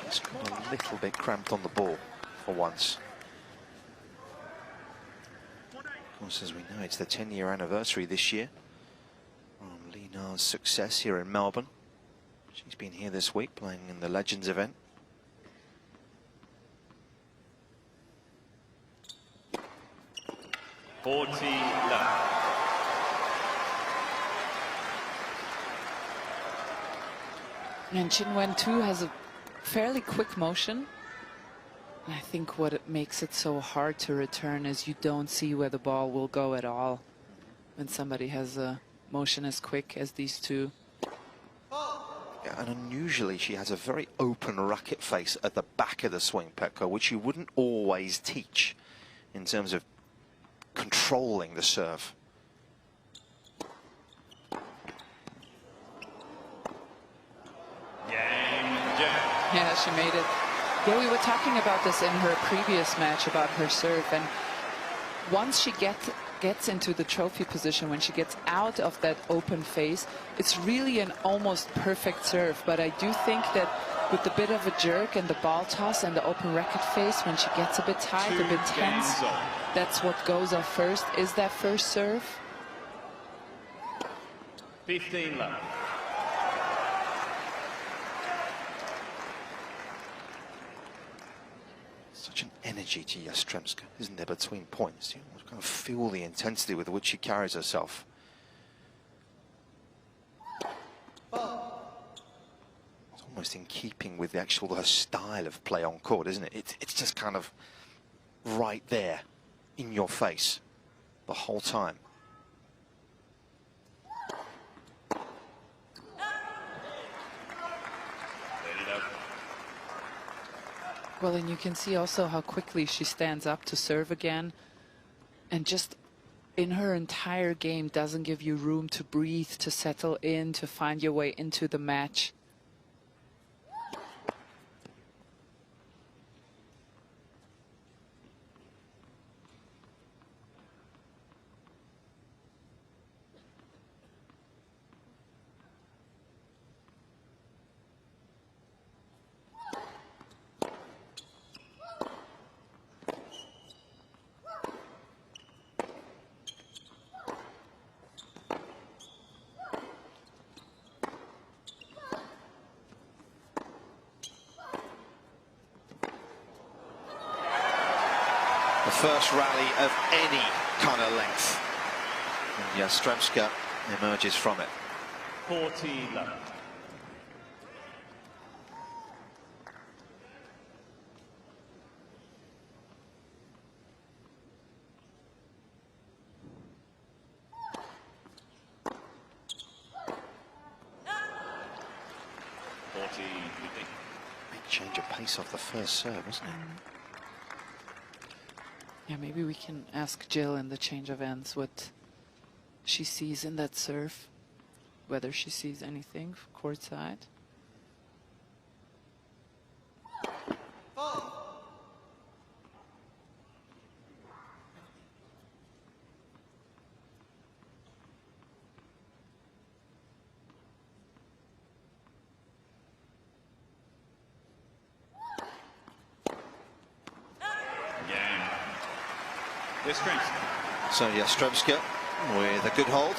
Just got a little bit cramped on the ball for once. Of course, as we know, it's the 10-year anniversary this year from Linar's success here in Melbourne. She's been here this week playing in the Legends event. 40 love. And Qinwen too has a fairly quick motion. And I think what it makes it so hard to return is you don't see where the ball will go at all when somebody has a motion as quick as these two. Yeah, and unusually she has a very open racket face at the back of the swing, Pekka, which you wouldn't always teach in terms of controlling the serve. Yeah, she made it. Yeah, we were talking about this in her previous match about her serve, and once she gets into the trophy position, when she gets out of that open face, it's really an almost perfect serve. But I do think that with a bit of a jerk and the ball toss and the open racket face, when she gets a bit tight, a bit tense, that's what goes off first, is that first serve. 15 love. Such an energy to Yastremska, isn't there, between points? You kind of feel the intensity with which she carries herself. It's almost in keeping with the actual her style of play on court, isn't it? It's just kind of right there, in your face, the whole time. Well, and you can see also how quickly she stands up to serve again, and just in her entire game doesn't give you room to breathe, to settle in, to find your way into the match. The first rally of any kind of length. And Yastremska emerges from it. 40 love. Big change of pace off the first serve, wasn't it? Yeah, maybe we can ask Jill in the change of ends what she sees in that serve, whether she sees anything courtside. So Yastremska with a good hold.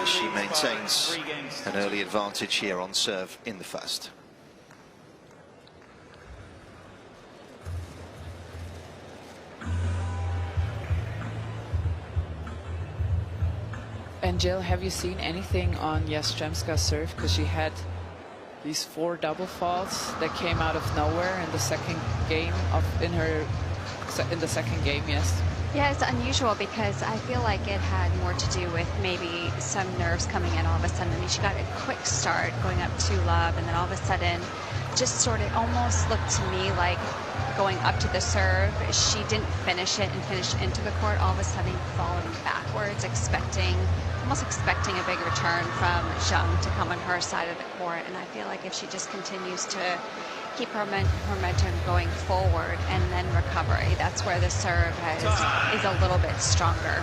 She maintains an early advantage here on serve in the first. And Jill, have you seen anything on Yastremska's serve? Because she had these 4 double faults that came out of nowhere in the second game in the second game, yes. Yeah, it's unusual because I feel like it had more to do with maybe some nerves coming in all of a sudden. I mean, she got a quick start going up to love, and then all of a sudden just sort of almost looked to me like going up to the serve, she didn't finish it and finish into the court, all of a sudden falling backwards, almost expecting a big return from Zheng to come on her side of the court. And I feel like if she just continues to keep her momentum going forward and then recovery, that's where the serve is a little bit stronger.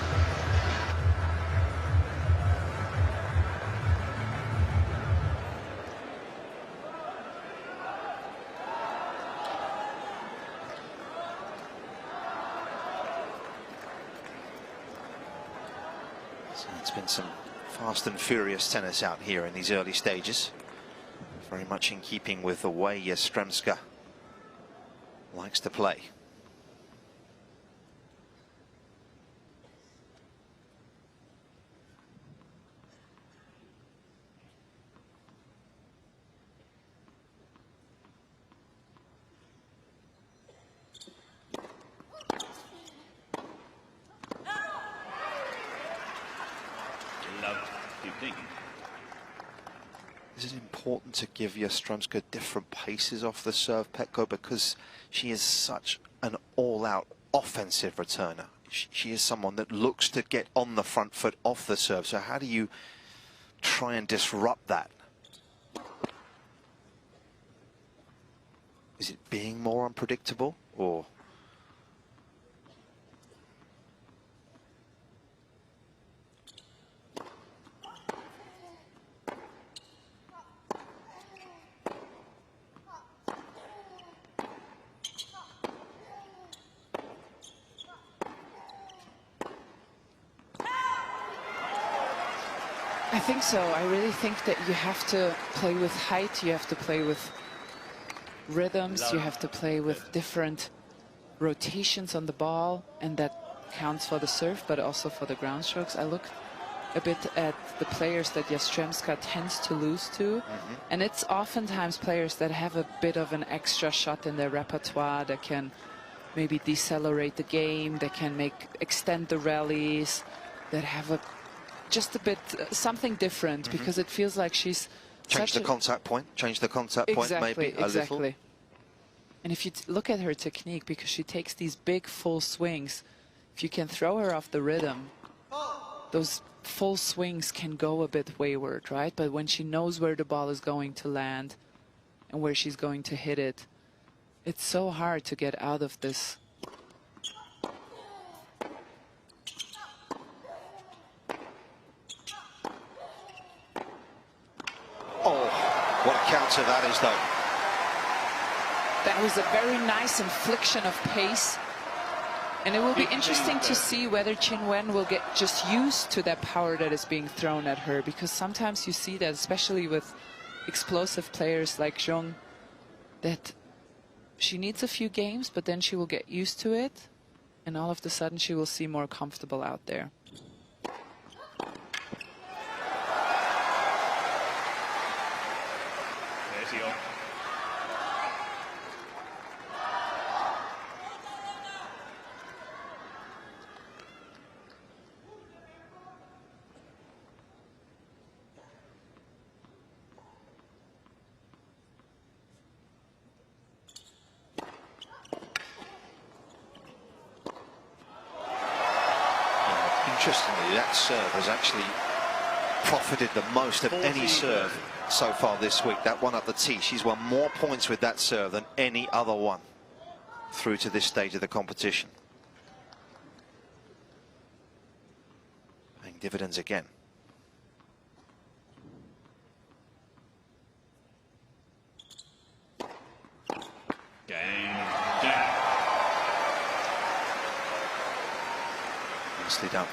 So it's been some fast and furious tennis out here in these early stages. Very much in keeping with the way Yastremska likes to play. Is it important to give Yastremska different paces off the serve, Petko, because she is such an all-out offensive returner? She is someone that looks to get on the front foot off the serve. So how do you try and disrupt that? Is it being more unpredictable, or? I think so. I really think that you have to play with height, you have to play with rhythms, you have to play with different rotations on the ball, and that counts for the serve, but also for the ground strokes. I look a bit at the players that Yastremska tends to lose to, and it's oftentimes players that have a bit of an extra shot in their repertoire, that can maybe decelerate the game, that can extend the rallies, that have just a bit something different, because it feels like she's change the contact point, maybe a little. And if you look at her technique, because she takes these big full swings, if you can throw her off the rhythm, those full swings can go a bit wayward, right? But when she knows where the ball is going to land and where she's going to hit it, it's so hard to get out of this. Oh, what a counter that is, though. That was a very nice infliction of pace. And it will be interesting to see whether Qinwen will get just used to that power that is being thrown at her, because sometimes you see that, especially with explosive players like Zheng, that she needs a few games, but then she will get used to it, and all of a sudden she will seem more comfortable out there. Interestingly, that serve has actually profited the most of any serve so far this week. That one up the tee, she's won more points with that serve than any other one through to this stage of the competition. Paying dividends again. Nicely done.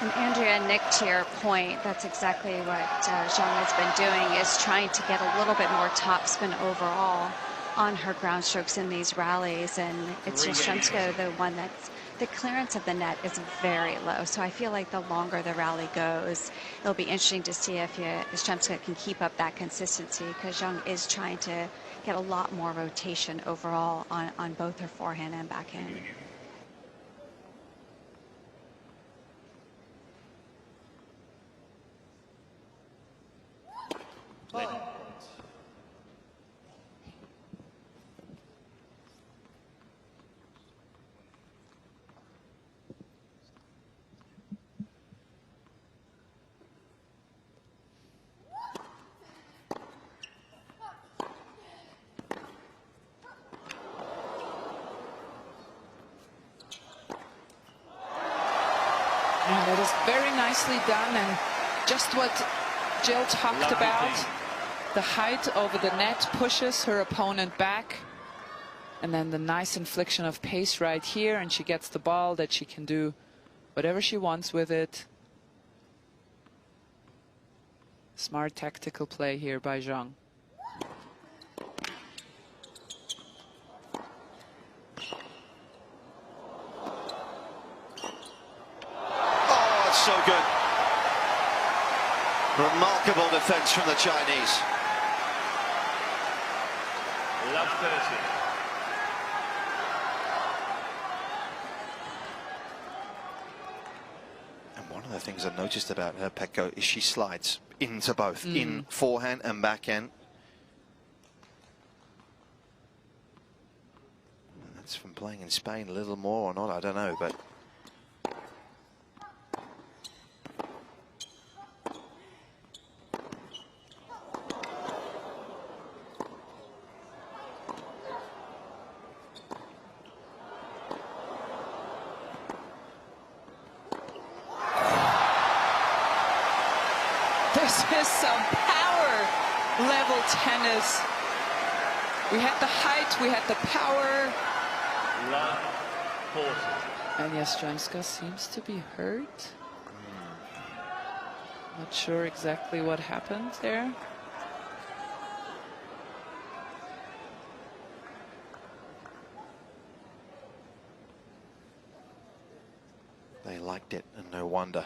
And Andrea, Nick, to your point, that's exactly what Zheng has been doing, is trying to get a little bit more topspin overall on her ground strokes in these rallies. And it's Yastremska, the one that's, the clearance of the net is very low. So I feel like the longer the rally goes, it'll be interesting to see if Yastremska can keep up that consistency, because Zheng is trying to get a lot more rotation overall on both her forehand and backhand. Yeah, that is very nicely done, and just what Jill talked about. The height over the net pushes her opponent back, and then the nice infliction of pace right here, and she gets the ball that she can do whatever she wants with it. Smart tactical play here by Zheng. So good. Remarkable defense from the Chinese. Love 30. And one of the things I noticed about her, Pecco, is she slides into both, in forehand and backhand. And that's from playing in Spain a little more or not, I don't know, but this is some power level tennis. We had the height, we had the power. And Yastremska seems to be hurt. Not sure exactly what happened there. they liked it, and no wonder.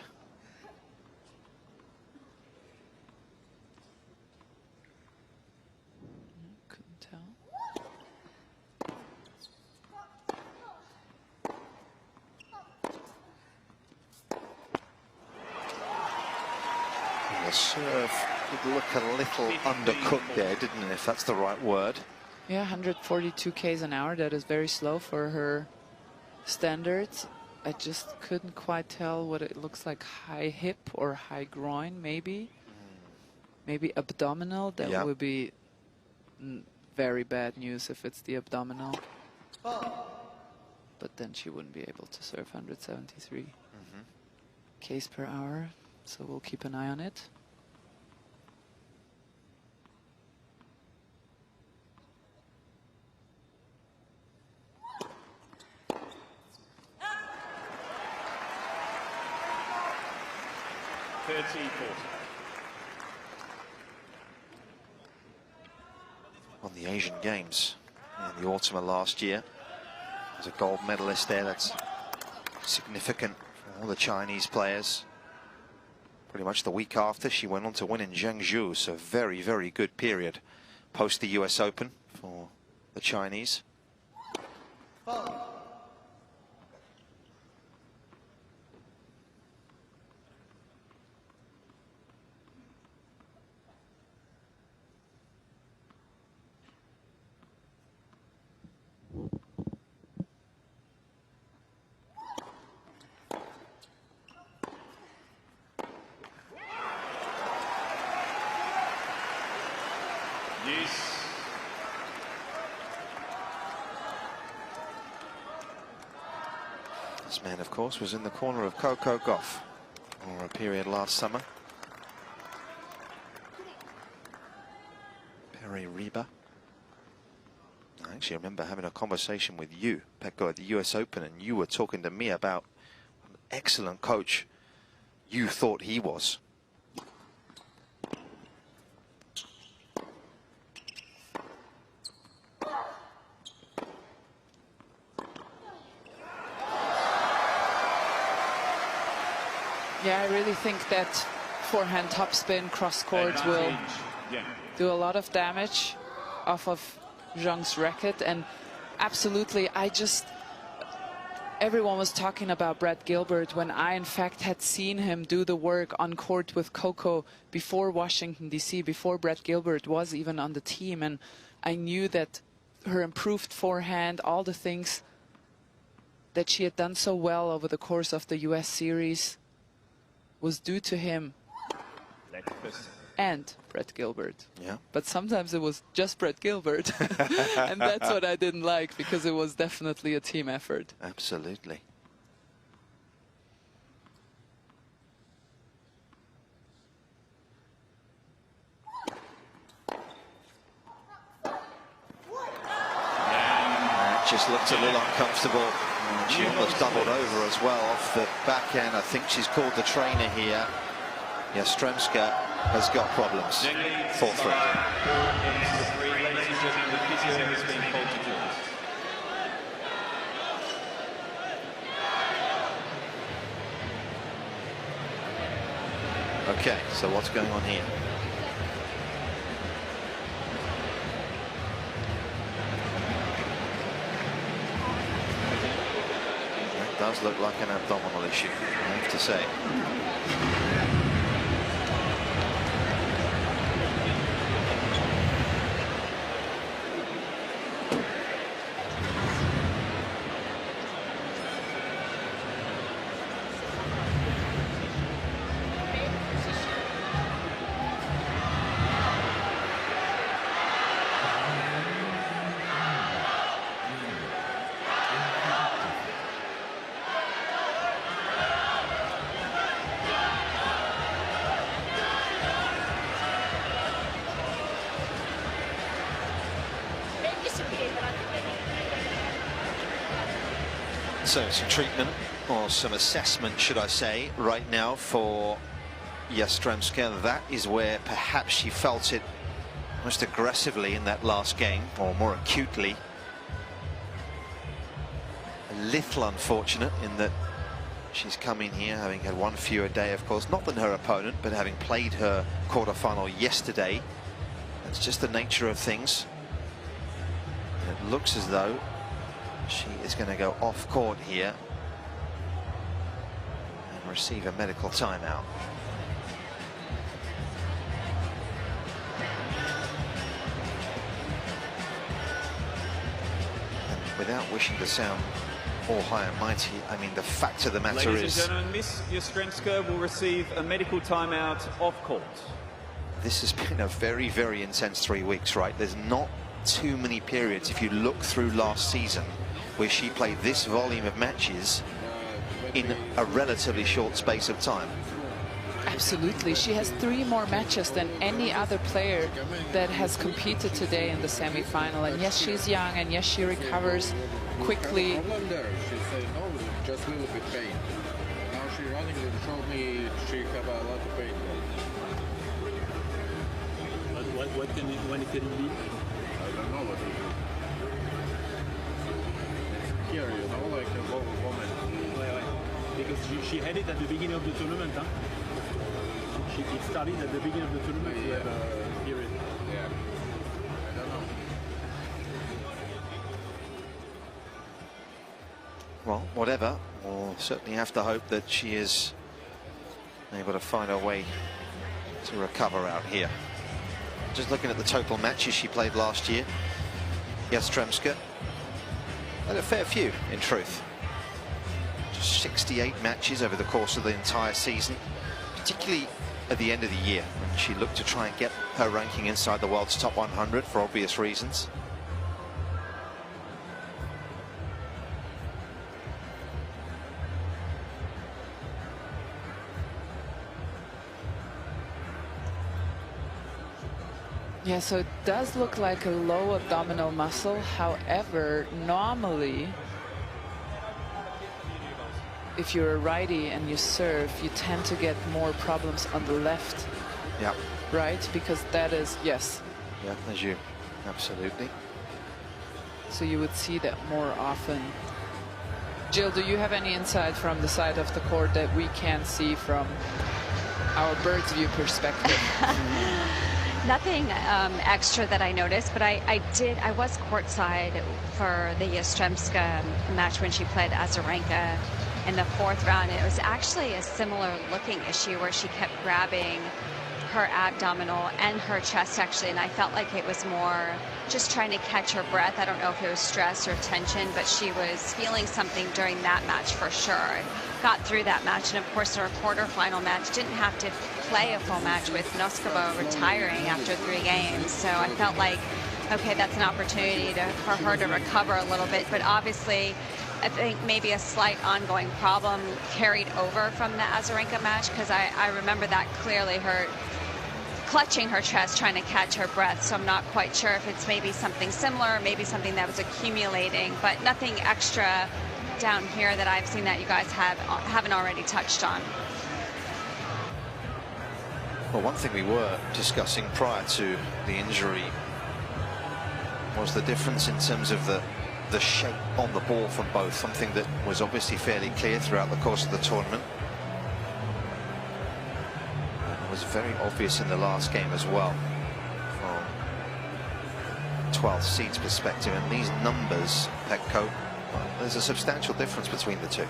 Couldn't tell. The serve did look a little undercooked there, didn't it, if that's the right word? Yeah, 142 k's an hour. That is very slow for her standards. I just couldn't quite tell what it looks like. High hip or high groin, maybe. Maybe abdominal. That would be very bad news if it's the abdominal. But then she wouldn't be able to serve 173 k's per hour. So we'll keep an eye on it. On the Asian Games in the autumn of last year, as a gold medalist there. That's significant for all the Chinese players. Pretty much the week after, she went on to win in Zhengzhou, so very, very good period post the US Open for the Chinese. This man, of course, was in the corner of Coco Gauff for a period last summer. Perry Reba. I actually remember having a conversation with you, Pecco, at the US Open, and you were talking to me about an excellent coach you thought he was. Yeah, I really think that forehand topspin cross court will do a lot of damage off of Zheng's racket. And absolutely, everyone was talking about Brad Gilbert when I, in fact, had seen him do the work on court with Coco before Washington, D.C., before Brad Gilbert was even on the team. And I knew that her improved forehand, all the things that she had done so well over the course of the U.S. series was due to him and Brett Gilbert. Yeah. But sometimes it was just Brett Gilbert. And that's what I didn't like, because it was definitely a team effort. Absolutely. Just looked a little uncomfortable. She almost doubled over as well off the backhand. I think she's called the trainer here. Yastremska has got problems. 4-3. Okay, so what's going on here? does look like an abdominal issue, I have to say. So some treatment, or some assessment should I say, right now for Yastremska. That is where perhaps she felt it most aggressively in that last game, or more acutely. A little unfortunate in that she's come in here having had one fewer day, of course, not than her opponent, but having played her quarterfinal yesterday. That's just the nature of things. And it looks as though she is going to go off court here and receive a medical timeout. And without wishing to sound all high and mighty, I mean, the fact of the matter Ladies is, and gentlemen, Miss Yastremska will receive a medical timeout off court. this has been a very, very intense 3 weeks, right? There's not too many periods, if you look through last season, where she played this volume of matches in a relatively short space of time. Absolutely. She has 3 more matches than any other player that has competed today in the semi-final. And yes, she's young, and yes, she recovers quickly. She said, no, just a little bit pain. Now she's running and showed me she have a lot of pain. When can it be? I don't know what it is. Here, you know, like a woman. Because she had it at the beginning of the tournament, huh? It started at the beginning of the tournament. Yeah. To have a period. Yeah. I don't know. Well, whatever, we'll certainly have to hope that she is able to find her way to recover out here. Just looking at the total matches she played last year, Yastremska had a fair few, in truth. Just 68 matches over the course of the entire season, particularly at the end of the year, when she looked to try and get her ranking inside the world's top 100 for obvious reasons. Yeah, so it does look like a low abdominal muscle. However, normally, if you're a righty and you serve, you tend to get more problems on the left. Yeah. Right? Because that is, yes. Yeah, as you, absolutely. So you would see that more often. Jill, do you have any insight from the side of the court that we can't see from our bird's view perspective? Nothing extra that I noticed, but I was courtside for the Yastremska match when she played Aryna in the 4th round. It was actually a similar looking issue where she kept grabbing her abdominal and her chest, actually, and I felt like it was more just trying to catch her breath. I don't know if it was stress or tension, but she was feeling something during that match for sure. Got through that match, and of course her quarterfinal match didn't have to play a full match with Noskova retiring after 3 games. So I felt like, okay, that's an opportunity for her to recover a little bit. But obviously, I think maybe a slight ongoing problem carried over from the Aryna match, because I remember that clearly, her clutching her chest, trying to catch her breath. So I'm not quite sure if it's maybe something similar, maybe something that was accumulating, but nothing extra down here that I've seen that you guys haven't already touched on. Well, one thing we were discussing prior to the injury was the difference in terms of the shape on the ball from both, something that was obviously fairly clear throughout the course of the tournament. It was very obvious in the last game as well, from 12th seeds perspective, and these numbers, Petco, There's a substantial difference between the two.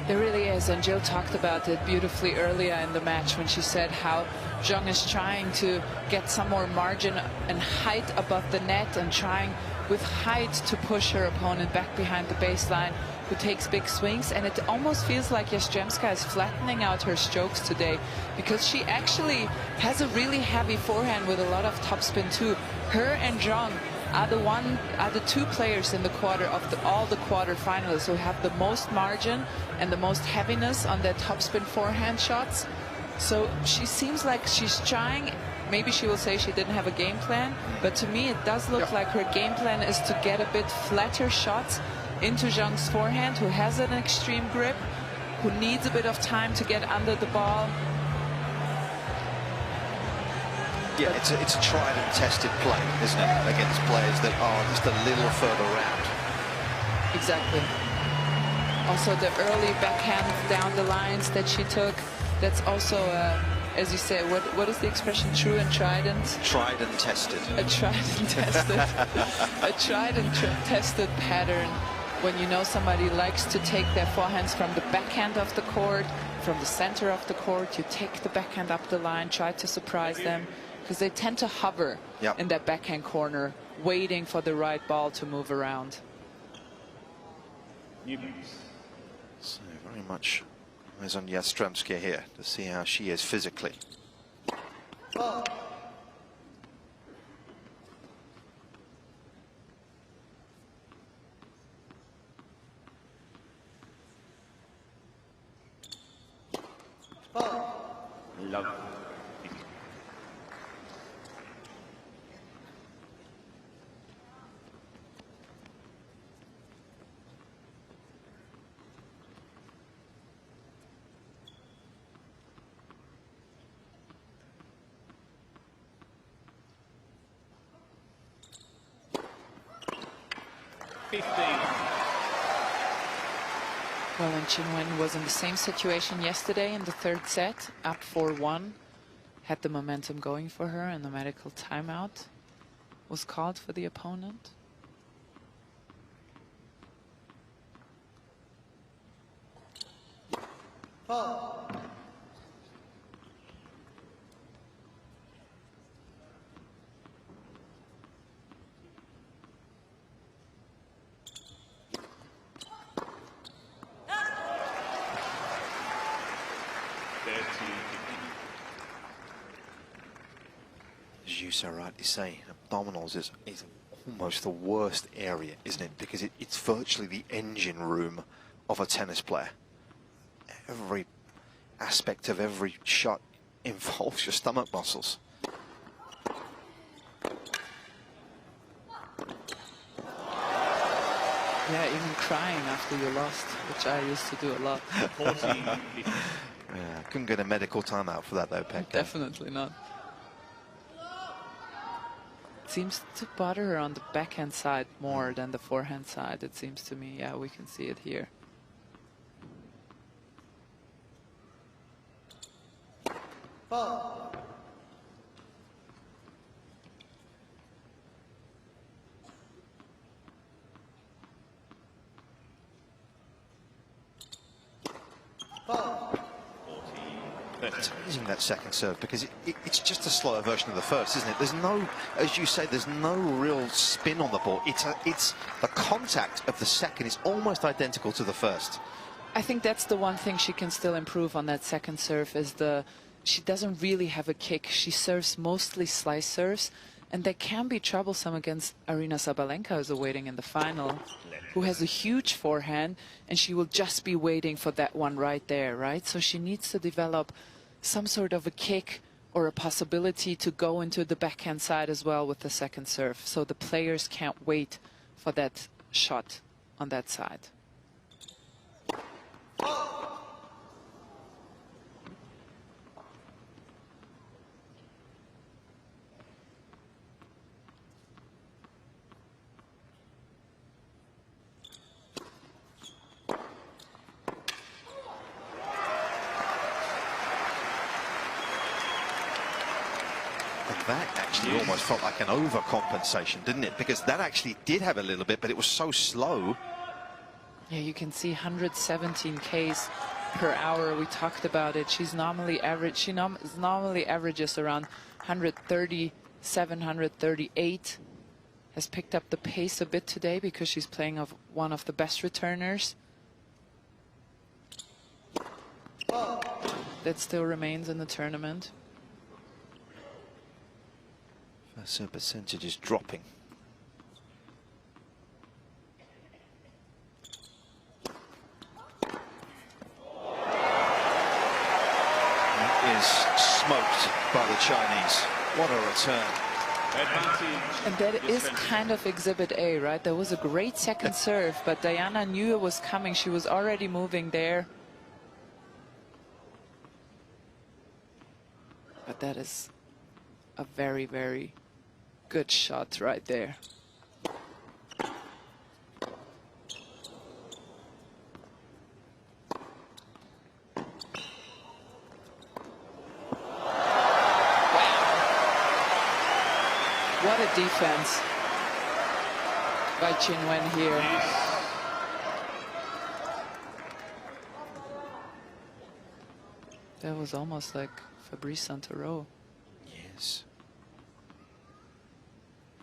There really is, and Jill talked about it beautifully earlier in the match when she said how Zheng is trying to get some more margin and height above the net and trying with height to push her opponent back behind the baseline, who takes big swings. And it almost feels like Yastremska is flattening out her strokes today, because she actually has a really heavy forehand with a lot of topspin too. Her and Zheng are the two players in the all the quarterfinalists who have the most margin and the most heaviness on their topspin forehand shots. So she seems like she's trying. Maybe she will say she didn't have a game plan, but to me it does look like her game plan is to get a bit flatter shots into Zheng's forehand, who has an extreme grip, who needs a bit of time to get under the ball. Yeah, it's a tried and tested play, isn't it, against players that are just a little further round. Exactly. Also the early backhand down the lines that she took, that's also, as you say, what is the expression, true and trident? Tried and tested. A tried and tested. A tried and tested pattern when you know somebody likes to take their forehands from the backhand of the court, from the center of the court, you take the backhand up the line, try to surprise them, because they tend to hover in that backhand corner, waiting for the right ball to move around. So very much eyes on Yastremska here to see how she is physically. Love. Well, and Qinwen was in the same situation yesterday in the third set, up 4-1, had the momentum going for her, and the medical timeout was called for the opponent. As you so rightly say, abdominals is almost the worst area, isn't it? Because it's virtually the engine room of a tennis player. Every aspect of every shot involves your stomach muscles. Yeah, even crying after you lost, which I used to do a lot. Yeah, couldn't get a medical timeout for that though, Pekka. Definitely not. It seems to bother her on the backhand side more than the forehand side, it seems to me. Yeah, we can see it here. It's amazing, that second serve, because it's just a slower version of the first, isn't it? There's no, as you say, there's no real spin on the ball. It's the contact of the second is almost identical to the first. I think that's the one thing she can still improve on that second serve, is she doesn't really have a kick. She serves mostly slice serves, and that can be troublesome against Aryna Sabalenka, who's awaiting in the final, who has a huge forehand, and she will just be waiting for that one right there, right? So she needs to develop some sort of a kick or a possibility to go into the backhand side as well with the second serve, so the players can't wait for that shot on that side. That actually almost felt like an overcompensation, didn't it? Because that actually did have a little bit, but it was so slow Yeah, you can see 117 Ks per hour. We talked about it. She's normally average. She normally averages around 137, 138. Has picked up the pace a bit today because she's playing of one of the best returners. That still remains in the tournament. First serve percentage is dropping. Is smoked by the Chinese. What a return. And that is kind of exhibit A, right? There was a great second serve, but Dayana knew it was coming. She was already moving there. But that is a very, very good shot right there. What a defense by Qinwen here. That was almost like Fabrice Santoro. Yes.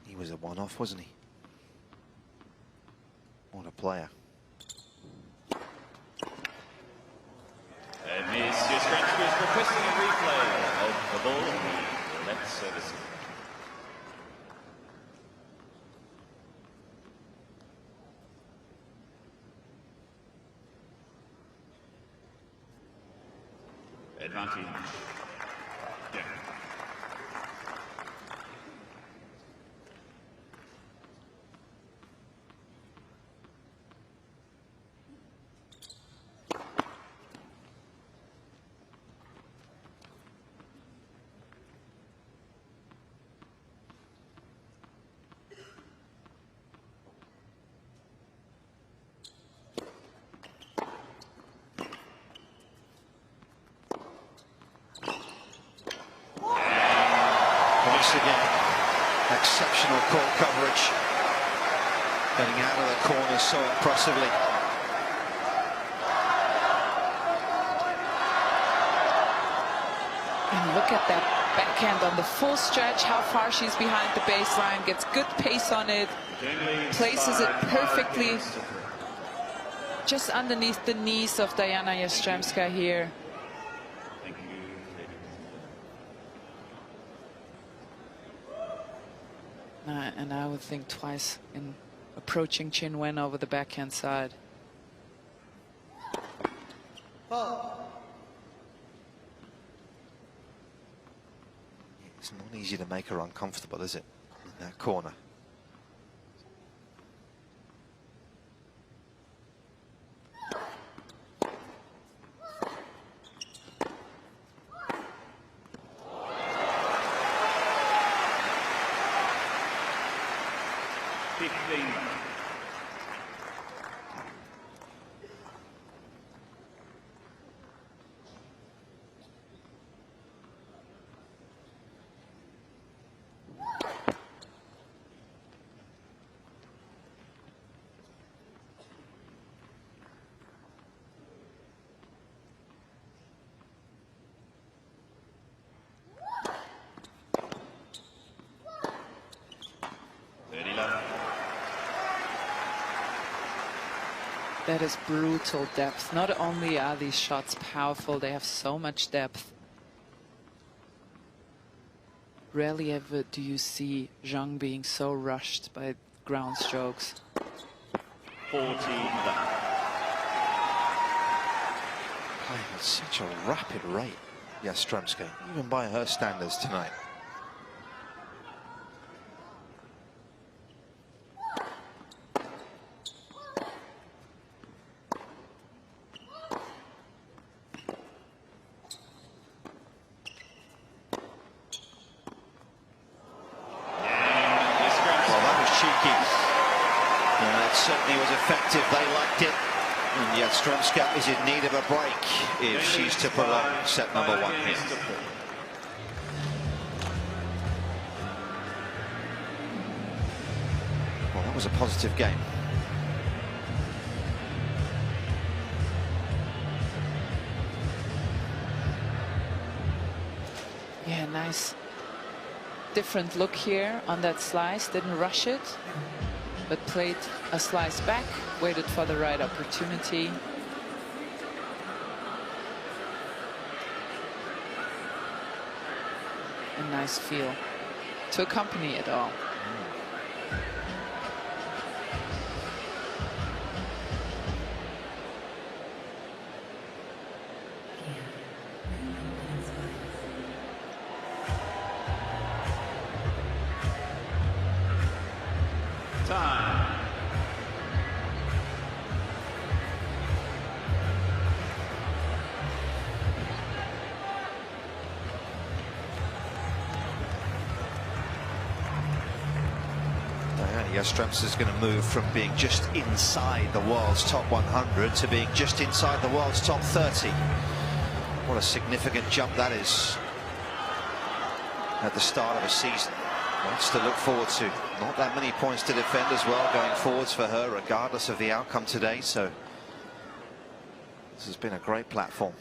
He was a one-off, wasn't he? What a player. And Miss Yastremska is requesting a replay of the ball. Let's service it. Advantage. Yeah. Once again, exceptional court coverage. Getting out of the corner so impressively. And look at that backhand on the full stretch, how far she's behind the baseline, gets good pace on it, places it perfectly just underneath the knees of Dayana Yastremska here. And I would think twice in approaching Qinwen over the backhand side. It's not easy to make her uncomfortable, is it? In that corner. That is brutal depth. Not only are these shots powerful, they have so much depth. Rarely ever do you see Zheng being so rushed by ground strokes. 14. Playing at such a rapid rate, Yastremska, even by her standards tonight. They liked it, and Yastremska is in need of a break if she's to prolong set number one here. Well, that was a positive game. Yeah, nice. Different look here on that slice. Didn't rush it, but played a slice back, waited for the right opportunity. A nice feel to accompany it all. Yastremska is going to move from being just inside the world's top 100 to being just inside the world's top 30. What a significant jump that is at the start of a season. Lots to look forward to. Not that many points to defend as well going forwards for her, regardless of the outcome today. So this has been a great platform.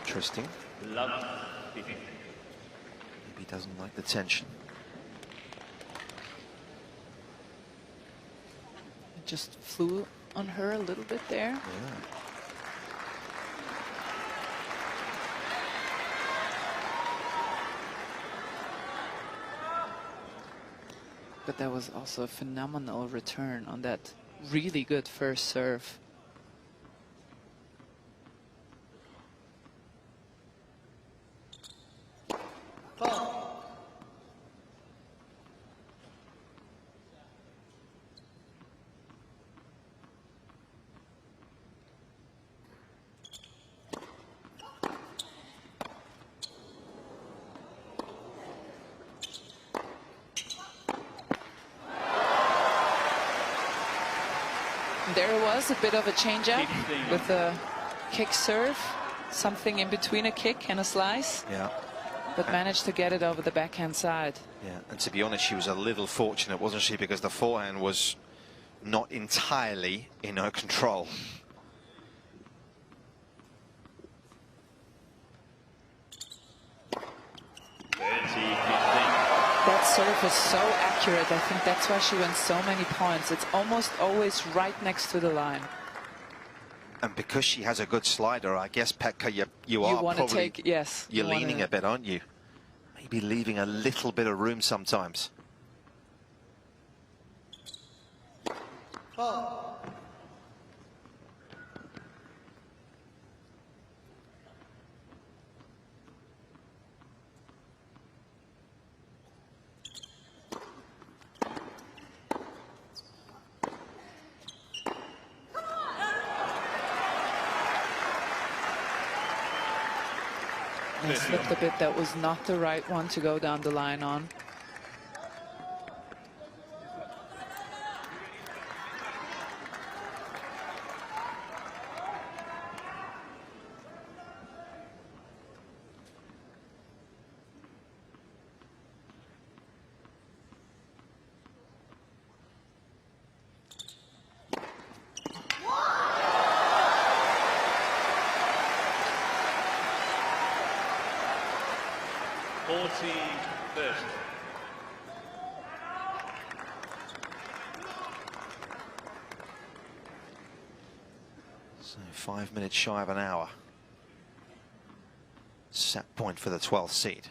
Interesting. Maybe he doesn't like the tension. It just flew on her a little bit there. Yeah. But that was also a phenomenal return on that really good first serve. There was a bit of a change-up with a kick serve, something in between a kick and a slice. Yeah. But managed to get it over the backhand side. Yeah, and to be honest, she was a little fortunate, wasn't she? Because the forehand was not entirely in her control. That serve is so accurate. I think that's why she wins so many points. It's almost always right next to the line. And because she has a good slider, I guess, Pekka, you are want probably... to take, yes. You're leaning a bit, aren't you? Maybe leaving a little bit of room sometimes. I slipped a bit. That was not the right one to go down the line on. So 5 minutes shy of an hour. Set point for the 12th seed.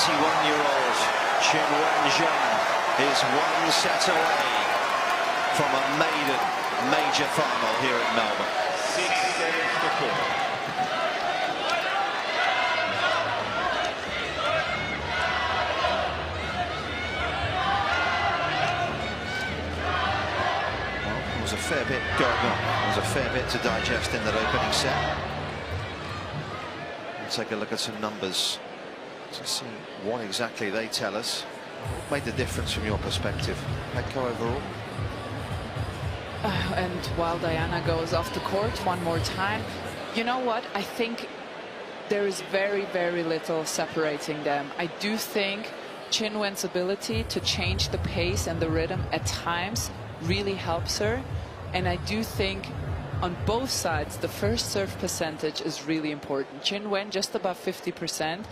21-year-old Qinwen Zheng is one set away from a maiden major final here in Melbourne. 6 games to 4. There was a fair bit going on. There was a fair bit to digest in that opening set. We'll take a look at some numbers to see what exactly they tell us. What made the difference from your perspective, Petko, overall? And while Dayana goes off the court one more time, you know what? I think there is very, very little separating them. I do think Qinwen's ability to change the pace and the rhythm at times really helps her. And I do think on both sides, the first serve percentage is really important. Qinwen just above 50%.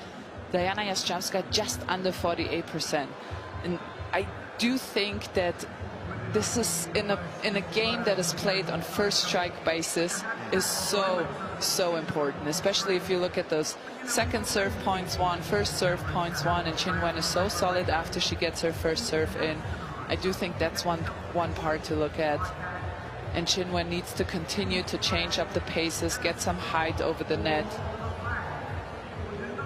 Dayana Yastremska just under 48%. And I do think that this is in a game that is played on first strike basis is so important, especially if you look at those second serve points won, first serve points won, and Qinwen is so solid after she gets her first serve in. I do think that's one part to look at. And Qinwen needs to continue to change up the paces, get some height over the net,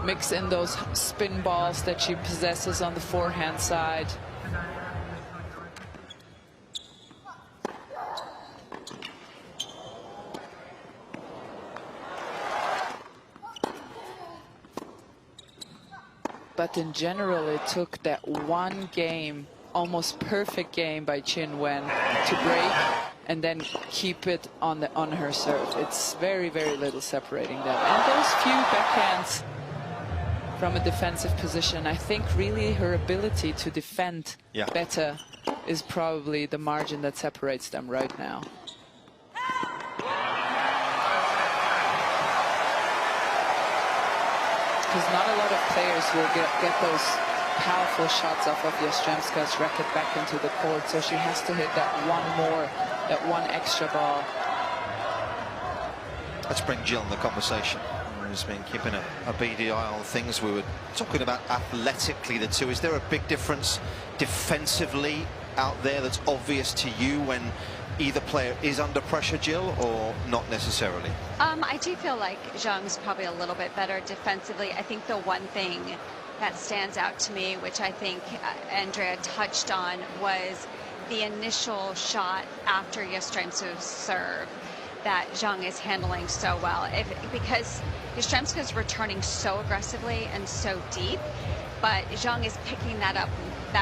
mix in those spin balls that she possesses on the forehand side. But in general, it took that one game, almost perfect game by Qinwen to break and then keep it on her serve. It's very, very little separating them. And those few backhands from a defensive position, I think really her ability to defend better is probably the margin that separates them right now. Because not a lot of players will get those powerful shots off of Yastremska's racket back into the court, so she has to hit that one extra ball. Let's bring Jill in the conversation. Who's been keeping a beady eye on things. We were talking about athletically the two. Is there a big difference defensively out there that's obvious to you when either player is under pressure, Jill, or not necessarily? I do feel like Zheng's probably a little bit better defensively. I think the one thing that stands out to me, which I think Andrea touched on, was the initial shot after Yastremska's serve that Zheng is handling so well. Because Yastremska is returning so aggressively and so deep, but Zheng is picking that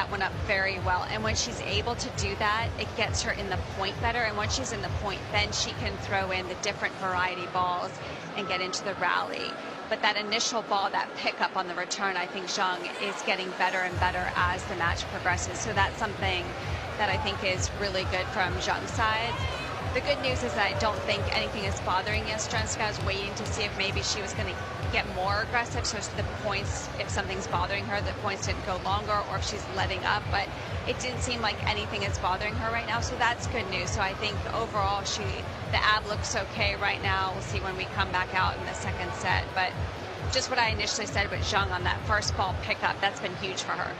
one up very well. And when she's able to do that, it gets her in the point better. And once she's in the point, then she can throw in the different variety balls and get into the rally. But that initial ball, that pickup on the return, I think Zheng is getting better and better as the match progresses. So that's something that I think is really good from Zheng's side. The good news is that I don't think anything is bothering Yastremska. I was waiting to see if maybe she was going to get more aggressive, so the points, if something's bothering her, the points didn't go longer, or if she's letting up. But it didn't seem like anything is bothering her right now, so that's good news. So I think overall, the ab looks okay right now. We'll see when we come back out in the second set. But just what I initially said with Zheng on that first ball pickup, that's been huge for her.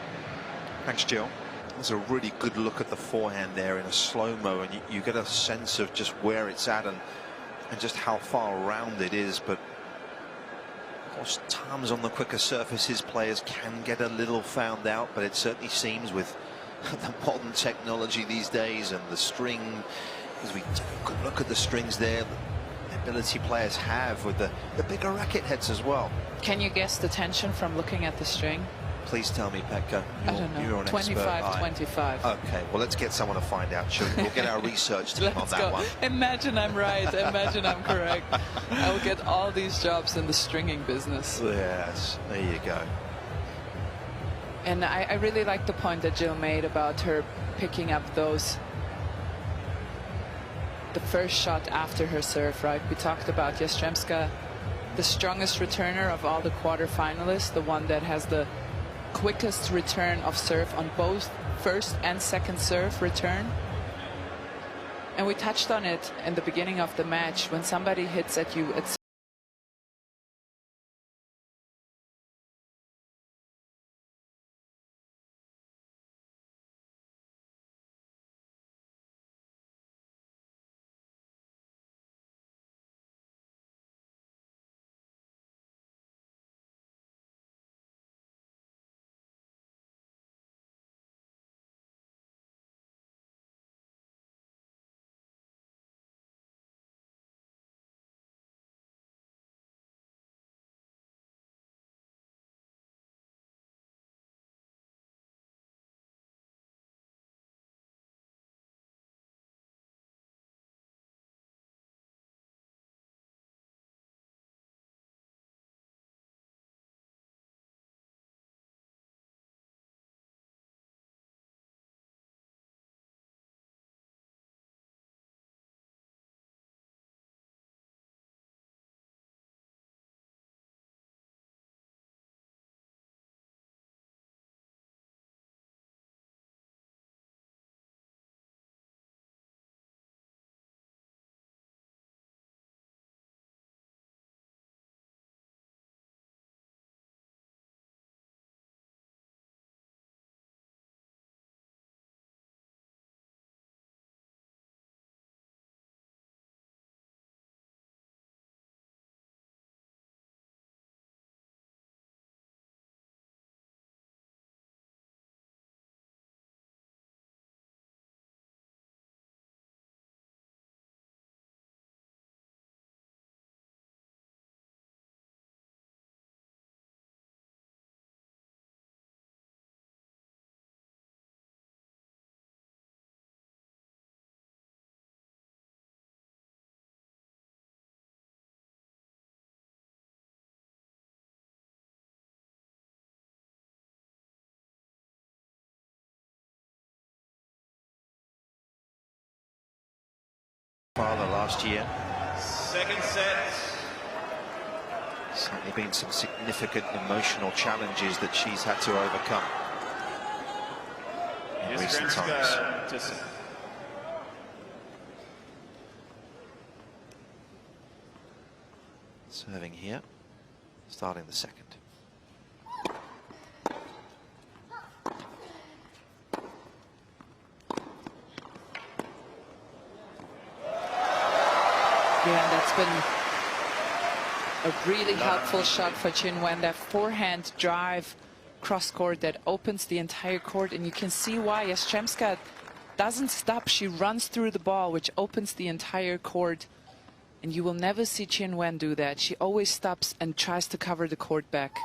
Thanks, Jill. There's a really good look at the forehand there in a slow-mo, and you get a sense of just where it's at and just how far around it is. But of course, times on the quicker surfaces, players can get a little found out, but it certainly seems with the modern technology these days and the string, as we take a good look at the strings there, the ability players have with the bigger racket heads as well. Can you guess the tension from looking at the string? Please tell me, Petko. I don't know. You're an 25. Okay, well, let's get someone to find out. We'll get our research team on that one. Imagine I'm right. Imagine I'm correct. I will get all these jobs in the stringing business. Yes, there you go. And I really like the point that Jill made about her picking up the first shot after her serve, right? We talked about Yastremska, the strongest returner of all the quarterfinalists, the one that has the quickest return of serve on both first and second serve return. And we touched on it in the beginning of the match. When somebody hits at you at father last year. Second set. Certainly been some significant emotional challenges that she's had to overcome in recent times. Serving here, starting the second. Yeah, and that's been a really helpful shot for Qinwen. That forehand drive cross court that opens the entire court, and you can see why Yastremska doesn't stop. She runs through the ball, which opens the entire court. And you will never see Qinwen do that. She always stops and tries to cover the court back.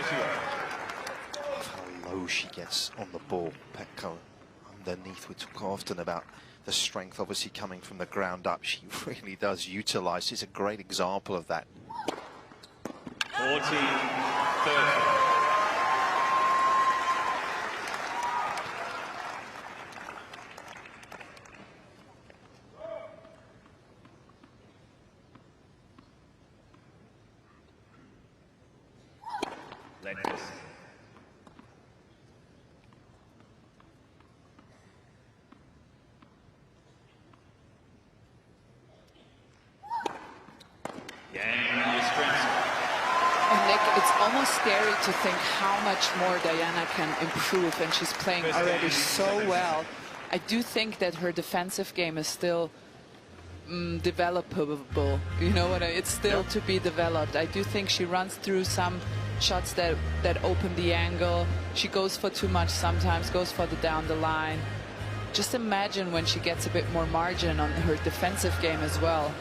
How low she gets on the ball, Petko. Underneath, we talk often about the strength obviously coming from the ground up. She really does utilize. She's a great example of that. 14-30. It's almost scary to think how much more Dayana can improve, and she's playing already so well. I do think that her defensive game is still developable. You know what? It's still to be developed. I do think she runs through some shots that open the angle. She goes for too much sometimes, goes for the down the line. Just imagine when she gets a bit more margin on her defensive game as well.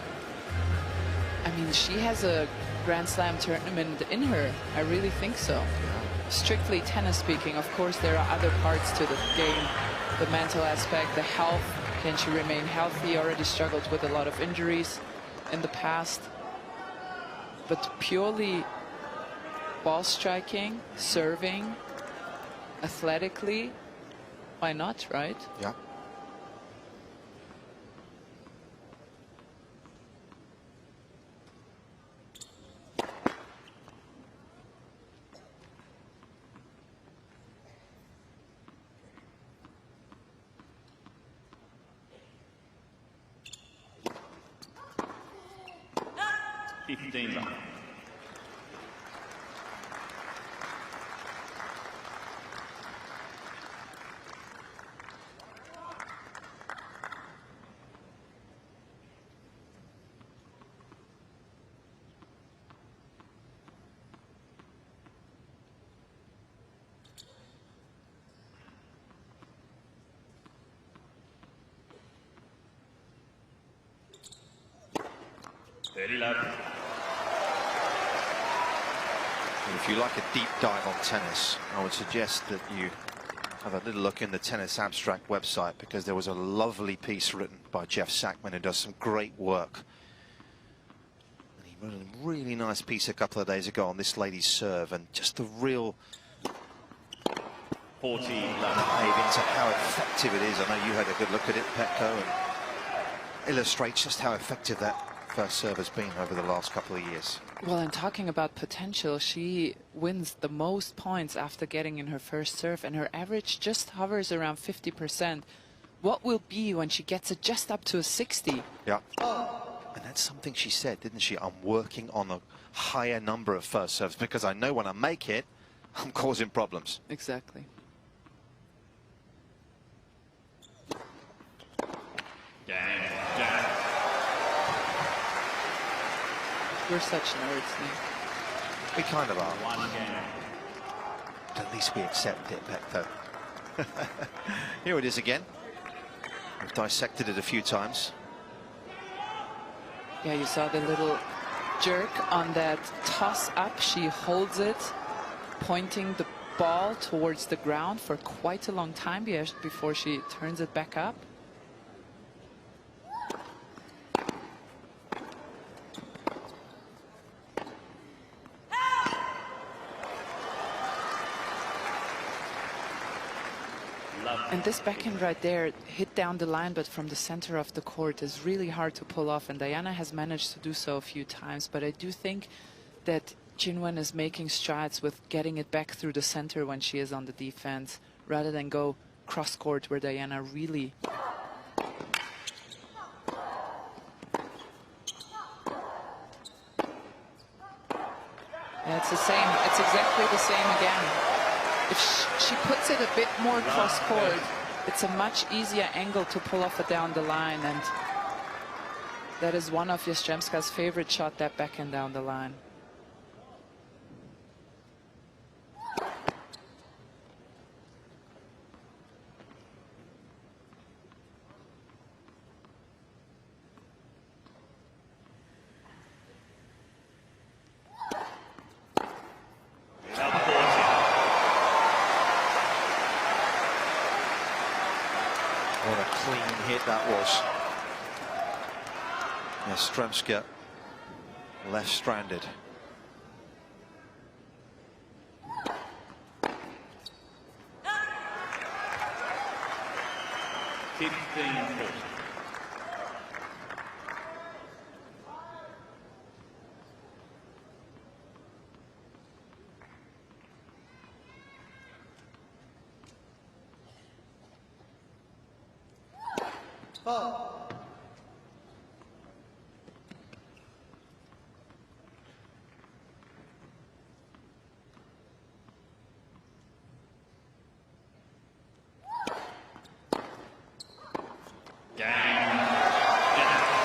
I mean, she has a Grand Slam tournament in her. I really think so. Strictly tennis speaking, of course, there are other parts to the game. The mental aspect, the health. Can she remain healthy? Already struggled with a lot of injuries in the past. But purely ball striking, serving, athletically, why not, right? Yeah. If you like a deep dive on tennis, I would suggest that you have a little look in the Tennis Abstract website, because there was a lovely piece written by Jeff Sackman who does some great work. And he A really nice piece a couple of days ago on this lady's serve, and just the real 14 dive into how effective it is. I know you had a good look at it, Petco, and illustrates just how effective that first serve has been over the last couple of years. Well, and talking about potential, she wins the most points after getting in her first serve, and her average just hovers around 50%. What will be when she gets it just up to a 60? Yeah. And that's something she said, didn't she? I'm working on a higher number of first serves because I know when I make it, I'm causing problems. Exactly. We're such nerds, Nick. We kind of are. But at least we accept it, Petco. Here it is again. We've dissected it a few times. Yeah, you saw the little jerk on that toss up. She holds it, pointing the ball towards the ground for quite a long time before she turns it back up. And this backhand right there hit down the line, but from the center of the court is really hard to pull off. And Dayana has managed to do so a few times. But I do think that Qinwen is making strides with getting it back through the center when she is on the defense, rather than go cross court where Dayana really... Yeah, it's the same. It's exactly the same again. If she puts it a bit more cross court, it's a much easier angle to pull off it down the line, and that is one of Yastremska's favorite shot, that backhand down the line. What a clean hit that was. Yastremska left stranded.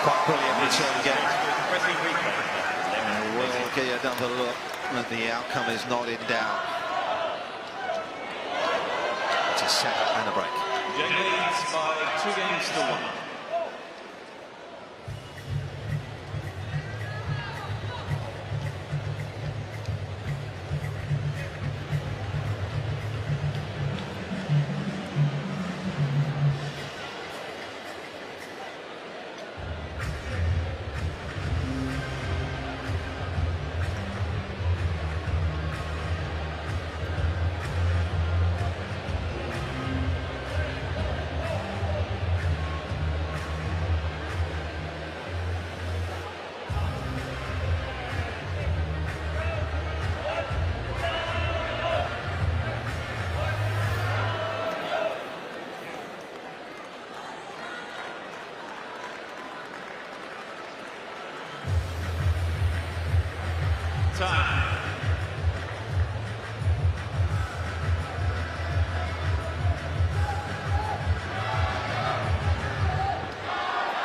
Quite brilliant return game. And we'll get another look, and the outcome is not in doubt. It's a set and a break. Zheng leads by 2 games to 1.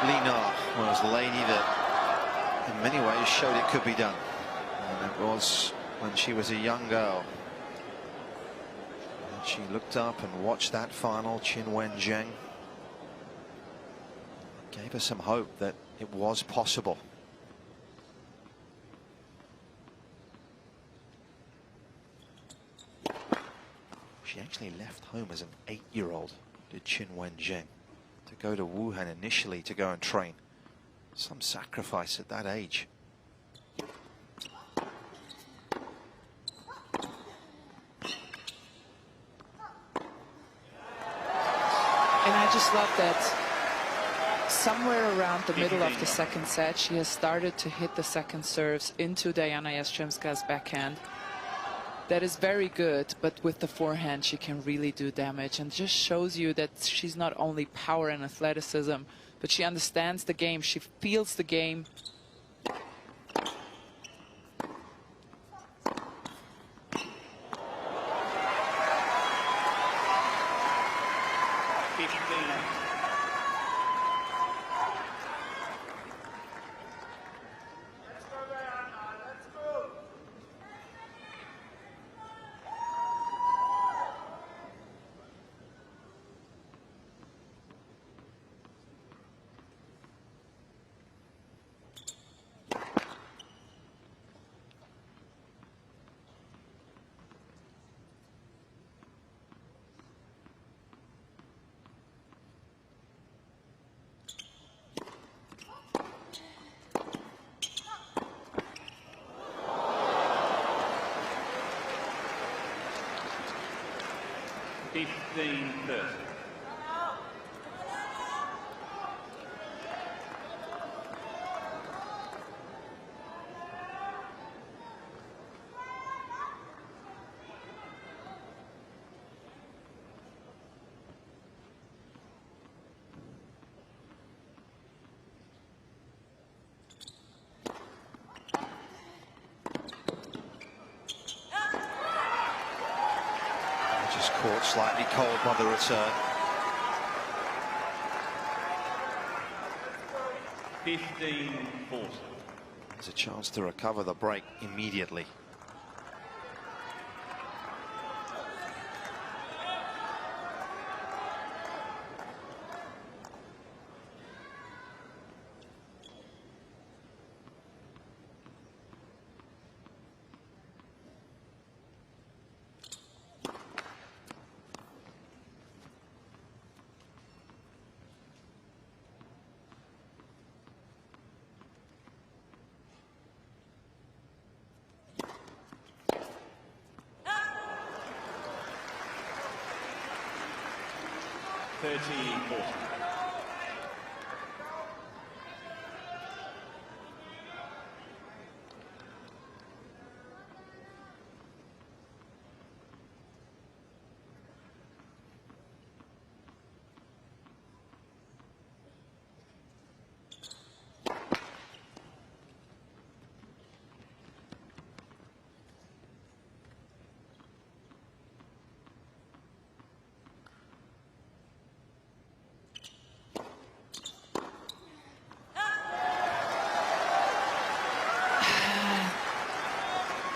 Lina was the lady that in many ways showed it could be done, and it was when she was a young girl. And she looked up and watched that final. Qinwen Zheng gave her some hope that it was possible. She actually left home as an 8-year-old, did Qinwen Zheng, to go to Wuhan initially to go and train. Some sacrifice at that age. And I just love that somewhere around the middle of the second set, she has started to hit the second serves into Dayana Yastremska's backhand. That is very good, but with the forehand, she can really do damage, and just shows you that she's not only power and athleticism, but she understands the game, she feels the game. Just caught slightly cold by the return. 15-40. There's a chance to recover the break immediately.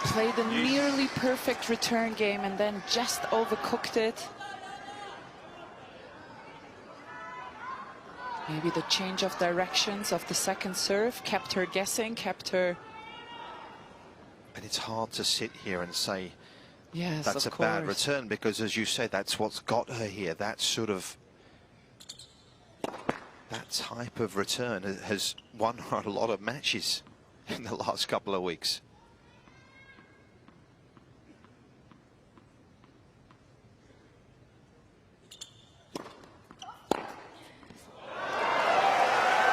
Played a nearly perfect return game and then just overcooked it. Maybe the change of directions of the second serve kept her guessing, kept her... And it's hard to sit here and say, yes, that's a bad return, because as you say, that's what's got her here. That sort of... that type of return has won her a lot of matches in the last couple of weeks.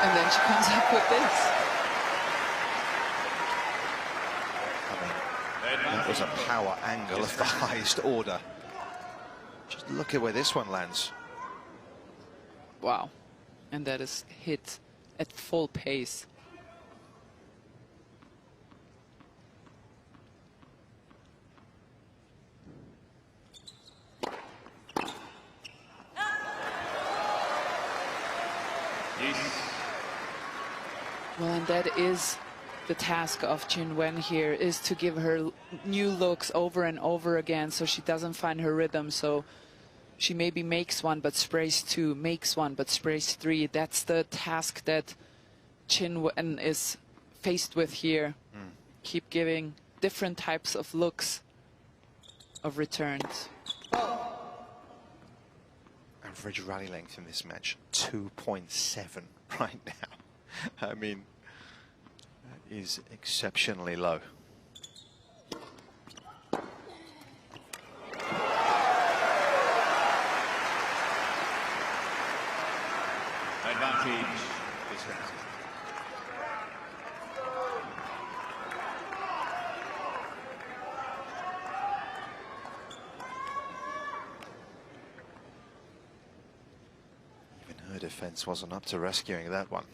And then she comes up with this. That was a power angle of the highest order. Just look at where this one lands. Wow. And that is hit at full pace. Well, and that is the task of Qinwen here, is to give her new looks over and over again so she doesn't find her rhythm. So she maybe makes one but sprays two, makes one but sprays three. That's the task that Qinwen is faced with here. Keep giving different types of looks of returns. Average rally length in this match, 2.7 right now. I mean, that is exceptionally low. advantage Yastremska. Even her defense wasn't up to rescuing that one.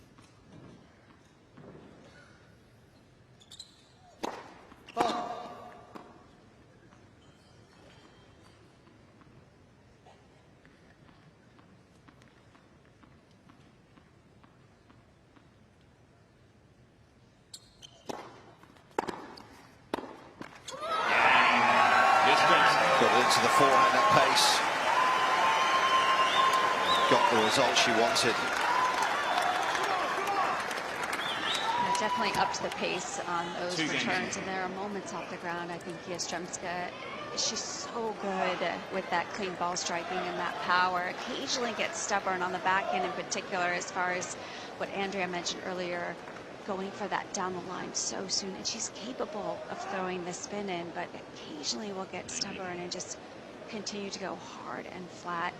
Got it into the forehand at pace. Got the result she wanted. Definitely upped the pace on those returns, and there are moments off the ground. I think Yastremska, she's so good with that clean ball striking and that power. Occasionally gets stubborn on the back end in particular, as far as what Andrea mentioned earlier, going for that down the line so soon. And she's capable of throwing the spin in, but occasionally will get stubborn and just continue to go hard and flat.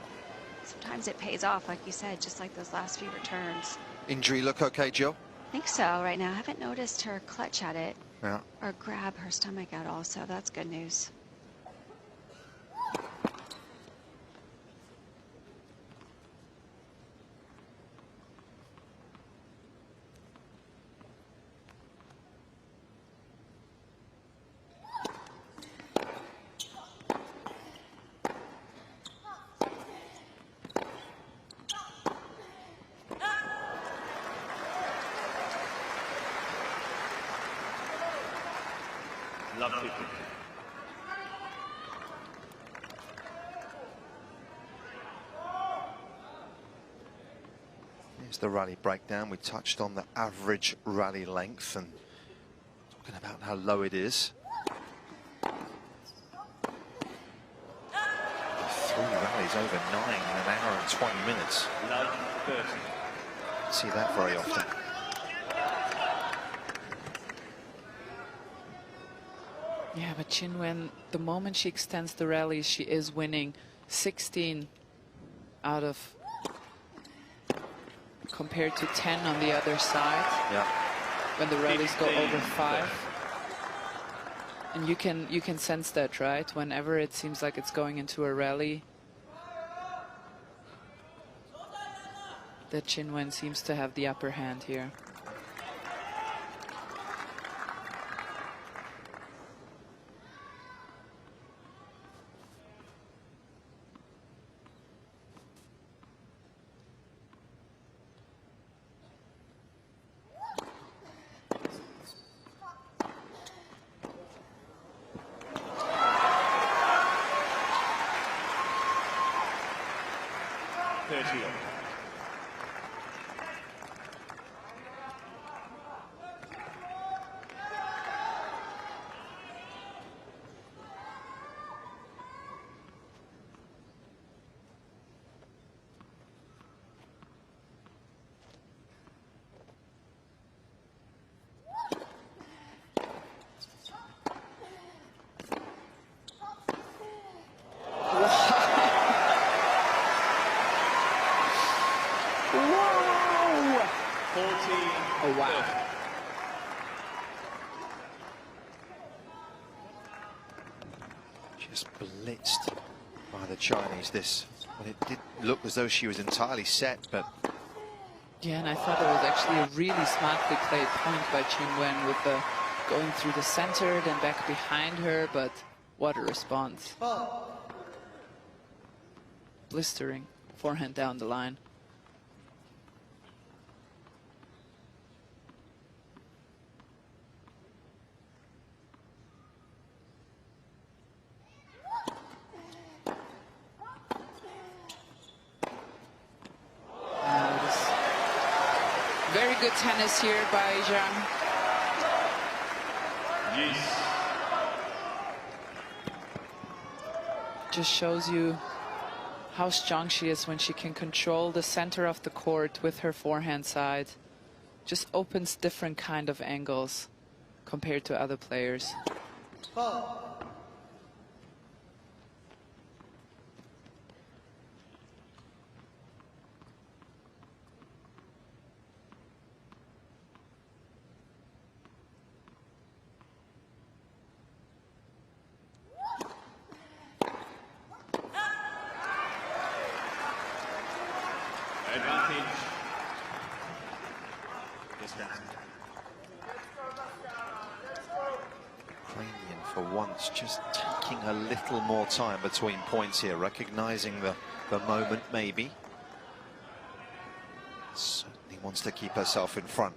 Sometimes it pays off, like you said, just like those last few returns. Injury look okay, Jill? I think so right now. I haven't noticed her clutch at it or grab her stomach out also. That's good news. Love 50. Here's the rally breakdown. We touched on the average rally length and talking about how low it is. 3 rallies over 9 in an hour and 20 minutes. Love 30. See that very often. Yeah, but Qinwen, the moment she extends the rally, she is winning 16 out of compared to 10 on the other side. Yeah. When the rallies go over 5. And you can sense that, right? Whenever it seems like it's going into a rally, that Qinwen seems to have the upper hand here. Oh, wow. Just blitzed by the Chinese this. Well, it did look as though she was entirely set, but... Yeah, and I thought it was actually a really smartly played point by Qinwen with the going through the center, then back behind her, but what a response. Blistering forehand down the line. Very good tennis here by Zheng. Yes. Just shows you how strong she is when she can control the center of the court with her forehand side. Just opens different kind of angles compared to other players. Advantage. Yastremska. Ukrainian, for once, just taking a little more time between points here, recognizing the moment, maybe. Certainly wants to keep herself in front.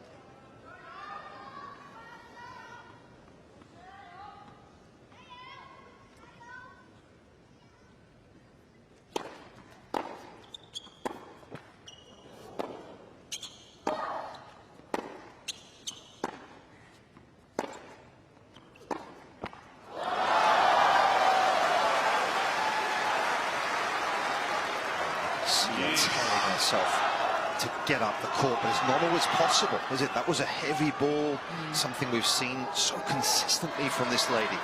Telling herself to get up the court, but it's not always possible, is it? That was a heavy ball, something we've seen so consistently from this lady.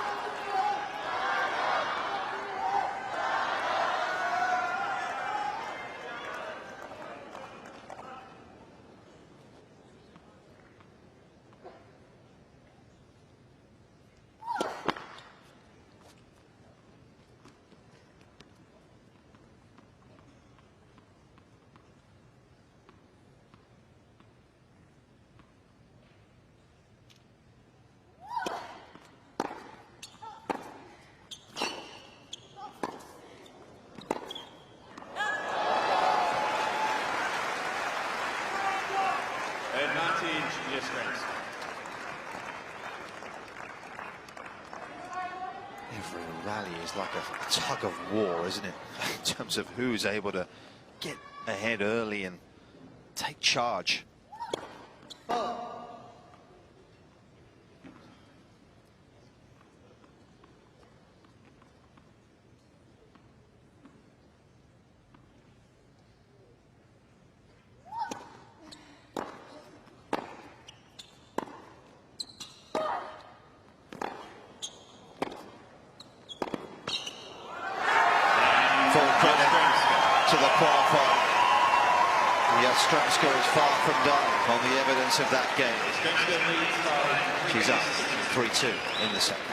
Advantage, Yastremska. Every rally is like a tug of war, isn't it? In terms of who's able to get ahead early and take charge. To the qualifier. Yastremska is far from done on the evidence of that game. She's up 3-2 in the second.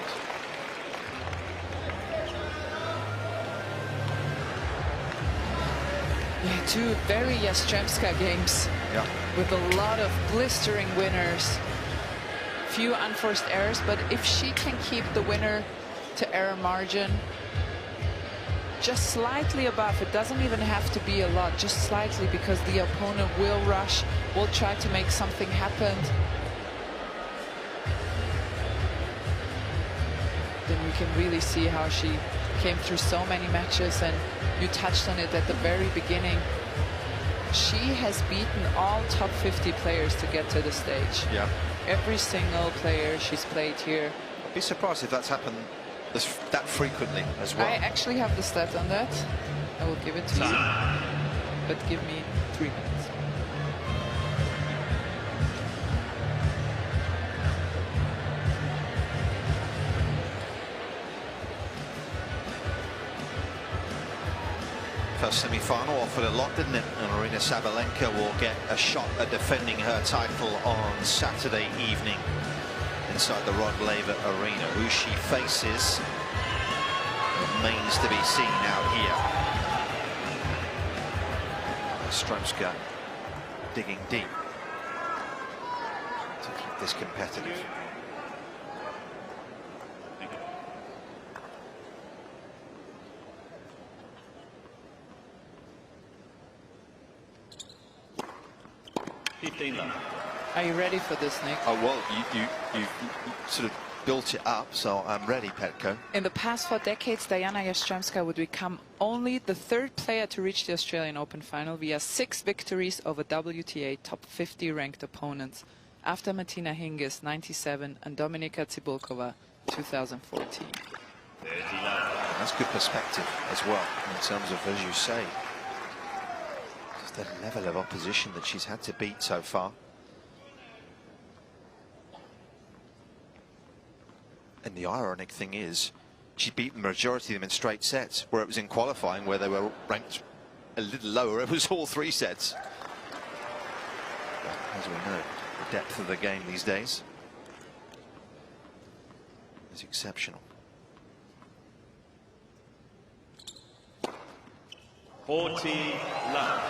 Yeah, two very Yastremska games. Yeah. With a lot of blistering winners. Few unforced errors, but if she can keep the winner to error margin just slightly above, it doesn't even have to be a lot, just slightly, because the opponent will rush, will try to make something happen. Then we can really see how she came through so many matches, and you touched on it at the very beginning. She has beaten all top 50 players to get to the stage. Yeah. Every single player she's played here. I'd be surprised if that's happened that frequently as well. I actually have the stat on that. I will give it to you. But give me 3 minutes. First semi-final offered a lot, didn't it? And Aryna Sabalenka will get a shot at defending her title on Saturday evening inside the Rod Laver Arena. Who she faces remains to be seen out here. Yastremska digging deep to keep this competitive. Are you ready for this, Nick? Oh, well, you sort of built it up, so I'm ready, Petko. In the past 4 decades, Dayana Yastremska would become only the 3rd player to reach the Australian Open final via 6 victories over WTA top 50 ranked opponents, after Martina Hingis, 97, and Dominika Cibulkova, 2014. That's good perspective as well, in terms of, as you say, just the level of opposition that she's had to beat so far. And the ironic thing is, she's beaten the majority of them in straight sets, where it was in qualifying, where they were ranked a little lower. It was all 3 sets. But as we know, the depth of the game these days is exceptional. 40 love.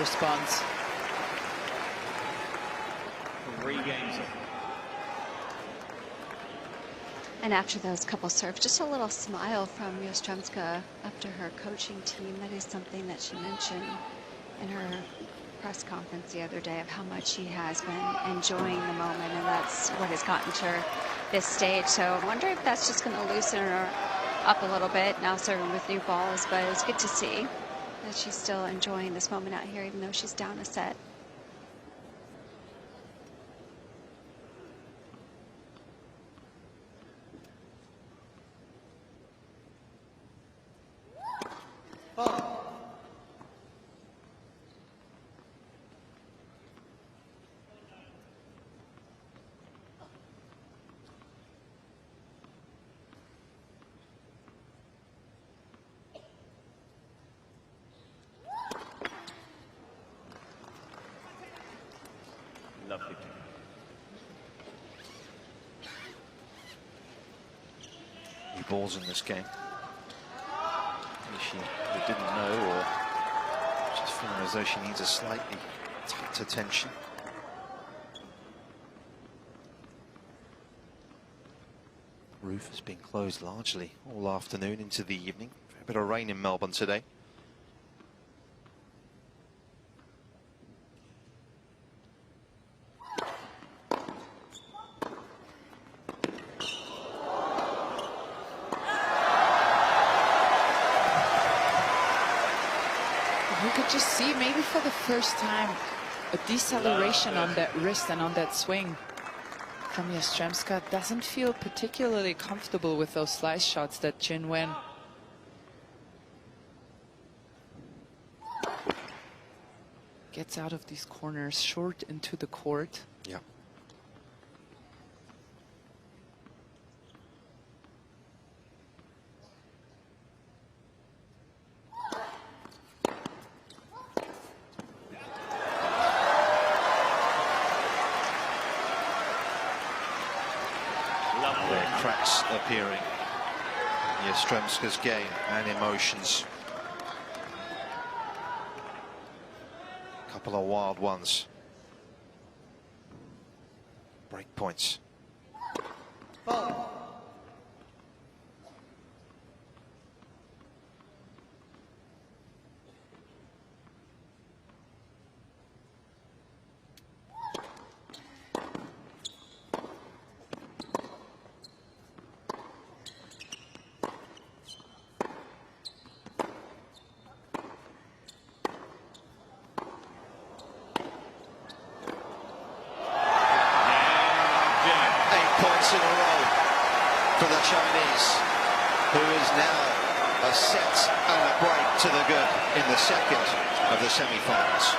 response. 3 games. And after those couple serves, just a little smile from Yastremska up to her coaching team. That is something that she mentioned in her press conference the other day, of how much she has been enjoying the moment, and that's what has gotten to her this stage. So I'm wondering if that's just going to loosen her up a little bit, now serving with new balls, but it's good to see that she's still enjoying this moment out here, even though she's down a set. Lovely. New balls in this game. She didn't know, or just feeling as though she needs a slightly tighter tension. Roof has been closed largely all afternoon into the evening. A bit of rain in Melbourne today. Just see, maybe for the first time, a deceleration on that wrist and on that swing from Yastremska. Doesn't feel particularly comfortable with those slice shots that Qinwen gets out of these corners, short into the court. Yeah. Cracks appearing in Yastremska's game and emotions. A couple of wild ones. Break points. In a row for the Chinese, who is now a set and a break to the good in the second of the semi-finals.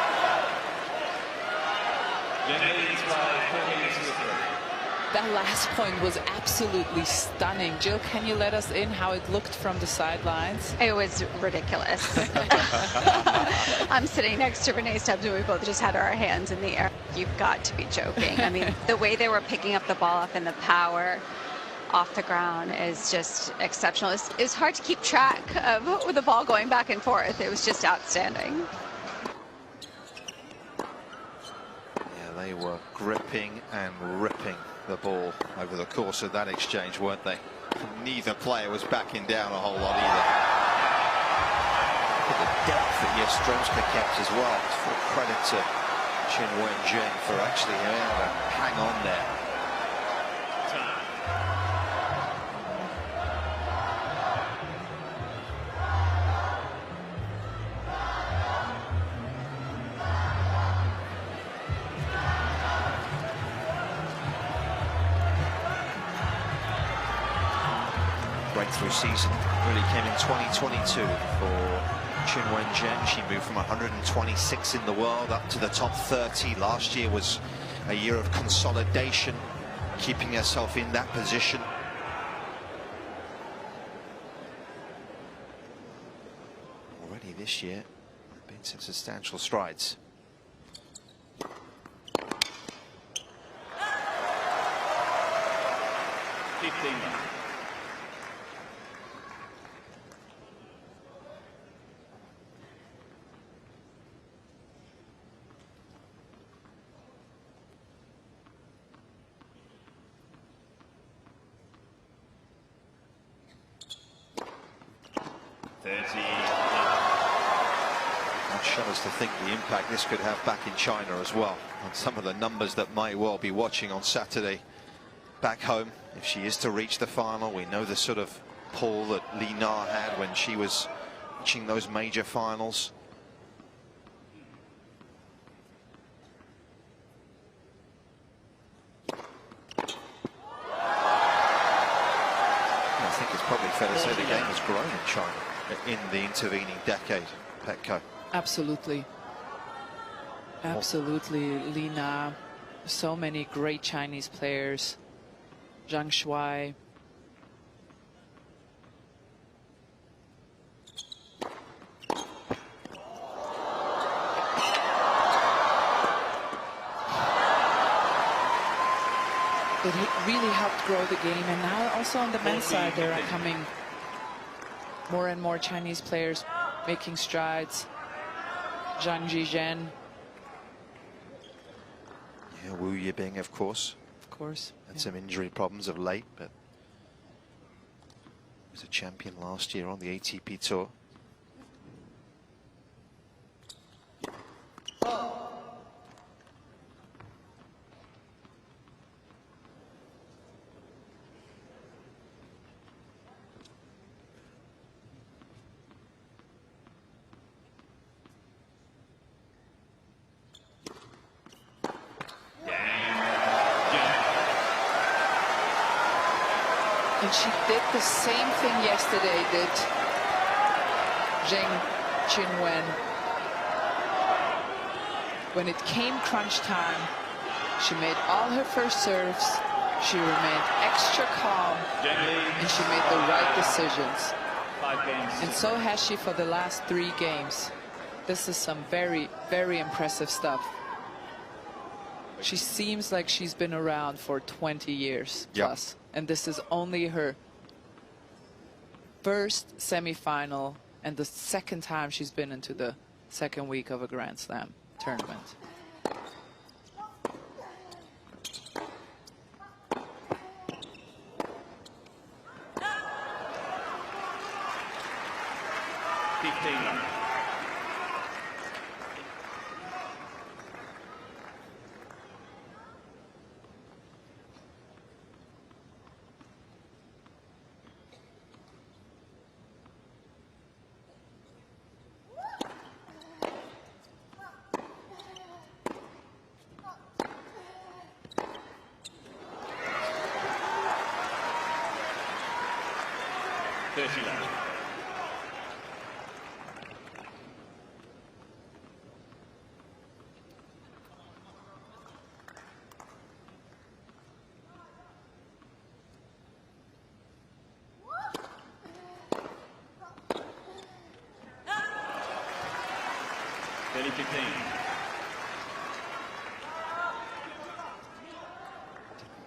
That last point was absolutely stunning. Jill, can you let us in how it looked from the sidelines? It was ridiculous. I'm sitting next to Renee Stubbs, and we both just had our hands in the air. You've got to be joking. I mean, the way they were picking up the ball up and the power off the ground is just exceptional. It's hard to keep track of with the ball going back and forth. It was just outstanding. Yeah, they were gripping and ripping the ball over the course of that exchange, weren't they? Neither player was backing down a whole lot either. The depth that Yastremska kept as well. Full credit to Qinwen Zheng for actually being able to hang on there. Breakthrough season really came in 2022 for Qinwen Zheng. She moved from 126 in the world up to the top 30. Last year was a year of consolidation, keeping herself in that position. Already this year, been some substantial strides. 30. That shudders to think the impact this could have back in China as well, and some of the numbers that might well be watching on Saturday back home if she is to reach the final. We know the sort of pull that Li Na had when she was reaching those major finals. I think it's probably fair to say the game has grown in China in the intervening decade, Petko. Absolutely. Absolutely, Li Na. So many great Chinese players. Zhang Shuai. It really helped grow the game, and now also on the men's side there are coming more and more Chinese players making strides. Zhang Zhizhen. Yeah, Wu Yibing, of course. Of course. Had some injury problems of late, but was a champion last year on the ATP Tour. And she did the same thing yesterday, did Zheng Qinwen. When it came crunch time, she made all her first serves, she remained extra calm, and she made the right decisions. 5 games. And so has she for the last 3 games. This is some very, very impressive stuff. She seems like she's been around for 20 years plus. And this is only her first semi-final and the second time she's been into the second week of a Grand Slam tournament.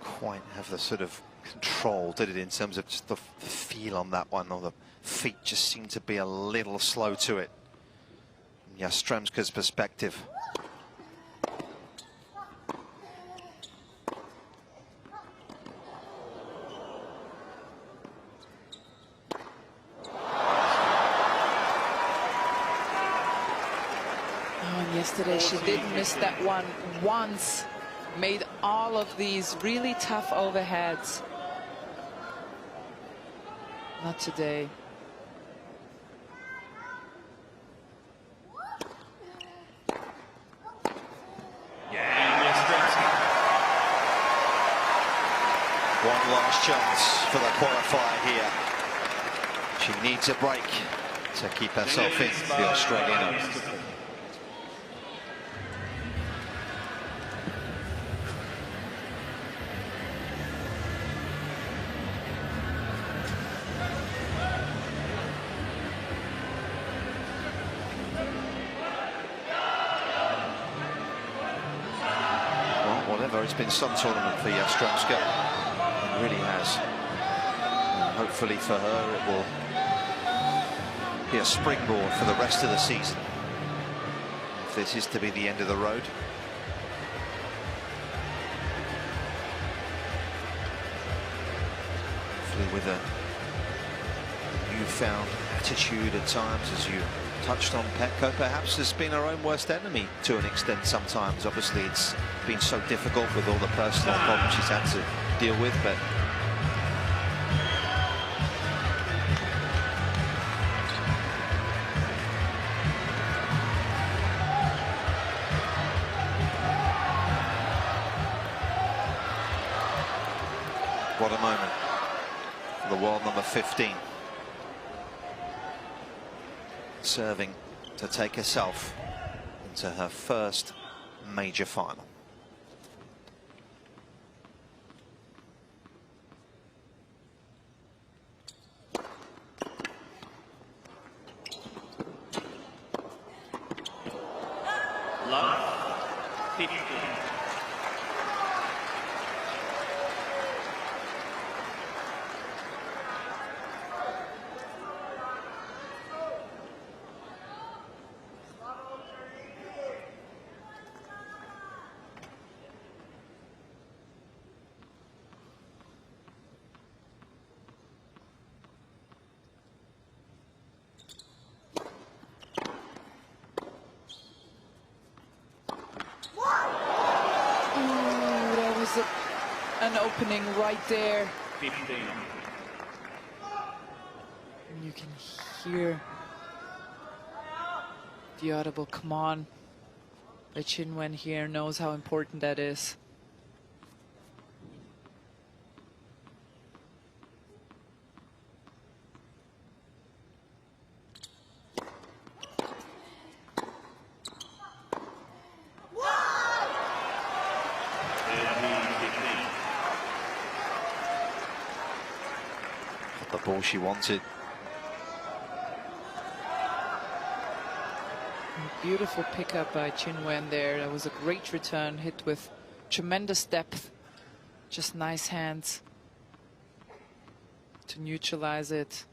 Quite have the sort of control, did it, in terms of just the feel on that one, or the feet just seem to be a little slow to it. From Yastremska's perspective. Yesterday she did miss that one once, made all of these really tough overheads. Not today. One last chance for the qualifier here. She needs a break to keep herself in, the Australian. It's been some tournament for Yastremska. It really has. And hopefully for her it will be a springboard for the rest of the season, if this is to be the end of the road. Hopefully with a newfound attitude at times, as you touched on, Petko, perhaps has been her own worst enemy to an extent sometimes. Obviously, it's been so difficult with all the personal problems she's had to deal with, but what a moment for the world number 15. Serving to take herself into her first major final. Love 15. An opening right there. 15. And you can hear the audible "come on." The Qinwen here knows how important that is. The ball she wanted. Beautiful pickup by Qinwen there. That was a great return, hit with tremendous depth. Just nice hands to neutralize it.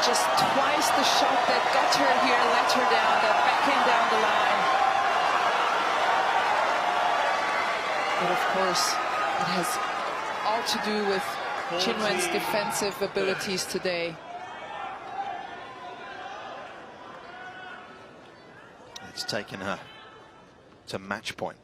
Just twice the shot that got her here let her down, that backhand down the line. But of course, it has all to do with Qinwen's defensive abilities today. It's taken her to match point.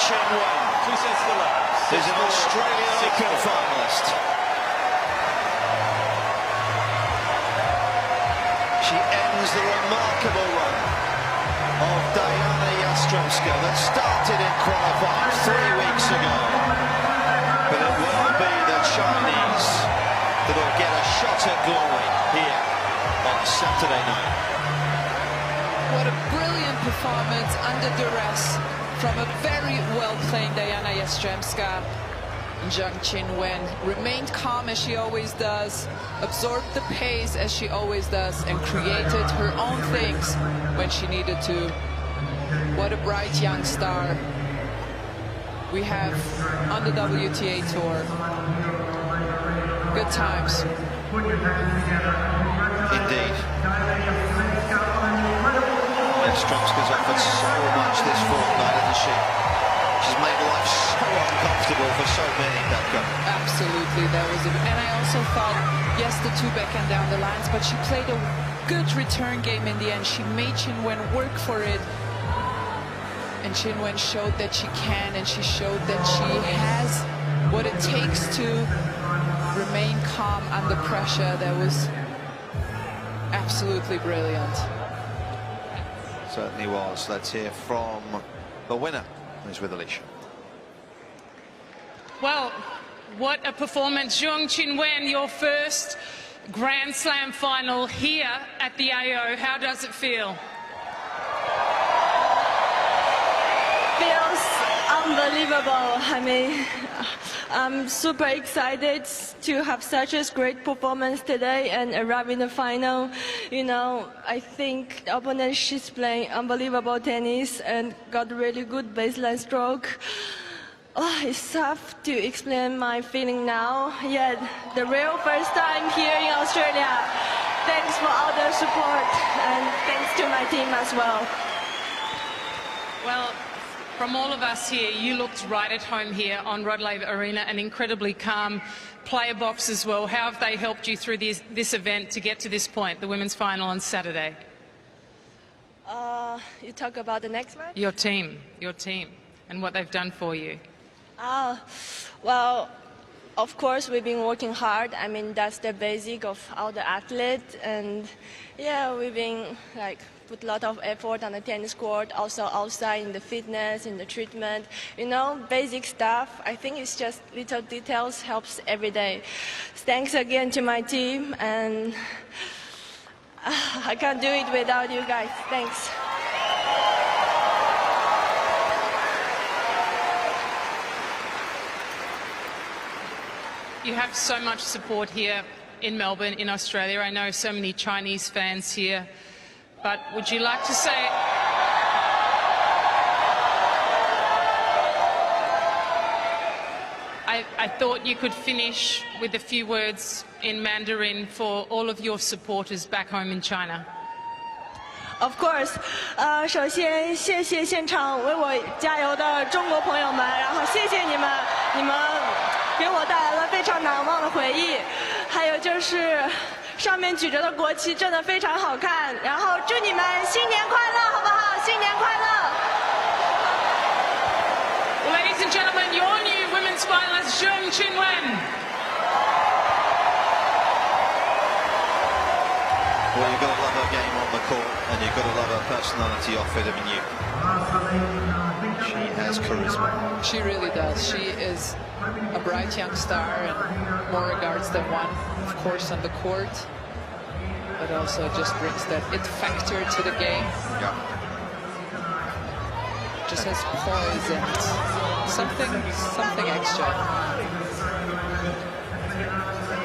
Qinwen, 2 sets to love. is an Australian Open finalist. She ends the remarkable run of Dayana Yastremska that started in qualifying 3 weeks ago. But it will be the Chinese that will get a shot at glory here on Saturday night. What a brilliant performance under duress from a very well-playing Dayana Yastremska. Zheng Qinwen remained calm as she always does, absorbed the pace as she always does, and created her own things when she needed to. What a bright young star we have on the WTA Tour. Good times. Indeed. Yastremska's offered so much this fortnight, hasn't she? She's made life so uncomfortable for so many, Belka. Absolutely, that was it. And I also thought, yes, the two backhand down the lines, but she played a good return game in the end. She made Qinwen work for it. And Qinwen showed that she can, and she showed that she has what it takes to remain calm under pressure. That was absolutely brilliant. Certainly was. Let's hear from the winner, who's with Alicia. Well, what a performance. Zheng Qinwen, your first Grand Slam final here at the AO. How does it feel? Feels unbelievable. I mean, I'm super excited to have such a great performance today and arrive in the final. You know, I think the opponent, she's playing unbelievable tennis and got really good baseline stroke. Oh, it's tough to explain my feeling now. Yet, the real first time here in Australia. Thanks for all the support and thanks to my team as well. Well, from all of us here, you looked right at home here on Rod Laver Arena, an incredibly calm player box as well. How have they helped you through this event to get to this point, the women's final on Saturday? You talk about the next match? Your team, and what they've done for you. Well, of course, we've been working hard. I mean, that's the basic of all the athletes. And yeah, we've been put a lot of effort on the tennis court, also outside in the fitness, in the treatment. You know, basic stuff. I think it's just little details helps every day. Thanks again to my team. And I can't do it without you guys. Thanks. You have so much support here in Melbourne, in Australia. I know so many Chinese fans here. But would you like to say... I thought you could finish with a few words in Mandarin for all of your supporters back home in China. Of course. 首先谢谢现场为我加油的中国朋友们，然后谢谢你们，你们给我带来了非常难忘的回忆。还有就是上面举着的国旗真的非常好看，然后祝你们新年快乐，好不好？新年快乐。 Ladies and gentlemen, your new women's finalist, Zheng Qinwen. Well, you've got to love her game on the court, and you've got to love her personality off it. I mean, she has charisma. She really does. She is a bright young star, and more regards than one, of course, on the court, but also just brings that it factor to the game. Yeah. Just has poise and something extra.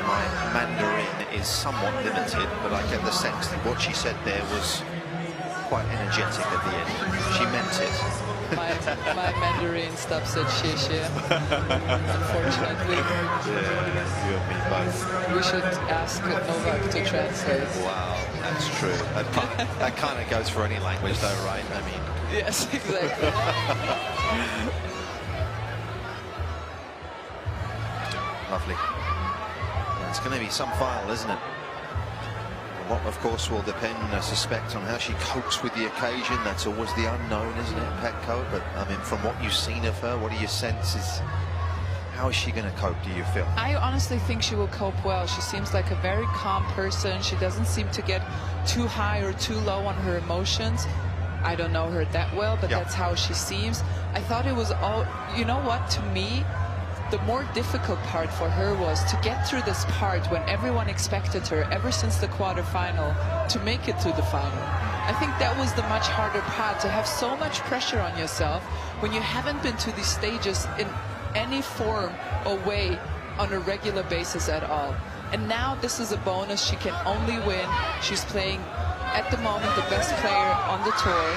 My Mandarin is somewhat limited, but I get the sense that what she said there was quite energetic at the end. She meant it. My Mandarin stops at xie, unfortunately. Yeah, you and me both. We should ask Novak to translate. Wow, that's true. That kind of goes for any language though, right? I mean... Yes, exactly. Lovely. It's going to be some final, isn't it? A lot, of course, will depend, I suspect, on how she copes with the occasion. That's always the unknown, isn't it, Petco? But, I mean, from what you've seen of her, what are your senses? How is she going to cope, do you feel? I honestly think she will cope well. She seems like a very calm person. She doesn't seem to get too high or too low on her emotions. I don't know her that well, but that's how she seems. I thought it was all, you know what, to me, the more difficult part for her was to get through this part when everyone expected her, ever since the quarterfinal, to make it to the final. I think that was the much harder part, to have so much pressure on yourself when you haven't been to these stages in any form or way on a regular basis at all. And now this is a bonus. She can only win. She's playing, at the moment, the best player on the tour.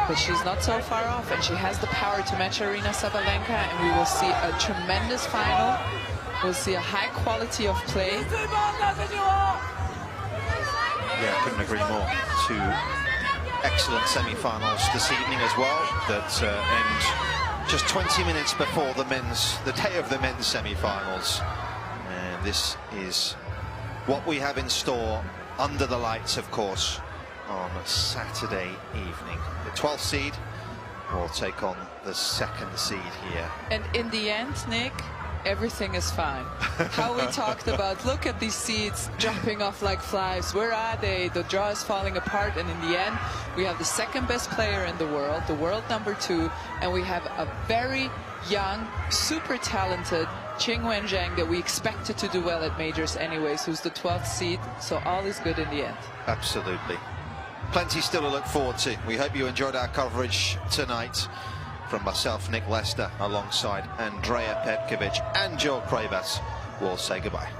But she's not so far off, and she has the power to match Aryna Sabalenka, and we will see a tremendous final. We'll see a high quality of play. Yeah, couldn't agree more. Two excellent semi-finals this evening as well that end just 20 minutes before the day of the men's semi-finals, and this is what we have in store under the lights, of course, on Saturday evening. The 12th seed will take on the 2nd seed here. And in the end, Nick, everything is fine. How we talked about, look at these seeds jumping off like flies. Where are they? The draw is falling apart, and in the end, we have the 2nd best player in the world number 2, and we have a very young, super talented Qinwen Zheng that we expected to do well at majors anyways, who's the 12th seed, so all is good in the end. Absolutely. Plenty still to look forward to. We hope you enjoyed our coverage tonight. From myself, Nick Lester, alongside Andrea Petkovic and Joel Krabas, we'll say goodbye.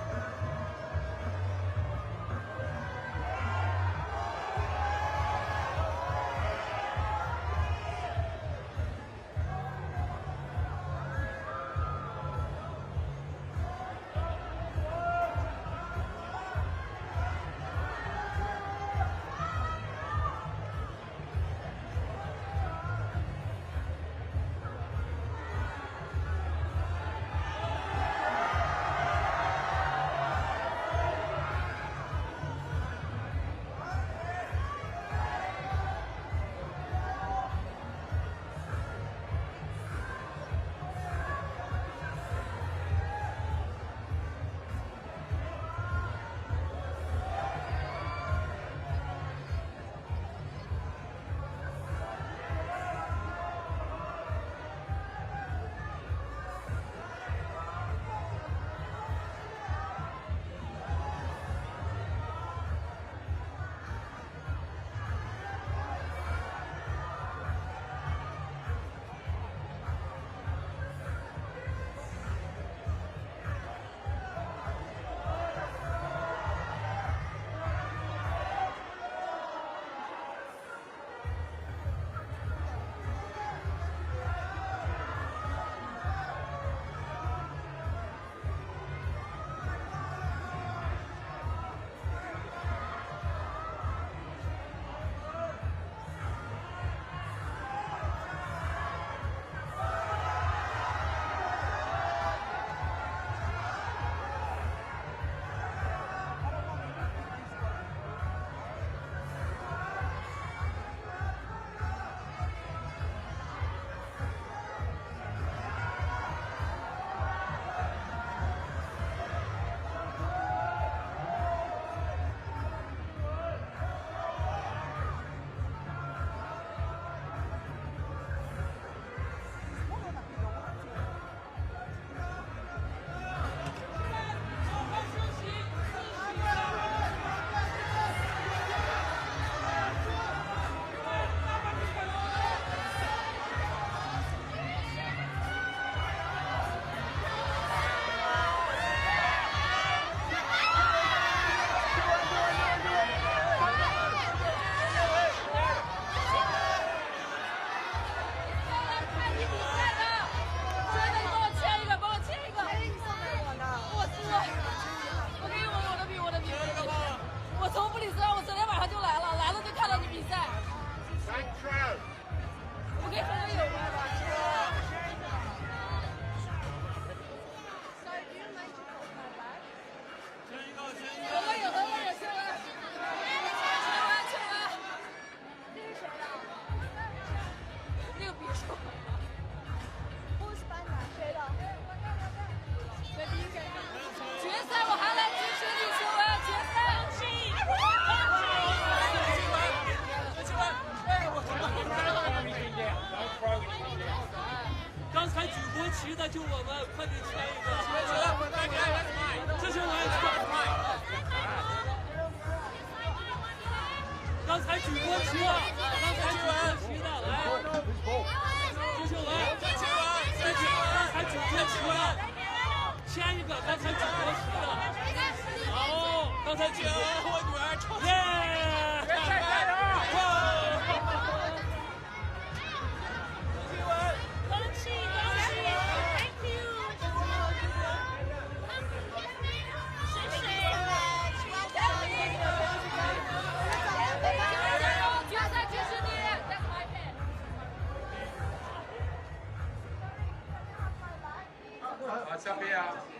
out.